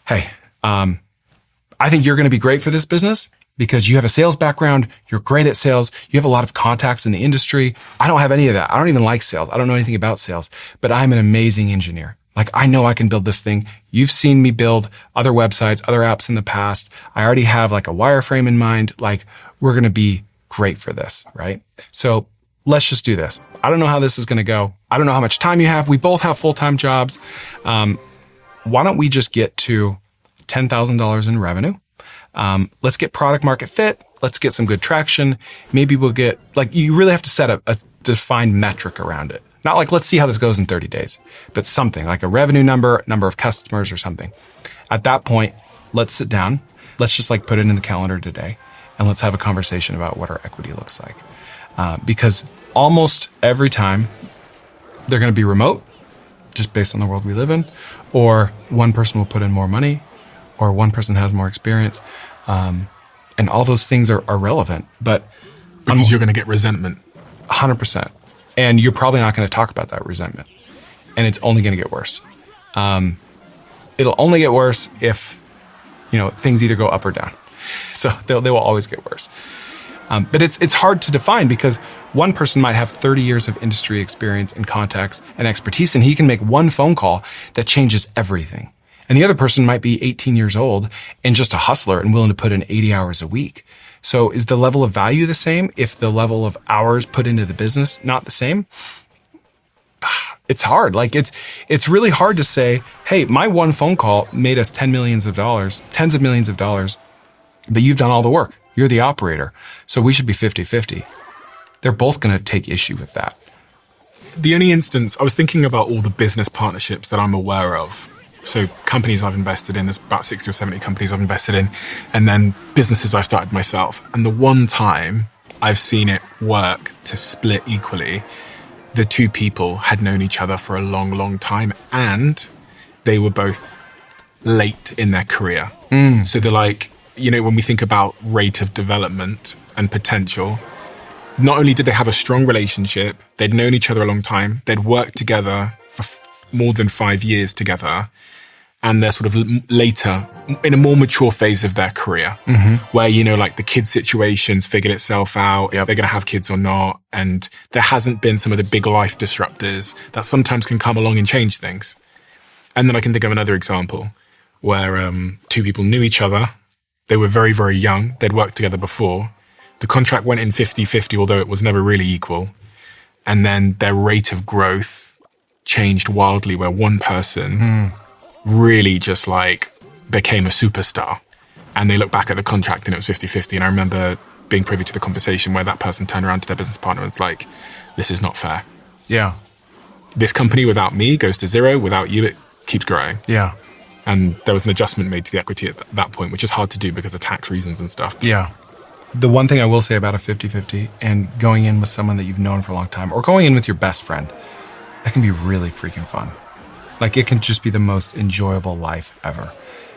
Hey, I think you're going to be great for this business because you have a sales background. You're great at sales. You have a lot of contacts in the industry. I don't have any of that. I don't even like sales. I don't know anything about sales, but I'm an amazing engineer. Like I know I can build this thing. You've seen me build other websites, other apps in the past. I already have like a wireframe in mind. Like we're going to be great for this, right? So let's just do this. I don't know how this is going to go. I don't know how much time you have. We both have full-time jobs. Why don't we just get to $10,000 in revenue? Let's get product market fit. Let's get some good traction. Maybe we'll get, like, you really have to set a defined metric around it. Not like, let's see how this goes in 30 days, but something like a revenue number of customers or something. At that point, let's sit down. Let's just like put it in the calendar today and let's have a conversation about what our equity looks like. Because almost every time they're going to be remote, just based on the world we live in, or one person will put in more money, or one person has more experience. And all those things are relevant, but because you're going to get resentment. 100%. And you're probably not going to talk about that resentment. And it's only going to get worse. It'll only get worse if, things either go up or down. So they will always get worse. But it's hard to define because one person might have 30 years of industry experience and contacts and expertise, and he can make one phone call that changes everything. And the other person might be 18 years old and just a hustler and willing to put in 80 hours a week. So is the level of value the same if the level of hours put into the business not the same? It's hard. Like it's really hard to say, hey, my one phone call made us tens of millions of dollars, but you've done all the work. You're the operator. So we should be 50-50. They're both going to take issue with that. The only instance, I was thinking about all the business partnerships that I'm aware of. So companies I've invested in, there's about 60 or 70 companies I've invested in, and then businesses I've started myself. And the one time I've seen it work to split equally, the two people had known each other for a long, long time, and they were both late in their career. So they're like, when we think about rate of development and potential, not only did they have a strong relationship, they'd known each other a long time, they'd worked together for more than 5 years together, and they're sort of later in a more mature phase of their career where, like the kid situation's figured itself out. Are they going to have kids or not? And there hasn't been some of the big life disruptors that sometimes can come along and change things. And then I can think of another example where two people knew each other. They were very, very young. They'd worked together before. The contract went in 50-50, although it was never really equal. And then their rate of growth changed wildly where one person really just like became a superstar. And they look back at the contract and it was 50-50. And I remember being privy to the conversation where that person turned around to their business partner and was like, this is not fair. Yeah. This company without me goes to zero. Without you, it keeps growing. Yeah. And there was an adjustment made to the equity at that point, which is hard to do because of tax reasons and stuff. Yeah. The one thing I will say about a 50-50 and going in with someone that you've known for a long time or going in with your best friend, that can be really freaking fun. Like it can just be the most enjoyable life ever.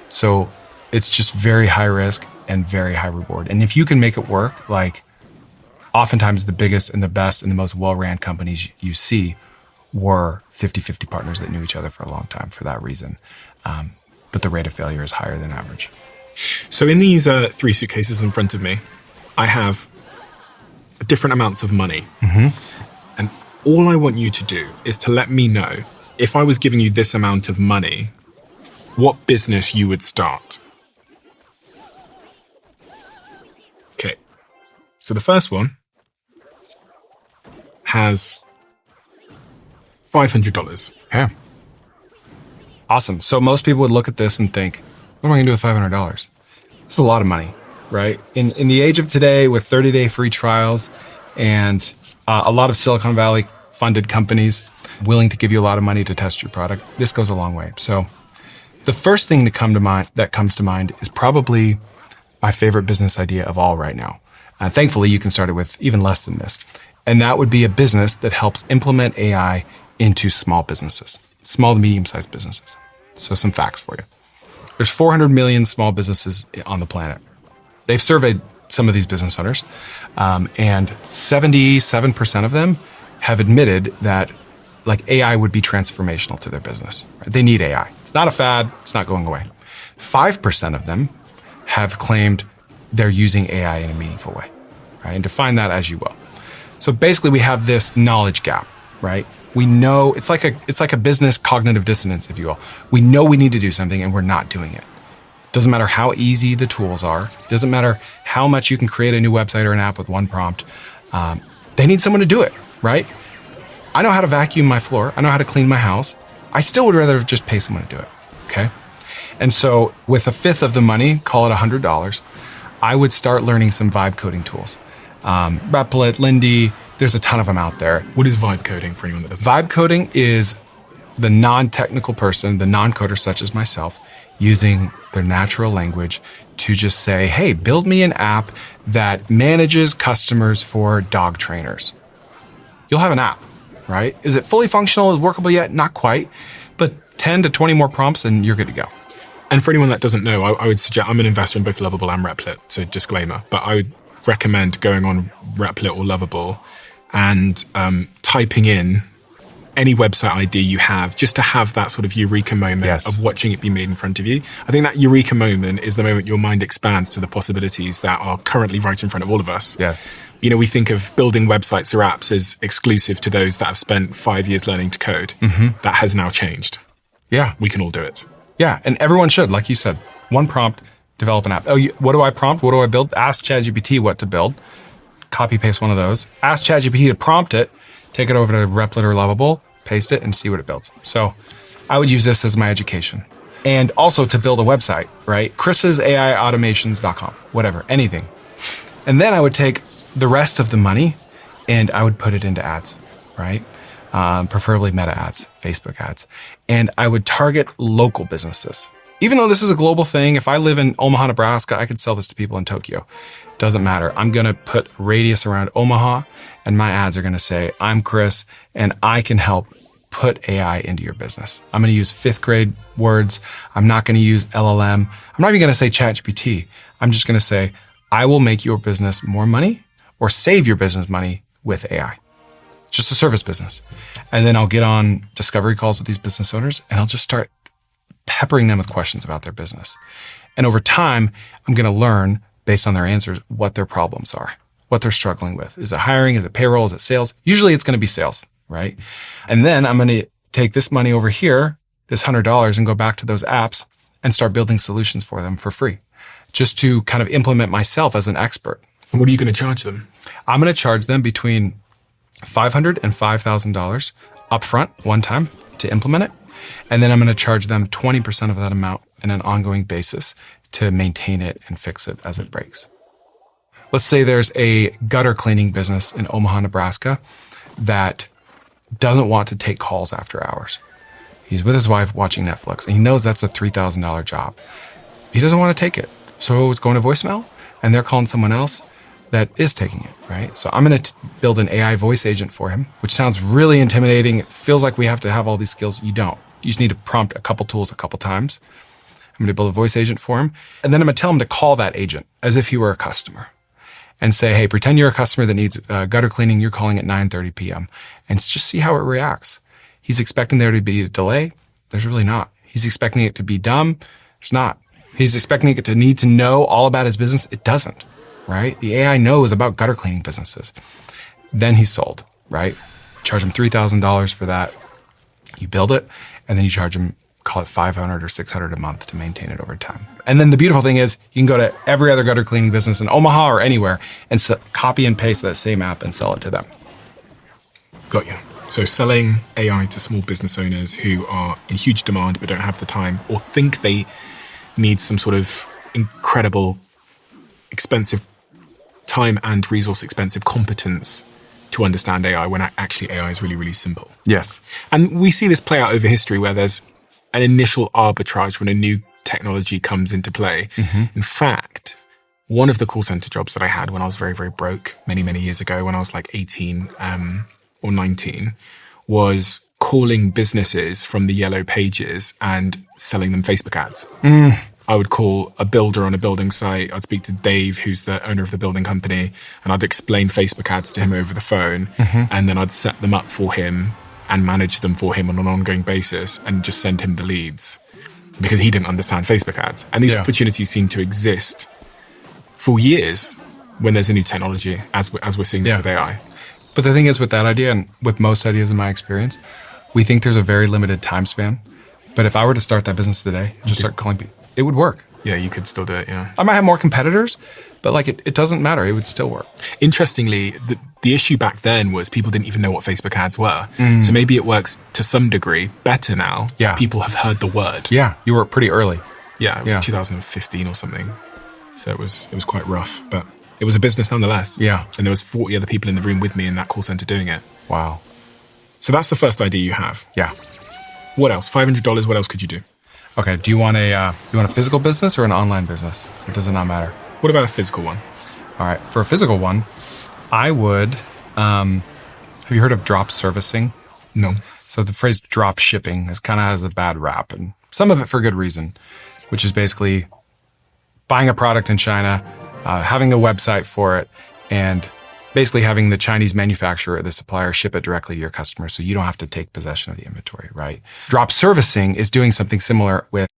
So it's just very high risk and very high reward. And if you can make it work, like oftentimes the biggest and the best and the most well-ran companies you see were 50-50 partners that knew each other for a long time for that reason. But the rate of failure is higher than average. So in these 3 suitcases in front of me, I have different amounts of money. And all I want you to do is to let me know, if I was giving you this amount of money, what business you would start. Okay. So the first one has $500. Okay. Awesome. So most people would look at this and think, what am I going to do with $500? That's a lot of money, right? In the age of today with 30-day free trials and a lot of Silicon Valley funded companies willing to give you a lot of money to test your product, this goes a long way. So the first thing that comes to mind is probably my favorite business idea of all right now. Thankfully, you can start it with even less than this. And that would be a business that helps implement AI into small businesses, small to medium-sized businesses. So some facts for you. There's 400 million small businesses on the planet. They've surveyed some of these business owners, and 77% of them have admitted that like AI would be transformational to their business. They need AI. It's not a fad. It's not going away. 5% of them have claimed they're using AI in a meaningful way, right? And define that as you will. So basically we have this knowledge gap, right? We know it's like a business cognitive dissonance, if you will. We know we need to do something and we're not doing it. Doesn't matter how easy the tools are. Doesn't matter how much you can create a new website or an app with one prompt. They need someone to do it, right? I know how to vacuum my floor. I know how to clean my house. I still would rather just pay someone to do it, okay? And so with a fifth of the money, call it $100, I would start learning some vibe coding tools. Replit, Lindy, There's a ton of them out there. What is vibe coding for anyone that doesn't? Vibe coding is the non-technical person, the non-coder such as myself, using their natural language to just say, hey, build me an app that manages customers for dog trainers. You'll have an app, right? Is it fully functional? Is it workable yet? Not quite, but 10 to 20 more prompts and you're good to go. And for anyone that doesn't know, I would suggest, I'm an investor in both Lovable and Replit, so disclaimer, but I would recommend going on Replit or Lovable and typing in any website ID you have, just to have that sort of eureka moment of watching it be made in front of you. I think that eureka moment is the moment your mind expands to the possibilities that are currently right in front of all of us. Yes. You know, we think of building websites or apps as exclusive to those that have spent 5 years learning to code. That has now changed. Yeah. We can all do it. Yeah, and everyone should, like you said, one prompt, develop an app. Oh, what do I prompt? What do I build? Ask ChatGPT what to build. Copy paste one of those. Ask ChatGPT to prompt it. Take it over to Replit or Lovable, paste it, and see what it builds. So I would use this as my education. And also to build a website, right? chris'saiautomations.com, whatever, anything. And then I would take the rest of the money and I would put it into ads, right? Preferably Meta ads, Facebook ads. And I would target local businesses. Even though this is a global thing, if I live in Omaha, Nebraska, I could sell this to people in Tokyo. Doesn't matter. I'm going to put radius around Omaha and my ads are going to say, I'm Chris and I can help put AI into your business. I'm going to use 5th grade words. I'm not going to use LLM. I'm not even going to say ChatGPT. I'm just going to say, I will make your business more money or save your business money with AI. Just a service business. And then I'll get on discovery calls with these business owners and I'll just start peppering them with questions about their business. And over time, I'm going to learn based on their answers what their problems are, what they're struggling with. Is it hiring? Is it payroll? Is it sales? Usually it's going to be sales, right? And then I'm going to take this money over here, this $100, and go back to those apps and start building solutions for them for free, just to kind of implement myself as an expert. And what are you going to charge them? I'm going to charge them between $500 and $5,000 upfront one time to implement it. And then I'm going to charge them 20% of that amount on an ongoing basis to maintain it and fix it as it breaks. Let's say there's a gutter cleaning business in Omaha, Nebraska that doesn't want to take calls after hours. He's with his wife watching Netflix and he knows that's a $3,000 job. He doesn't want to take it. So it's going to voicemail and they're calling someone else that is taking it, right? So I'm going to build an AI voice agent for him, which sounds really intimidating. It feels like we have to have all these skills. You don't. You just need to prompt a couple tools a couple times. I'm going to build a voice agent for him. And then I'm going to tell him to call that agent as if he were a customer and say, hey, pretend you're a customer that needs gutter cleaning. You're calling at 9:30 p.m. and just see how it reacts. He's expecting there to be a delay. There's really not. He's expecting it to be dumb. There's not. He's expecting it to need to know all about his business. It doesn't, right? The AI knows about gutter cleaning businesses. Then he's sold, right? Charge him $3,000 for that. You build it, and then you charge him, call it $500 or $600 a month to maintain it over time. And then the beautiful thing is you can go to every other gutter cleaning business in Omaha or anywhere and copy and paste that same app and sell it to them. Got you. So selling AI to small business owners who are in huge demand but don't have the time or think they need some sort of incredible, expensive time and resource expensive competence to understand AI when actually AI is really, really simple. Yes. And we see this play out over history where there's an initial arbitrage when a new technology comes into play. In fact, one of the call center jobs that I had when I was very, very broke many, many years ago, when I was like 18 or 19, was calling businesses from the yellow pages and selling them Facebook ads. I would call a builder on a building site. I'd speak to Dave, who's the owner of the building company, and I'd explain Facebook ads to him over the phone. And then I'd set them up for him and manage them for him on an ongoing basis and just send him the leads because he didn't understand Facebook ads. And these opportunities seem to exist for years when there's a new technology, as we're seeing with AI. But the thing is with that idea, and with most ideas in my experience, we think there's a very limited time span. But if I were to start that business today, just start calling people, it would work. Yeah, you could still do it, yeah. I might have more competitors, but like it doesn't matter. It would still work. Interestingly, the issue back then was people didn't even know what Facebook ads were. So maybe it works to some degree better now. Yeah. People have heard the word. Yeah, you were pretty early. Yeah, it was 2015 or something. So it was quite rough, but It was a business nonetheless. Yeah. And there was 40 other people in the room with me in that call center doing it. Wow. So that's the first idea you have. Yeah. What else? $500. What else could you do? Okay. Do you want a physical business or an online business? Or does it not matter? What about a physical one? All right. For a physical one, I would. Have you heard of drop servicing? No. So the phrase drop shipping kind of has a bad rap, and some of it for good reason, which is basically buying a product in China, having a website for it, and basically having the Chinese manufacturer or the supplier ship it directly to your customer so you don't have to take possession of the inventory, right? Drop servicing is doing something similar with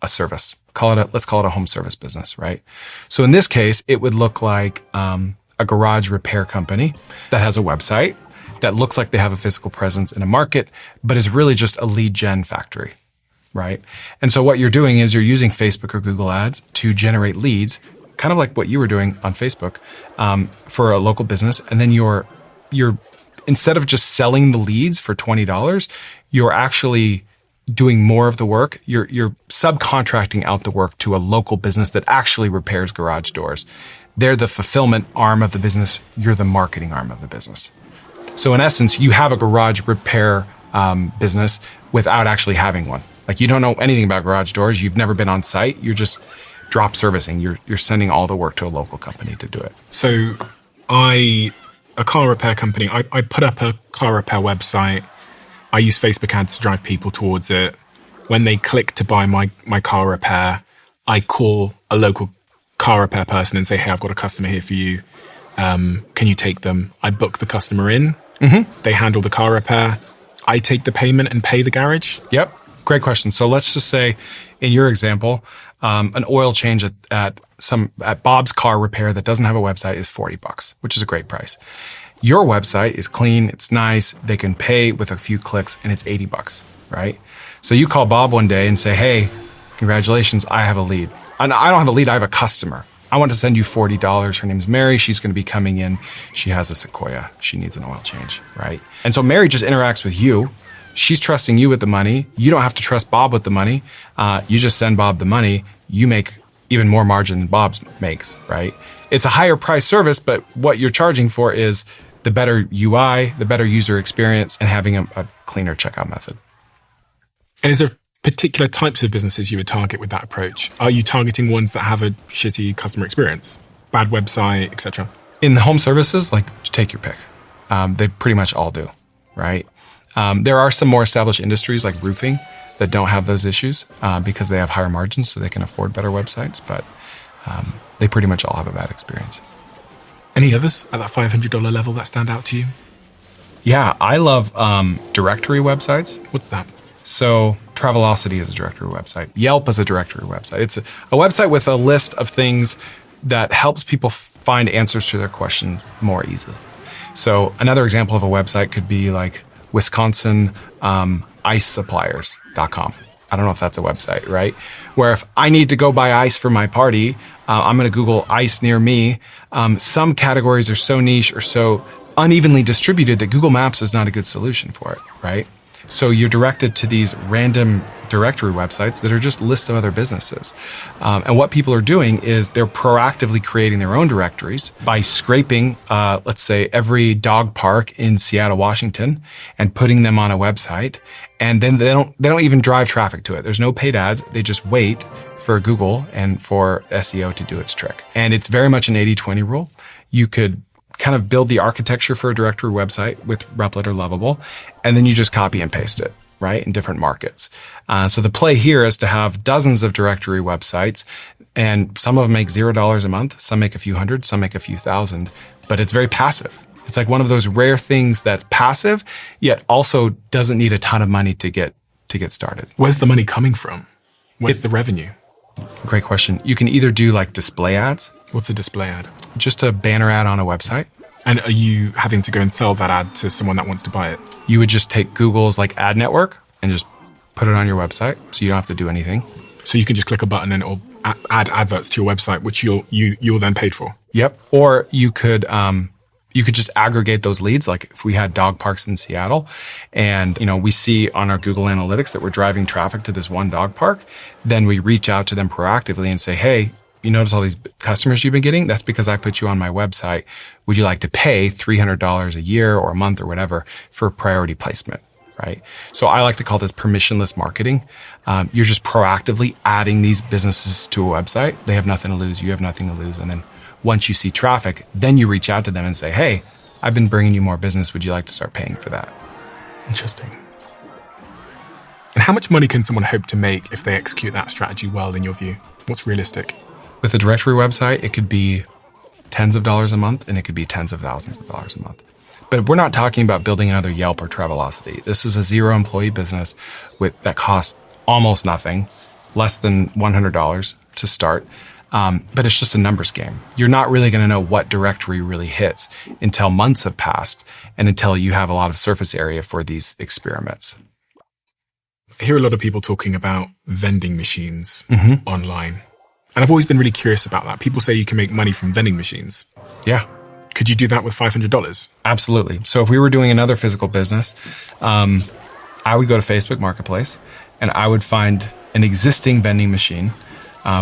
a service. Let's call it a home service business, right? So in this case, it would look like a garage repair company that has a website that looks like they have a physical presence in a market, but is really just a lead gen factory, right? And so what you're doing is you're using Facebook or Google Ads to generate leads, kind of like what you were doing on Facebook, for a local business. And then you're instead of just selling the leads for $20, you're actually doing more of the work. You're subcontracting out the work to a local business that actually repairs garage doors. They're the fulfillment arm of the business. You're the marketing arm of the business. So in essence, you have a garage repair business without actually having one. Like, you don't know anything about garage doors. You've never been on site. You're just drop servicing. You're sending all the work to a local company to do it. So a car repair company, I put up a car repair website. I use Facebook ads to drive people towards it. When they click to buy my car repair, I call a local car repair person and say, hey, I've got a customer here for you. Can you take them? I book the customer in. Mm-hmm. They handle the car repair. I take the payment and pay the garage. Yep. Great question. So let's just say in your example, an oil change at Bob's car repair that doesn't have a website is $40, which is a great price. Your website is clean, it's nice, they can pay with a few clicks, and it's $80, right? So you call Bob one day and say, hey, congratulations, I have a lead. And I don't have a lead, I have a customer. I want to send you $40. Her name's Mary. She's going to be coming in. She has a Sequoia. She needs an oil change, right? And so Mary just interacts with you. She's trusting you with the money. You don't have to trust Bob with the money. You just send Bob the money. You make even more margin than Bob makes, right? It's a higher price service, but what you're charging for is the better UI, the better user experience, and having a cleaner checkout method. And is there particular types of businesses you would target with that approach? Are you targeting ones that have a shitty customer experience, bad website, etc.? In the home services, like, take your pick. They pretty much all do, right? There are some more established industries like roofing that don't have those issues because they have higher margins, so they can afford better websites, but they pretty much all have a bad experience. Any others at that $500 level that stand out to you? Yeah, I love directory websites. What's that? So Travelocity is a directory website. Yelp is a directory website. It's a website with a list of things that helps people find answers to their questions more easily. So another example of a website could be like Wisconsin icesuppliers.com. I don't know if that's a website, right? Where if I need to go buy ice for my party, I'm going to Google ice near me. Some categories are so niche or so unevenly distributed that Google Maps is not a good solution for it, right? So you're directed to these random directory websites that are just lists of other businesses. And what people are doing is they're proactively creating their own directories by scraping, let's say, every dog park in Seattle, Washington, and putting them on a website. And then they don't even drive traffic to it. There's no paid ads. They just wait for Google and for SEO to do its trick. And it's very much an 80-20 rule. You could kind of build the architecture for a directory website with Replit or Lovable, and then you just copy and paste it, right, in different markets. So the play here is to have dozens of directory websites, and some of them make $0 a month, some make a few hundred, some make a few thousand, but it's very passive. It's like one of those rare things that's passive, yet also doesn't need a ton of money to get started. Where's the money coming from? Where's the revenue? Great question. You can either do like display ads. What's a display ad? Just a banner ad on a website. And are you having to go and sell that ad to someone that wants to buy it? You would just take Google's like ad network and just put it on your website, so you don't have to do anything. So you can just click a button and it'll add adverts to your website, which you're then paid for. Yep. Or you could You could just aggregate those leads. Like if we had dog parks in Seattle and, we see on our Google Analytics that we're driving traffic to this one dog park, then we reach out to them proactively and say, hey, you notice all these customers you've been getting? That's because I put you on my website. Would you like to pay $300 a year or a month or whatever for priority placement? Right? So I like to call this permissionless marketing. You're just proactively adding these businesses to a website. They have nothing to lose. You have nothing to lose. And then once you see traffic, then you reach out to them and say, hey, I've been bringing you more business. Would you like to start paying for that? Interesting. And how much money can someone hope to make if they execute that strategy well, in your view? What's realistic? With a directory website, it could be tens of dollars a month, and it could be tens of thousands of dollars a month. But we're not talking about building another Yelp or Travelocity. This is a 0-employee business that costs almost nothing, less than $100 to start. But it's just a numbers game. You're not really going to know what directory really hits until months have passed and until you have a lot of surface area for these experiments. I hear a lot of people talking about vending machines online. And I've always been really curious about that. People say you can make money from vending machines. Yeah. Could you do that with $500? Absolutely. So if we were doing another physical business, I would go to Facebook Marketplace and I would find an existing vending machine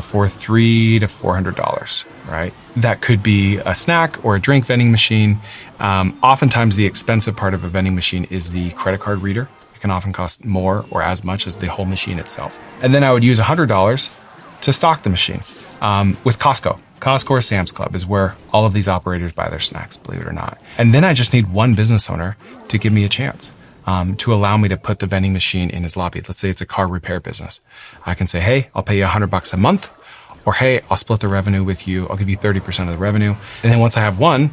for $300 to $400, right? That could be a snack or a drink vending machine. Oftentimes the expensive part of a vending machine is the credit card reader. It can often cost more or as much as the whole machine itself. And then I would use $100 to stock the machine with Costco. Costco or Sam's Club is where all of these operators buy their snacks, believe it or not. And then I just need one business owner to give me a chance, to allow me to put the vending machine in his lobby. Let's say it's a car repair business. I can say, hey, I'll pay you $100 a month, or hey, I'll split the revenue with you. I'll give you 30% of the revenue. And then once I have one,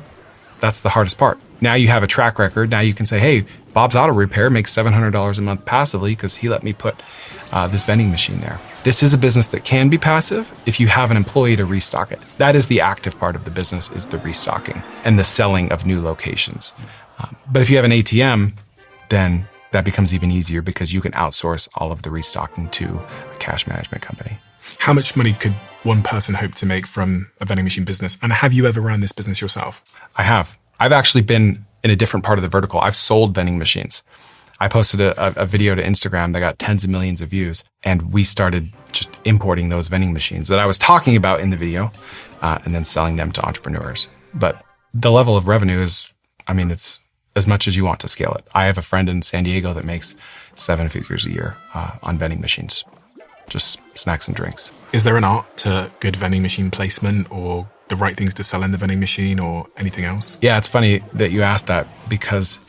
that's the hardest part. Now you have a track record. Now you can say, hey, Bob's Auto Repair makes $700 a month passively because he let me put this vending machine there. This is a business that can be passive if you have an employee to restock it. That is the active part of the business, is the restocking and the selling of new locations. But if you have an ATM, then that becomes even easier because you can outsource all of the restocking to a cash management company. How much money could one person hope to make from a vending machine business? And have you ever ran this business yourself? I have. I've actually been in a different part of the vertical. I've sold vending machines. I posted a video to Instagram that got tens of millions of views, and we started just importing those vending machines that I was talking about in the video and then selling them to entrepreneurs. But the level of revenue is, it's as much as you want to scale it. I have a friend in San Diego that makes 7 figures a year on vending machines, just snacks and drinks. Is there an art to good vending machine placement or the right things to sell in the vending machine or anything else? Yeah, it's funny that you asked that because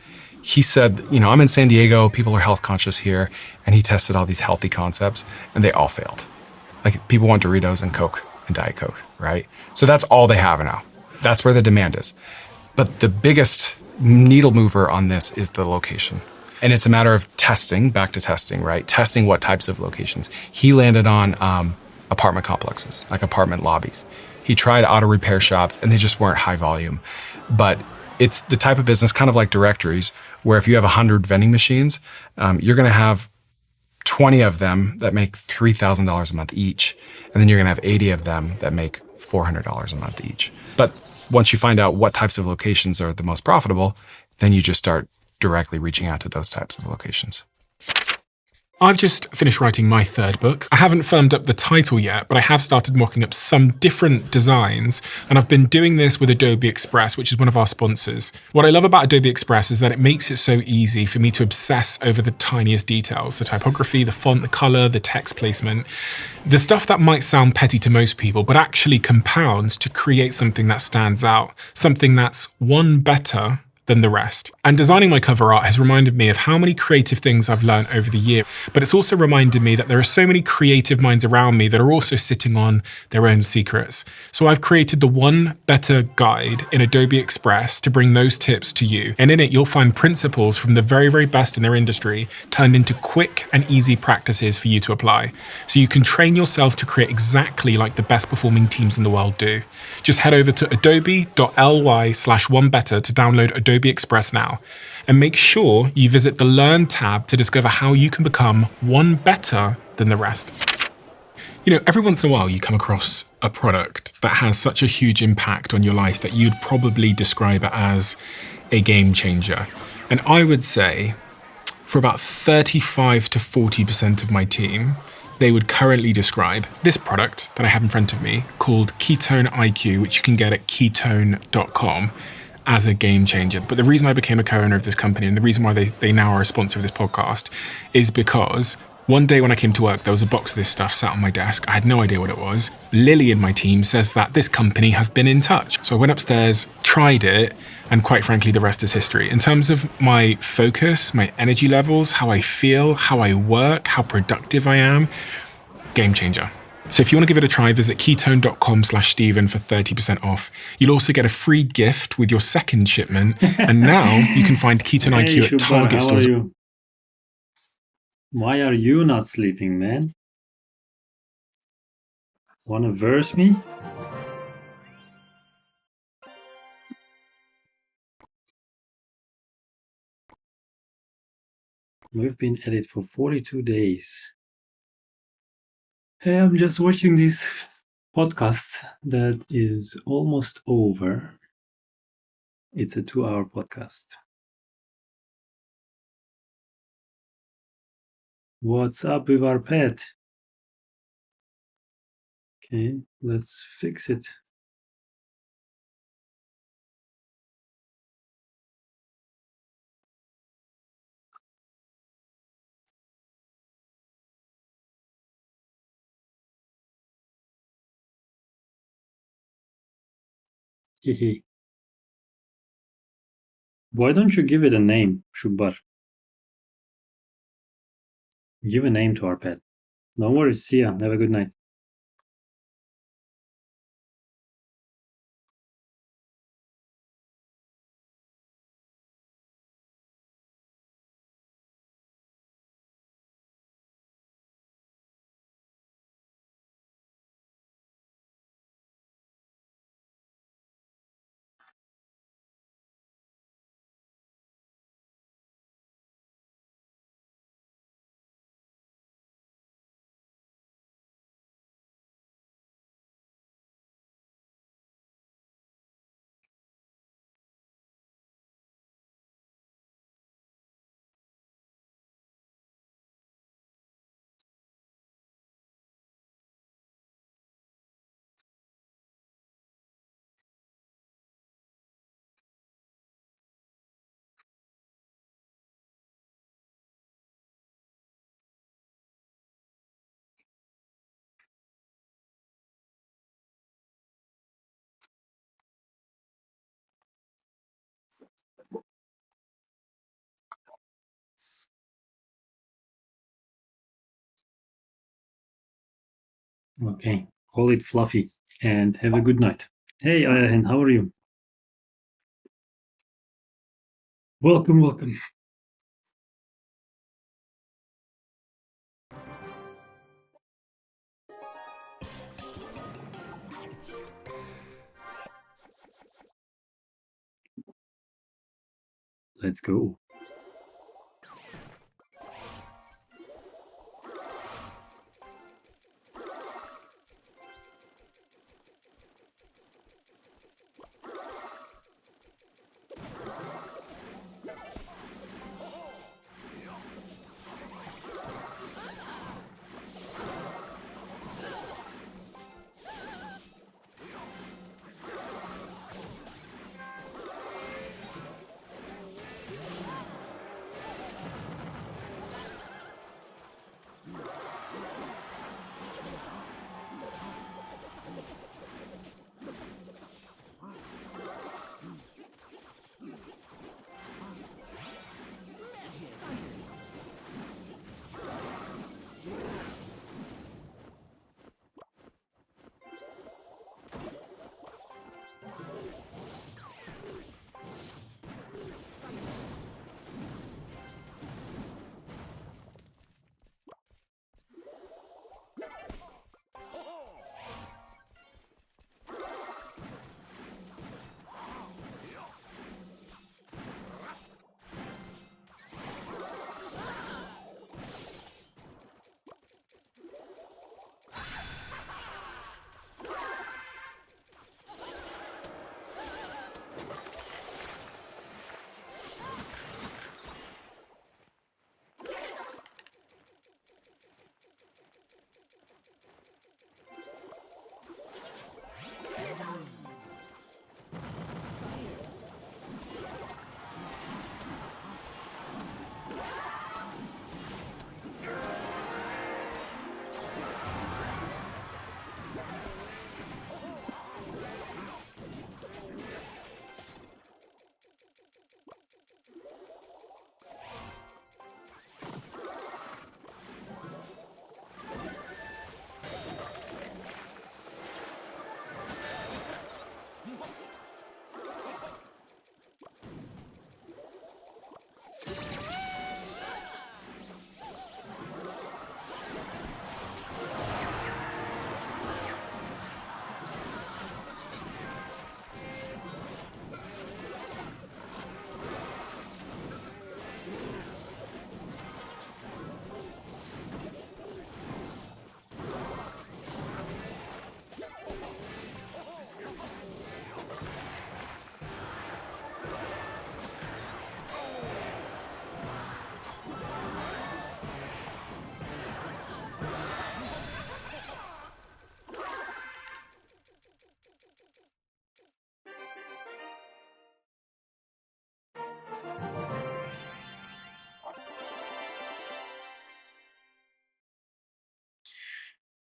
he said, I'm in San Diego, people are health conscious here, and he tested all these healthy concepts and they all failed. Like people want Doritos and Coke and Diet Coke, right? So that's all they have now. That's where the demand is. But the biggest needle mover on this is the location. And it's a matter of testing, back to testing, right? Testing what types of locations. He landed on apartment complexes, like apartment lobbies. He tried auto repair shops and they just weren't high volume. But it's the type of business, kind of like directories, where if you have 100 vending machines, you're going to have 20 of them that make $3,000 a month each. And then you're going to have 80 of them that make $400 a month each. But once you find out what types of locations are the most profitable, then you just start directly reaching out to those types of locations. I've just finished writing my third book. I haven't firmed up the title yet, but I have started mocking up some different designs, and I've been doing this with Adobe Express, which is one of our sponsors. What I love about Adobe Express is that it makes it so easy for me to obsess over the tiniest details, the typography, the font, the color, the text placement, the stuff that might sound petty to most people, but actually compounds to create something that stands out, something that's one better than the rest. And designing my cover art has reminded me of how many creative things I've learned over the year, but it's also reminded me that there are so many creative minds around me that are also sitting on their own secrets. So I've created the One Better Guide in Adobe Express to bring those tips to you. And in it, you'll find principles from the very, very best in their industry turned into quick and easy practices for you to apply. So you can train yourself to create exactly like the best performing teams in the world do. Just head over to adobe.ly/onebetter to download Adobe Express now. And make sure you visit the Learn tab to discover how you can become one better than the rest. Every once in a while you come across a product that has such a huge impact on your life that you'd probably describe it as a game changer? And I would say for about 35 to 40% of my team, they would currently describe this product that I have in front of me called Ketone IQ, which you can get at ketone.com, as a game changer. But the reason I became a co-owner of this company and the reason why they now are a sponsor of this podcast is because one day when I came to work, there was a box of this stuff sat on my desk. I had no idea what it was. Lily in my team says that this company have been in touch. So I went upstairs, tried it, and quite frankly, the rest is history. In terms of my focus, my energy levels, how I feel, how I work, how productive I am, game changer. So if you want to give it a try, visit ketone.com/Stephen for 30% off. You'll also get a free gift with your second shipment. And now you can find Ketone IQ Hey, at Shubhar, Target how stores. are you? Why are you not sleeping, man? Wanna verse me? We've been at it for 42 days. Hey, I'm just watching this podcast that is almost over. It's a 2-hour podcast. What's up with our pet? Okay, let's fix it. Hehe. Why don't you give it a name, Shubhar? Give a name to our pet. No worries, see ya. Have a good night. Okay, call it Fluffy and have a good night. Hey, and how are you? Welcome, welcome. Let's go.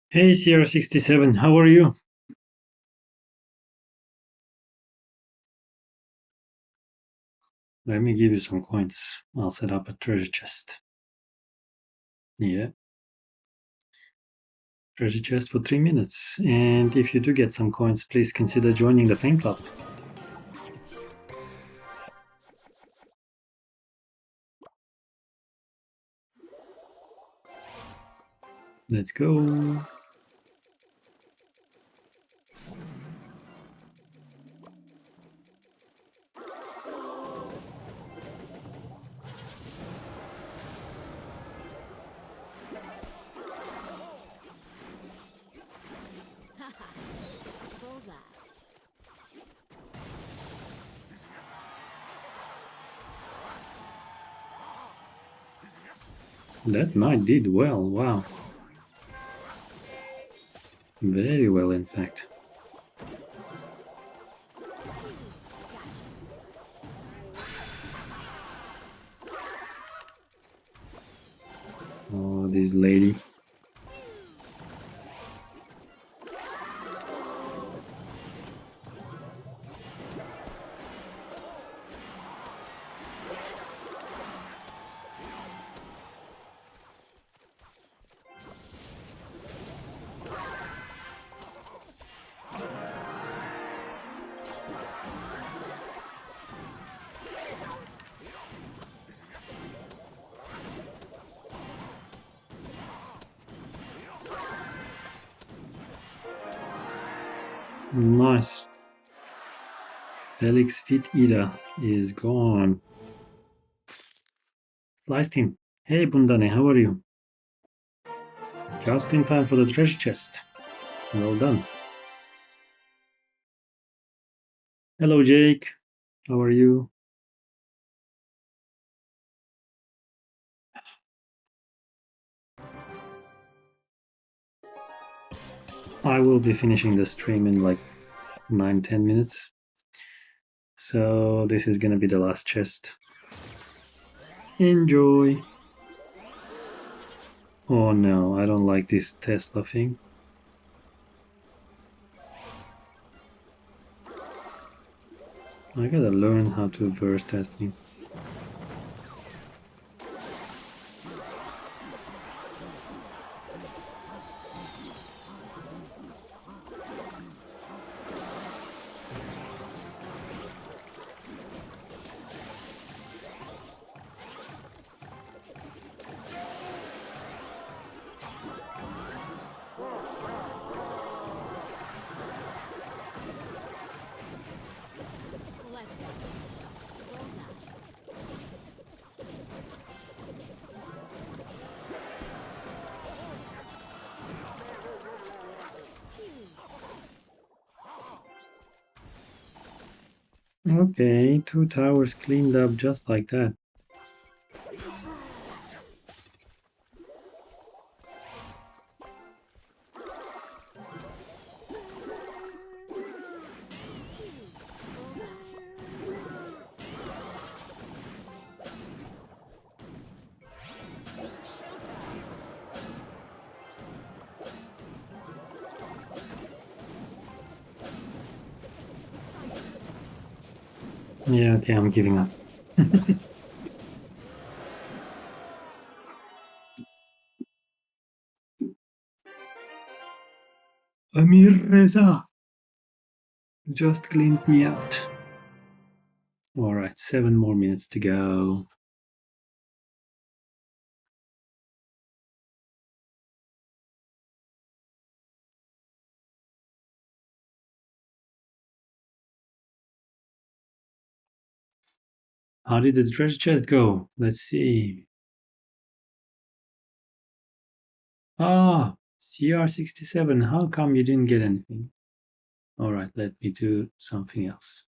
Hey CR67, how are you? Let me give you some coins. I'll set up a treasure chest. Yeah. Treasure chest for 3 minutes. And if you do get some coins, please consider joining the fan club. Let's go. That knight did well, wow. Very well, in fact. Oh, this lady. Nice. Felix Fit Eater is gone. Sliced him. Hey Bundane, how are you? Just in time for the treasure chest. Well done. Hello Jake, how are you? I will be finishing the stream in like 9-10 minutes. So this is gonna be the last chest. Enjoy. Oh no, I don't like this Tesla thing. I gotta learn how to verse that thing. Okay, 2 towers cleaned up just like that. Yeah, okay, I'm giving up. Amir Reza just cleaned me out. Alright, 7 more minutes to go. How did the treasure chest go? Let's see. Ah, CR67, how come you didn't get anything? Alright, let me do something else.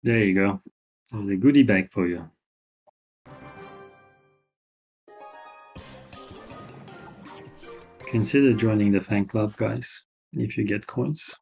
There you go. There's a goodie bag for you. Consider joining the fan club, guys, if you get coins.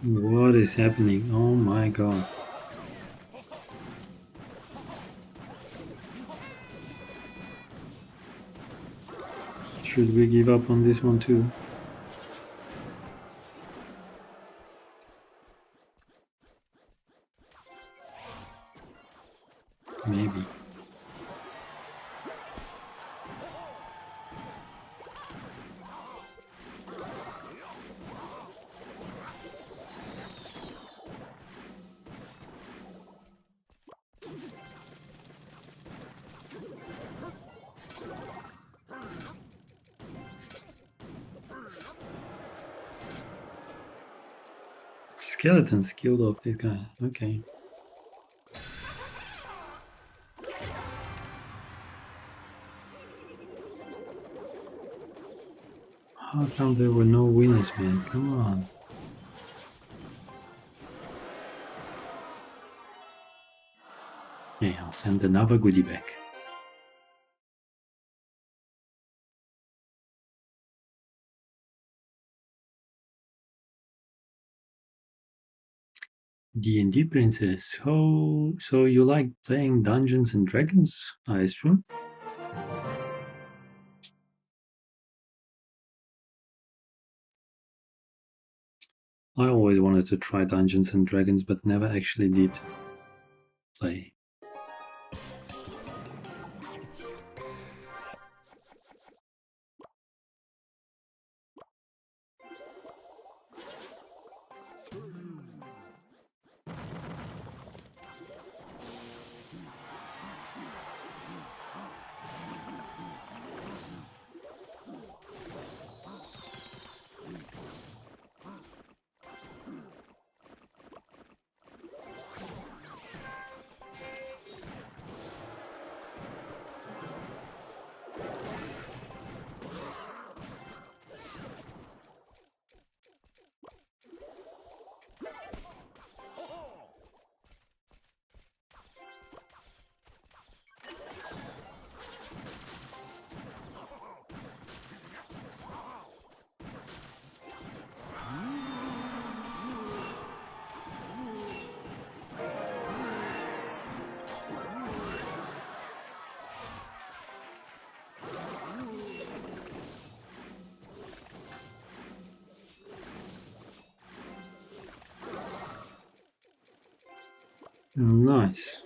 What is happening? Oh my god. Should we give up on this one too? Maybe. Skeletons killed off this guy. Okay. How come there were no winners, man? Come on. Okay, I'll send another goodie back. D&D princess. Oh, so you like playing Dungeons and Dragons, I assume? I always wanted to try Dungeons and Dragons, but never actually did play. Nice.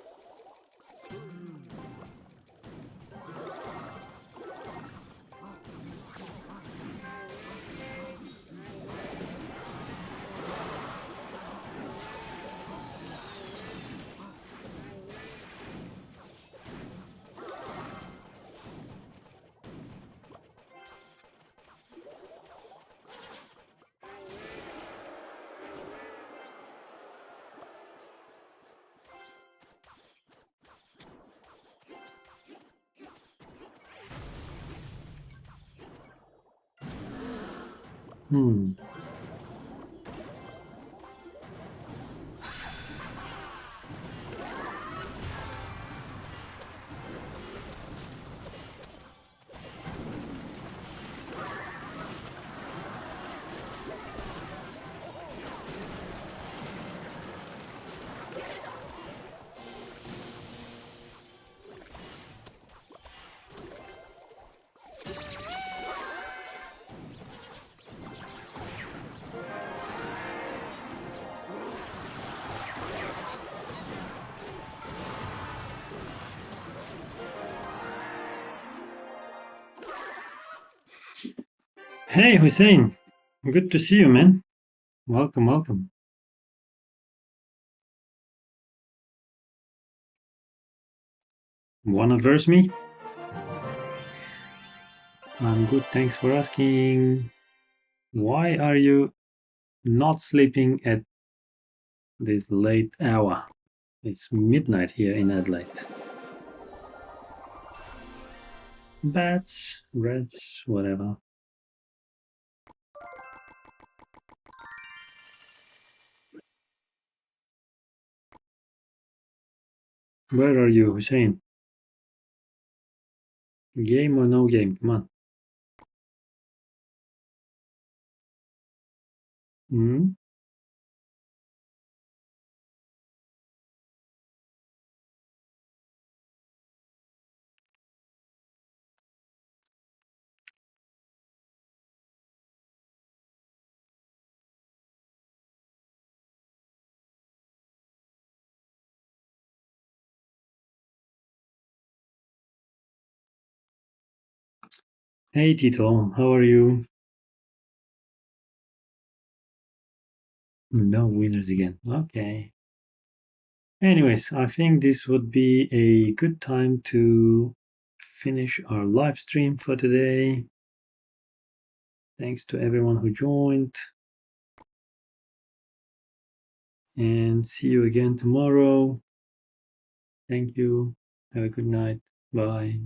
Hmm. Hey, Hussein. Good to see you, man. Welcome, welcome. Wanna verse me? I'm good, thanks for asking. Why are you not sleeping at this late hour? It's midnight here in Adelaide. Bats, rats, whatever. Where are you, Hussein? Game or no game? Come on. Hmm? Hey Tito, how are you? No winners again. Okay. Anyways, I think this would be a good time to finish our live stream for today. Thanks to everyone who joined. And see you again tomorrow. Thank you. Have a good night. Bye.